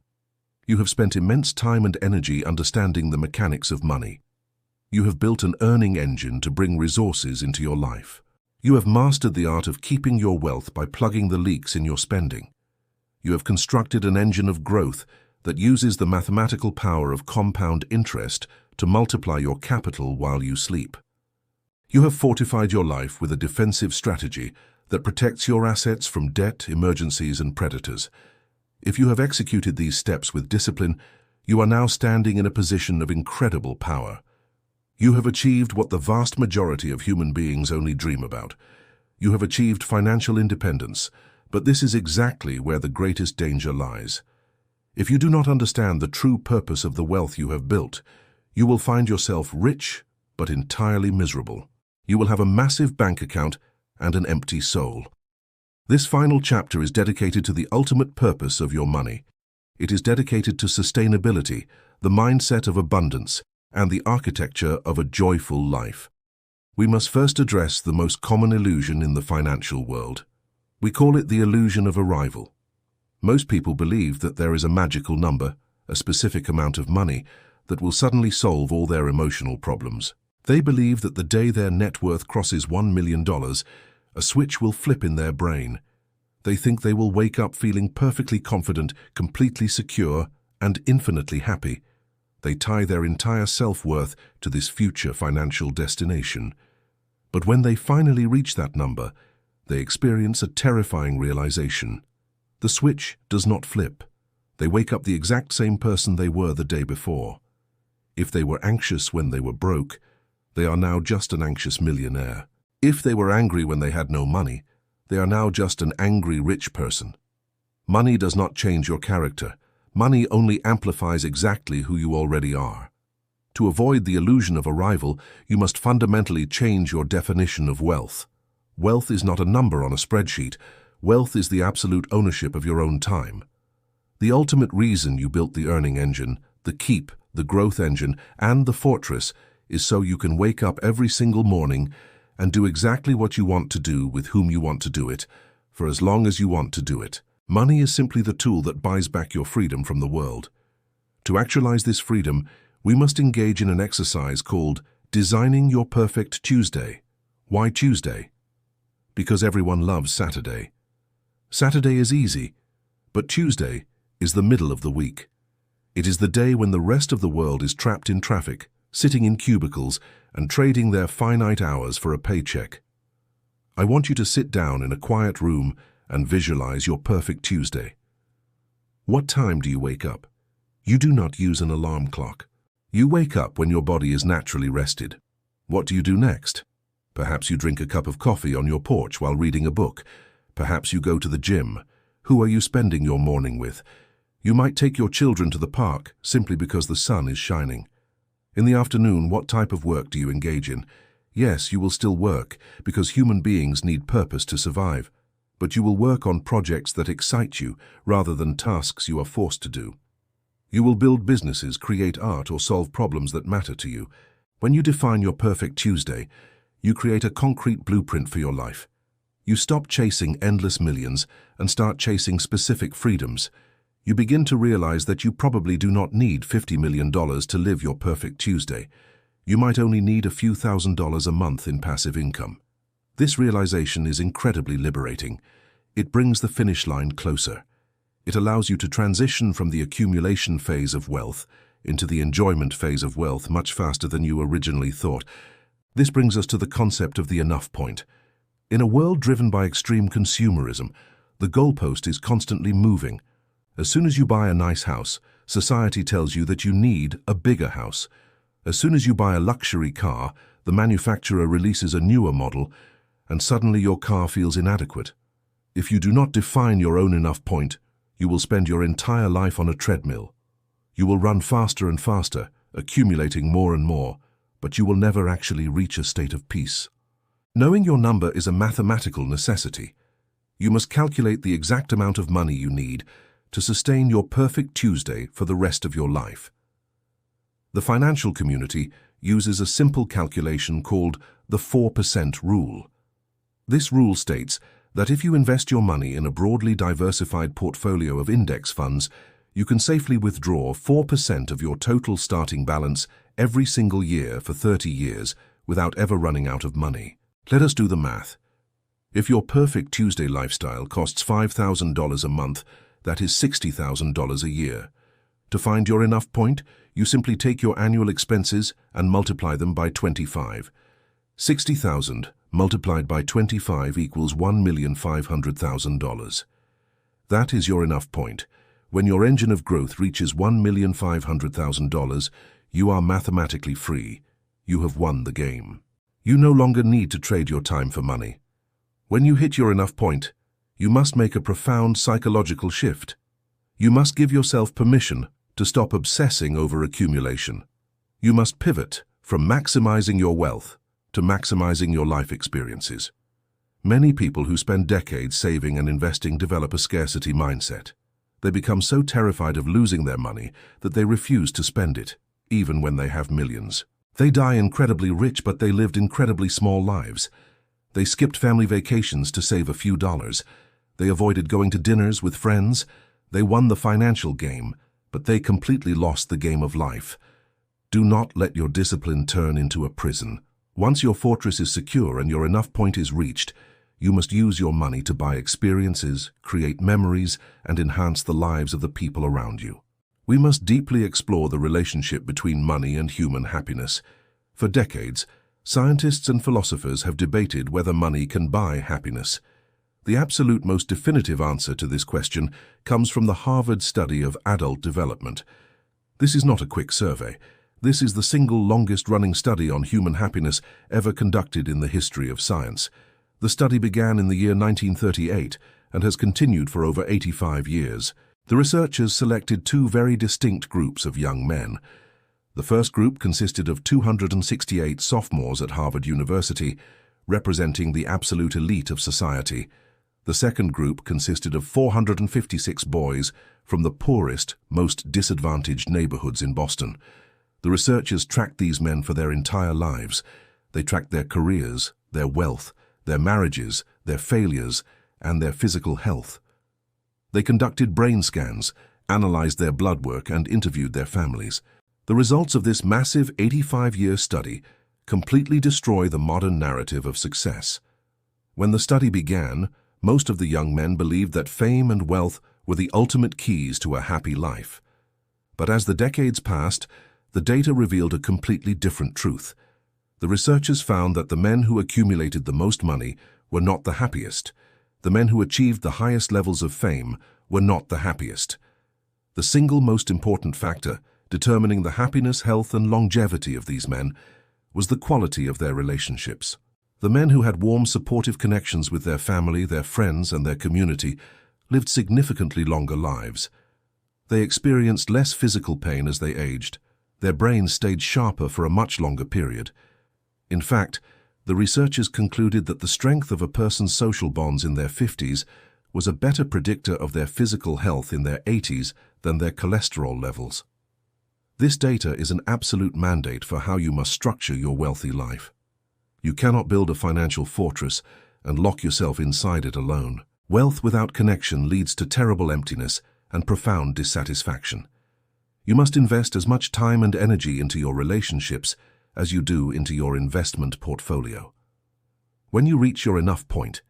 You have spent immense time and energy understanding the mechanics of money. You have built an earning engine to bring resources into your life. You have mastered the art of keeping your wealth by plugging the leaks in your spending. You have constructed an engine of growth that uses the mathematical power of compound interest to multiply your capital while you sleep. You have fortified your life with a defensive strategy that protects your assets from debt, emergencies, and predators. If you have executed these steps with discipline, you are now standing in a position of incredible power. You have achieved what the vast majority of human beings only dream about. You have achieved financial independence, but this is exactly where the greatest danger lies. If you do not understand the true purpose of the wealth you have built, you will find yourself rich but entirely miserable. You will have a massive bank account and an empty soul. This final chapter is dedicated to the ultimate purpose of your money. It is dedicated to sustainability, the mindset of abundance, and the architecture of a joyful life. We must first address the most common illusion in the financial world. We call it the illusion of arrival. Most people believe that there is a magical number, a specific amount of money, that will suddenly solve all their emotional problems. They believe that the day their net worth crosses $1 million, a switch will flip in their brain. They think they will wake up feeling perfectly confident, completely secure, and infinitely happy. They tie their entire self-worth to this future financial destination. But when they finally reach that number, they experience a terrifying realization. The switch does not flip. They wake up the exact same person they were the day before. If they were anxious when they were broke, they are now just an anxious millionaire. If they were angry when they had no money, they are now just an angry rich person. Money does not change your character. Money only amplifies exactly who you already are. To avoid the illusion of arrival, you must fundamentally change your definition of wealth. Wealth is not a number on a spreadsheet. Wealth is the absolute ownership of your own time. The ultimate reason you built the earning engine, the keep, the growth engine, and the fortress is so you can wake up every single morning and do exactly what you want to do with whom you want to do it, for as long as you want to do it. Money is simply the tool that buys back your freedom from the world. To actualize this freedom, we must engage in an exercise called Designing Your Perfect Tuesday. Why Tuesday? Because everyone loves Saturday. Saturday is easy, but Tuesday is the middle of the week. It is the day when the rest of the world is trapped in traffic, sitting in cubicles, and trading their finite hours for a paycheck. I want you to sit down in a quiet room and visualize your perfect Tuesday. What time do you wake up? You do not use an alarm clock. You wake up when your body is naturally rested. What do you do next? Perhaps you drink a cup of coffee on your porch while reading a book. Perhaps you go to the gym. Who are you spending your morning with? You might take your children to the park simply because the sun is shining. In the afternoon, what type of work do you engage in? Yes, you will still work, because human beings need purpose to survive. But you will work on projects that excite you, rather than tasks you are forced to do. You will build businesses, create art, or solve problems that matter to you. When you define your perfect Tuesday, you create a concrete blueprint for your life. You stop chasing endless millions and start chasing specific freedoms. You begin to realize that you probably do not need $50 million to live your perfect Tuesday. You might only need a few $1,000s a month in passive income. This realization is incredibly liberating. It brings the finish line closer. It allows you to transition from the accumulation phase of wealth into the enjoyment phase of wealth much faster than you originally thought. This brings us to the concept of the enough point. In a world driven by extreme consumerism, the goalpost is constantly moving. As soon as you buy a nice house, society tells you that you need a bigger house. As soon as you buy a luxury car, the manufacturer releases a newer model, and suddenly your car feels inadequate. If you do not define your own enough point, you will spend your entire life on a treadmill. You will run faster and faster, accumulating more and more, but you will never actually reach a state of peace. Knowing your number is a mathematical necessity. You must calculate the exact amount of money you need to sustain your perfect Tuesday for the rest of your life. The financial community uses a simple calculation called the 4% rule. This rule states that if you invest your money in a broadly diversified portfolio of index funds, you can safely withdraw 4% of your total starting balance every single year for 30 years without ever running out of money. Let us do the math. If your perfect Tuesday lifestyle costs $5,000 a month, that is $60,000 a year. To find your enough point, you simply take your annual expenses and multiply them by 25. 60,000 multiplied by 25 equals $1,500,000. That is your enough point. When your engine of growth reaches $1,500,000, you are mathematically free. You have won the game. You no longer need to trade your time for money. When you hit your enough point, you must make a profound psychological shift. You must give yourself permission to stop obsessing over accumulation. You must pivot from maximizing your wealth to maximizing your life experiences. Many people who spend decades saving and investing develop a scarcity mindset. They become so terrified of losing their money that they refuse to spend it, even when they have millions. They die incredibly rich, but they lived incredibly small lives. They skipped family vacations to save a few dollars. They avoided going to dinners with friends. They won the financial game, but they completely lost the game of life. Do not let your discipline turn into a prison. Once your fortress is secure and your enough point is reached, you must use your money to buy experiences, create memories, and enhance the lives of the people around you. We must deeply explore the relationship between money and human happiness. For decades, scientists and philosophers have debated whether money can buy happiness. The absolute most definitive answer to this question comes from the Harvard study of adult development. This is not a quick survey. This is the single longest-running study on human happiness ever conducted in the history of science. The study began in the year 1938 and has continued for over 85 years. The researchers selected two very distinct groups of young men. The first group consisted of 268 sophomores at Harvard University, representing the absolute elite of society. The second group consisted of 456 boys from the poorest, most disadvantaged neighborhoods in Boston. The researchers tracked these men for their entire lives. They tracked their careers, their wealth, their marriages, their failures, and their physical health. They conducted brain scans, analyzed their blood work, and interviewed their families. The results of this massive 85-year study completely destroy the modern narrative of success. When the study began, most of the young men believed that fame and wealth were the ultimate keys to a happy life. But as the decades passed, the data revealed a completely different truth. The researchers found that the men who accumulated the most money were not the happiest. The men who achieved the highest levels of fame were not the happiest. The single most important factor determining the happiness, health, and longevity of these men was the quality of their relationships. The men who had warm, supportive connections with their family, their friends, and their community lived significantly longer lives. They experienced less physical pain as they aged. Their brains stayed sharper for a much longer period. In fact, the researchers concluded that the strength of a person's social bonds in their 50s was a better predictor of their physical health in their 80s than their cholesterol levels. This data is an absolute mandate for how you must structure your wealthy life. You cannot build a financial fortress and lock yourself inside it alone. Wealth without connection leads to terrible emptiness and profound dissatisfaction. You must invest as much time and energy into your relationships as you do into your investment portfolio. When you reach your enough point,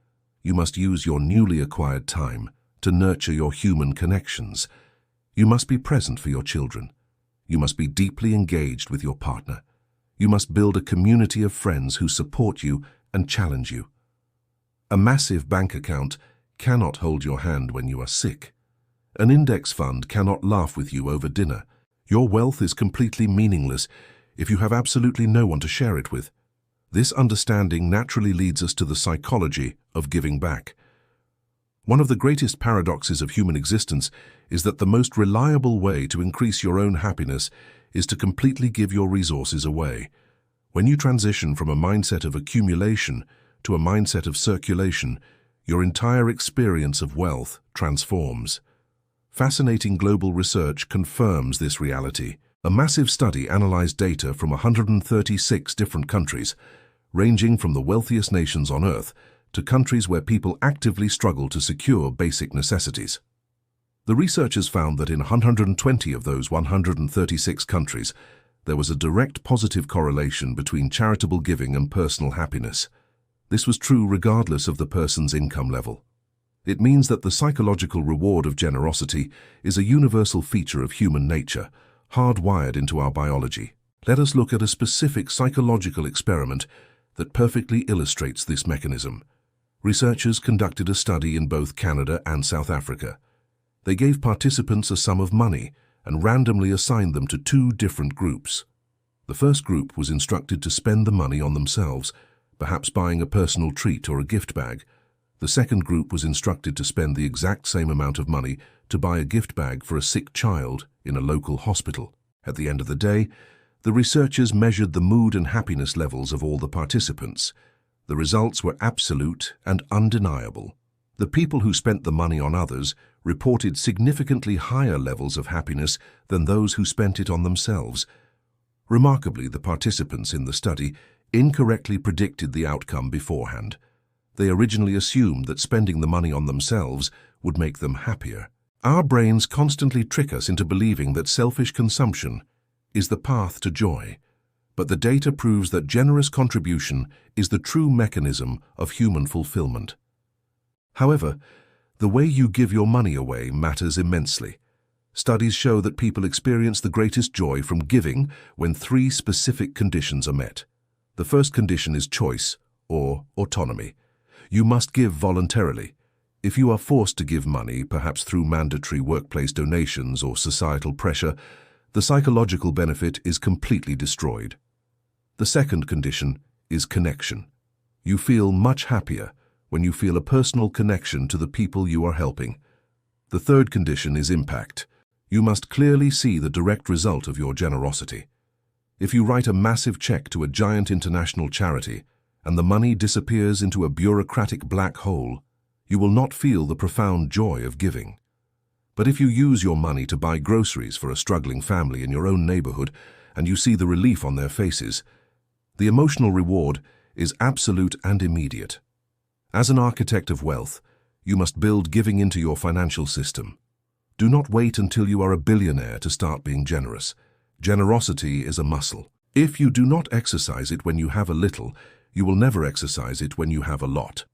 you must use your newly acquired time to nurture your human connections. You must be present for your children. You must be deeply engaged with your partner. You must build a community of friends who support you and challenge you. A massive bank account cannot hold your hand when you are sick. An index fund cannot laugh with you over dinner. Your wealth is completely meaningless if you have absolutely no one to share it with. This understanding naturally leads us to the psychology of giving back. One of the greatest paradoxes of human existence is that the most reliable way to increase your own happiness is to completely give your resources away. When you transition from a mindset of accumulation to a mindset of circulation, your entire experience of wealth transforms. Fascinating global research confirms this reality. A massive study analyzed data from 136 different countries, ranging from the wealthiest nations on Earth to countries where people actively struggle to secure basic necessities. The researchers found that in 120 of those 136 countries, there was a direct positive correlation between charitable giving and personal happiness. This was true regardless of the person's income level. It means that the psychological reward of generosity is a universal feature of human nature, hardwired into our biology. Let us look at a specific psychological experiment that perfectly illustrates this mechanism. Researchers conducted a study in both Canada and South Africa. They gave participants a sum of money and randomly assigned them to two different groups. The first group was instructed to spend the money on themselves, perhaps buying a personal treat or a gift bag. The second group was instructed to spend the exact same amount of money to buy a gift bag for a sick child in a local hospital. At the end of the day, the researchers measured the mood and happiness levels of all the participants. The results were absolute and undeniable. The people who spent the money on others reported significantly higher levels of happiness than those who spent it on themselves. Remarkably, the participants in the study incorrectly predicted the outcome beforehand. They originally assumed that spending the money on themselves would make them happier. Our brains constantly trick us into believing that selfish consumption is the path to joy, but the data proves that generous contribution is the true mechanism of human fulfillment. However, the way you give your money away matters immensely. Studies show that people experience the greatest joy from giving when three specific conditions are met. The first condition is choice, or autonomy. You must give voluntarily. If you are forced to give money, perhaps through mandatory workplace donations or societal pressure, the psychological benefit is completely destroyed. The second condition is connection. You feel much happier when you feel a personal connection to the people you are helping. The third condition is impact. You must clearly see the direct result of your generosity. If you write a massive check to a giant international charity and the money disappears into a bureaucratic black hole, you will not feel the profound joy of giving. But if you use your money to buy groceries for a struggling family in your own neighborhood and you see the relief on their faces, the emotional reward is absolute and immediate. As an architect of wealth, you must build giving into your financial system. Do not wait until you are a billionaire to start being generous. Generosity is a muscle. If you do not exercise it when you have a little, you will never exercise it when you have a lot.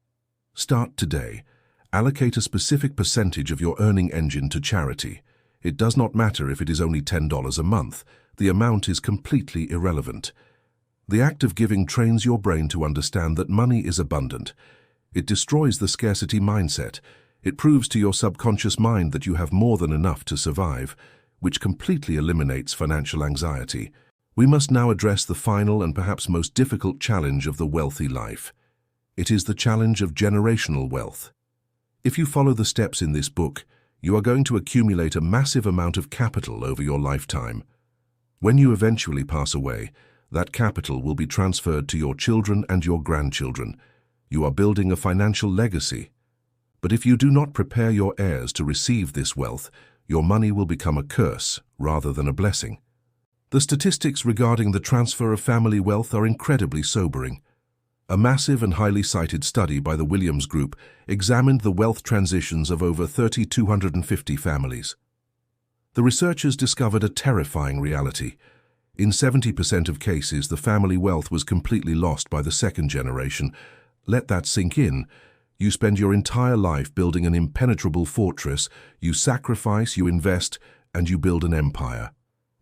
Start today. Allocate a specific percentage of your earning engine to charity. It does not matter if it is only $10 a month. The amount is completely irrelevant. The act of giving trains your brain to understand that money is abundant. It destroys the scarcity mindset. It proves to your subconscious mind that you have more than enough to survive, which completely eliminates financial anxiety. We must now address the final and perhaps most difficult challenge of the wealthy life. It is the challenge of generational wealth. If you follow the steps in this book, you are going to accumulate a massive amount of capital over your lifetime. When you eventually pass away, that capital will be transferred to your children and your grandchildren. You are building a financial legacy. But if you do not prepare your heirs to receive this wealth, your money will become a curse rather than a blessing. The statistics regarding the transfer of family wealth are incredibly sobering. A massive and highly cited study by the Williams Group examined the wealth transitions of over 3,250 families. The researchers discovered a terrifying reality. In 70% of cases, the family wealth was completely lost by the second generation. Let that sink in. You spend your entire life building an impenetrable fortress, you sacrifice, you invest, and you build an empire.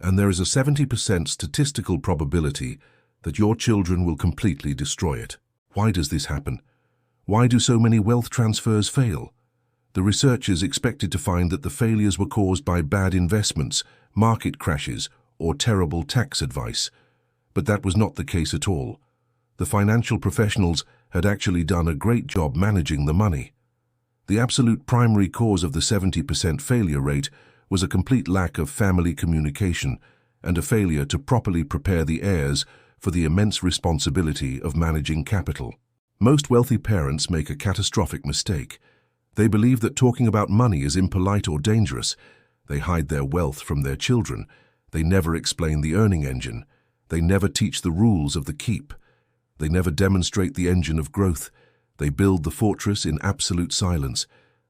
And there is a 70% statistical probability that your children will completely destroy it. Why does this happen? Why do so many wealth transfers fail? The researchers expected to find that the failures were caused by bad investments, market crashes, or terrible tax advice. But that was not the case at all. The financial professionals had actually done a great job managing the money. The absolute primary cause of the 70% failure rate was a complete lack of family communication and a failure to properly prepare the heirs for the immense responsibility of managing capital. Most wealthy parents make a catastrophic mistake. They believe that talking about money is impolite or dangerous. They hide their wealth from their children. They never explain the earning engine. They never teach the rules of the keep. They never demonstrate the engine of growth. They build the fortress in absolute silence.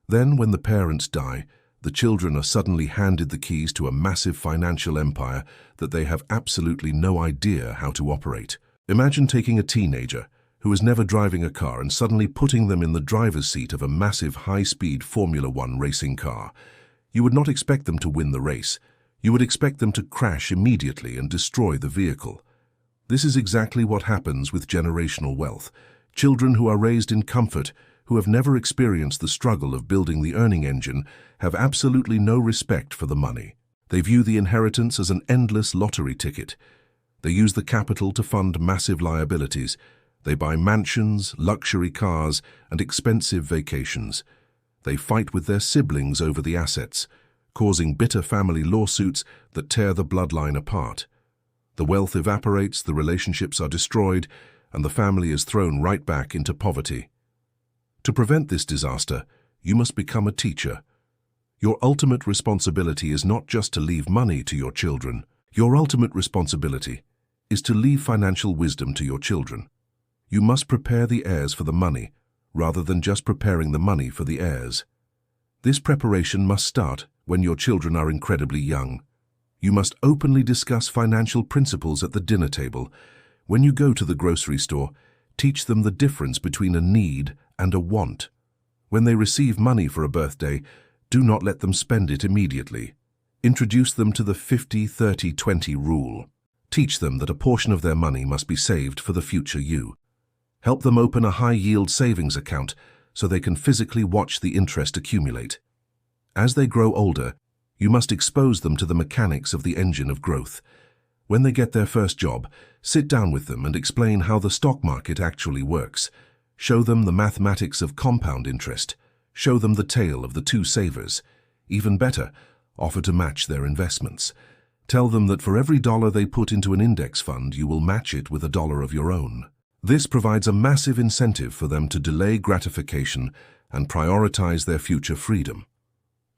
Then, when the parents die, the children are suddenly handed the keys to a massive financial empire that they have absolutely no idea how to operate. Imagine taking a teenager who is never driving a car and suddenly putting them in the driver's seat of a massive high-speed Formula One racing car. You would not expect them to win the race. You would expect them to crash immediately and destroy the vehicle. This is exactly what happens with generational wealth. Children who are raised in comfort, who have never experienced the struggle of building the earning engine, have absolutely no respect for the money. They view the inheritance as an endless lottery ticket. They use the capital to fund massive liabilities. They buy mansions, luxury cars, and expensive vacations. They fight with their siblings over the assets, causing bitter family lawsuits that tear the bloodline apart. The wealth evaporates, the relationships are destroyed, and the family is thrown right back into poverty. To prevent this disaster, you must become a teacher. Your ultimate responsibility is not just to leave money to your children. Your ultimate responsibility is to leave financial wisdom to your children. You must prepare the heirs for the money, rather than just preparing the money for the heirs. This preparation must start when your children are incredibly young. You must openly discuss financial principles at the dinner table. When you go to the grocery store, teach them the difference between a need and a want. When they receive money for a birthday, do not let them spend it immediately. Introduce them to the 50-30-20 rule. Teach them that a portion of their money must be saved for the future you. Help them open a high-yield savings account so they can physically watch the interest accumulate. As they grow older, you must expose them to the mechanics of the engine of growth. When they get their first job, sit down with them and explain how the stock market actually works. Show them the mathematics of compound interest. Show them the tale of the two savers. Even better, offer to match their investments. Tell them that for every dollar they put into an index fund, you will match it with a dollar of your own. This provides a massive incentive for them to delay gratification and prioritize their future freedom.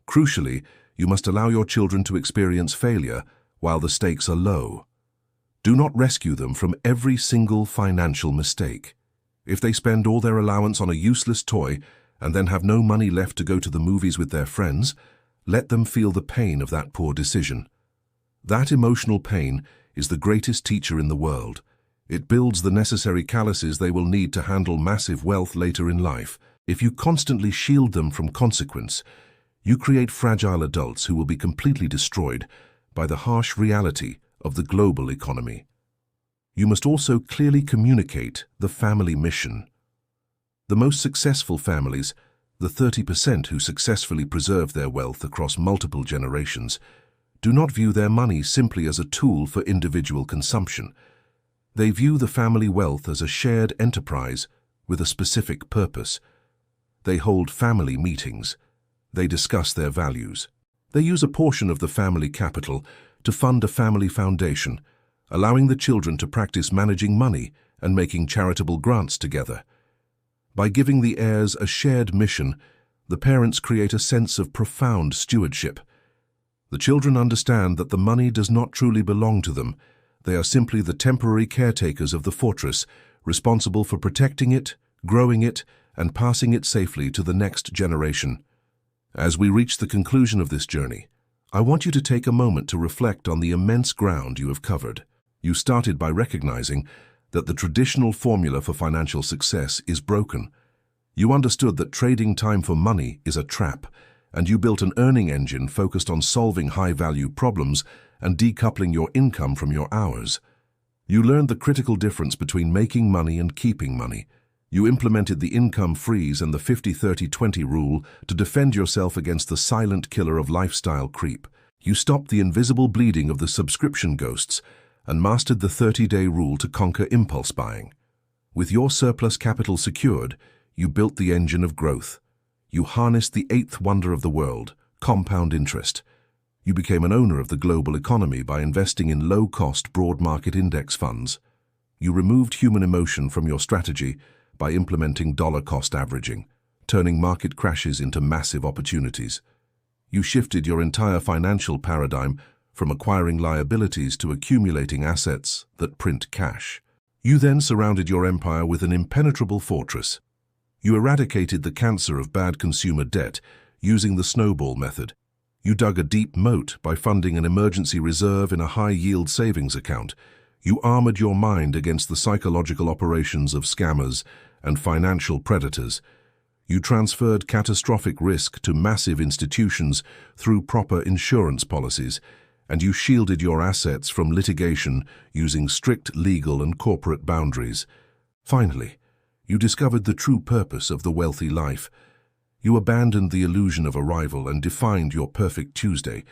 Crucially, you must allow your children to experience failure while the stakes are low. Do not rescue them from every single financial mistake. If they spend all their allowance on a useless toy and then have no money left to go to the movies with their friends, let them feel the pain of that poor decision. That emotional pain is the greatest teacher in the world. It builds the necessary calluses they will need to handle massive wealth later in life. If you constantly shield them from consequence, you create fragile adults who will be completely destroyed by the harsh reality of the global economy. You must also clearly communicate the family mission. The most successful families, the 30% who successfully preserve their wealth across multiple generations, do not view their money simply as a tool for individual consumption. They view the family wealth as a shared enterprise with a specific purpose. They hold family meetings. They discuss their values. They use a portion of the family capital to fund a family foundation, allowing the children to practice managing money and making charitable grants together. By giving the heirs a shared mission, the parents create a sense of profound stewardship. The children understand that the money does not truly belong to them. They are simply the temporary caretakers of the fortress, responsible for protecting it, growing it, and passing it safely to the next generation. As we reach the conclusion of this journey, I want you to take a moment to reflect on the immense ground you have covered. You started by recognizing that the traditional formula for financial success is broken. You understood that trading time for money is a trap, and you built an earning engine focused on solving high-value problems and decoupling your income from your hours. You learned the critical difference between making money and keeping money. You implemented the income freeze and the 50-30-20 rule to defend yourself against the silent killer of lifestyle creep. You stopped the invisible bleeding of the subscription ghosts and mastered the 30-day rule to conquer impulse buying. With your surplus capital secured, you built the engine of growth. You harnessed the eighth wonder of the world, compound interest. You became an owner of the global economy by investing in low-cost, broad-market index funds. You removed human emotion from your strategy by implementing dollar-cost averaging, turning market crashes into massive opportunities. You shifted your entire financial paradigm from acquiring liabilities to accumulating assets that print cash. You then surrounded your empire with an impenetrable fortress. You eradicated the cancer of bad consumer debt using the snowball method. You dug a deep moat by funding an emergency reserve in a high-yield savings account. You armored your mind against the psychological operations of scammers and financial predators. You transferred catastrophic risk to massive institutions through proper insurance policies, and you shielded your assets from litigation using strict legal and corporate boundaries. Finally, you discovered the true purpose of the wealthy life. You abandoned the illusion of arrival and defined your perfect Tuesday.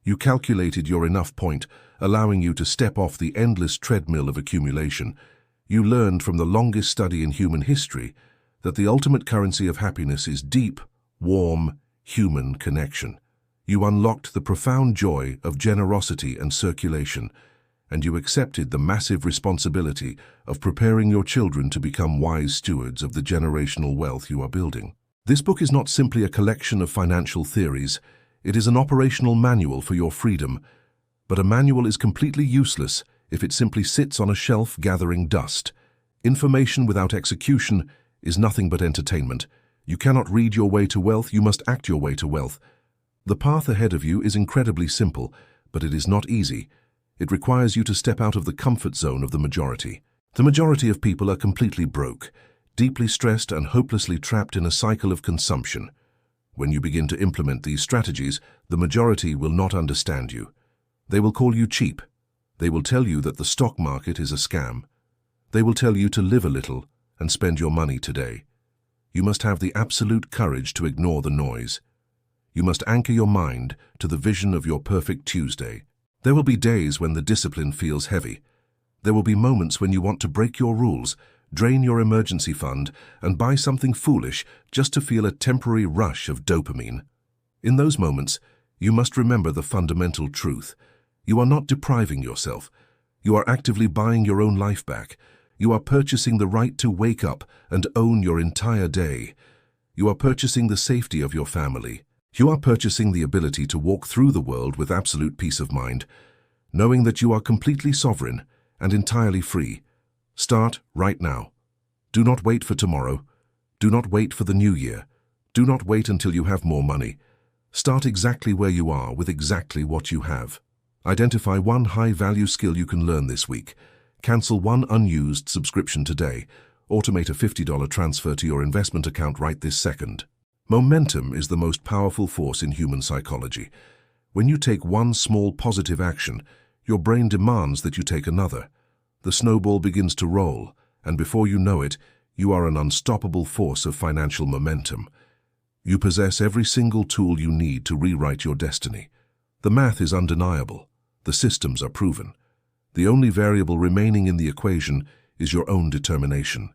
You calculated your enough point, allowing you to step off the endless treadmill of accumulation. You learned from the longest study in human history that the ultimate currency of happiness is deep, warm, human connection. You unlocked the profound joy of generosity and circulation, and you accepted the massive responsibility of preparing your children to become wise stewards of the generational wealth you are building. This book is not simply a collection of financial theories. It is an operational manual for your freedom. But a manual is completely useless if it simply sits on a shelf gathering dust. Information without execution is nothing but entertainment. You cannot read your way to wealth, you must act your way to wealth. The path ahead of you is incredibly simple, but it is not easy. It requires you to step out of the comfort zone of the majority. The majority of people are completely broke, deeply stressed and hopelessly trapped in a cycle of consumption. When you begin to implement these strategies, the majority will not understand you. They will call you cheap. They will tell you that the stock market is a scam. They will tell you to live a little and spend your money today. You must have the absolute courage to ignore the noise. You must anchor your mind to the vision of your perfect Tuesday. There will be days when the discipline feels heavy. There will be moments when you want to break your rules, drain your emergency fund, and buy something foolish just to feel a temporary rush of dopamine. In those moments, you must remember the fundamental truth. You are not depriving yourself. You are actively buying your own life back. You are purchasing the right to wake up and own your entire day. You are purchasing the safety of your family. You are purchasing the ability to walk through the world with absolute peace of mind, knowing that you are completely sovereign and entirely free. Start right now. Do not wait for tomorrow. Do not wait for the new year. Do not wait until you have more money. Start exactly where you are with exactly what you have. Identify one high-value skill you can learn this week. Cancel one unused subscription today. Automate a $50 transfer to your investment account right this second. Momentum is the most powerful force in human psychology. When you take one small positive action, your brain demands that you take another. The snowball begins to roll, and before you know it, you are an unstoppable force of financial momentum. You possess every single tool you need to rewrite your destiny. The math is undeniable. The systems are proven. The only variable remaining in the equation is your own determination.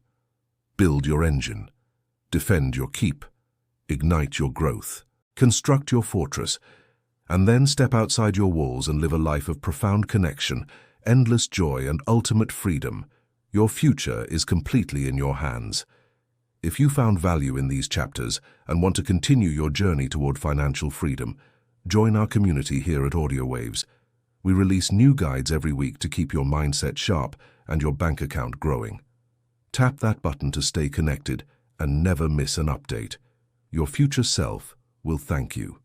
Build your engine. Defend your keep. Ignite your growth. Construct your fortress. And then step outside your walls and live a life of profound connection, endless joy, and ultimate freedom. Your future is completely in your hands. If you found value in these chapters and want to continue your journey toward financial freedom, join our community here at AudioWaves. We release new guides every week to keep your mindset sharp and your bank account growing. Tap that button to stay connected and never miss an update. Your future self will thank you.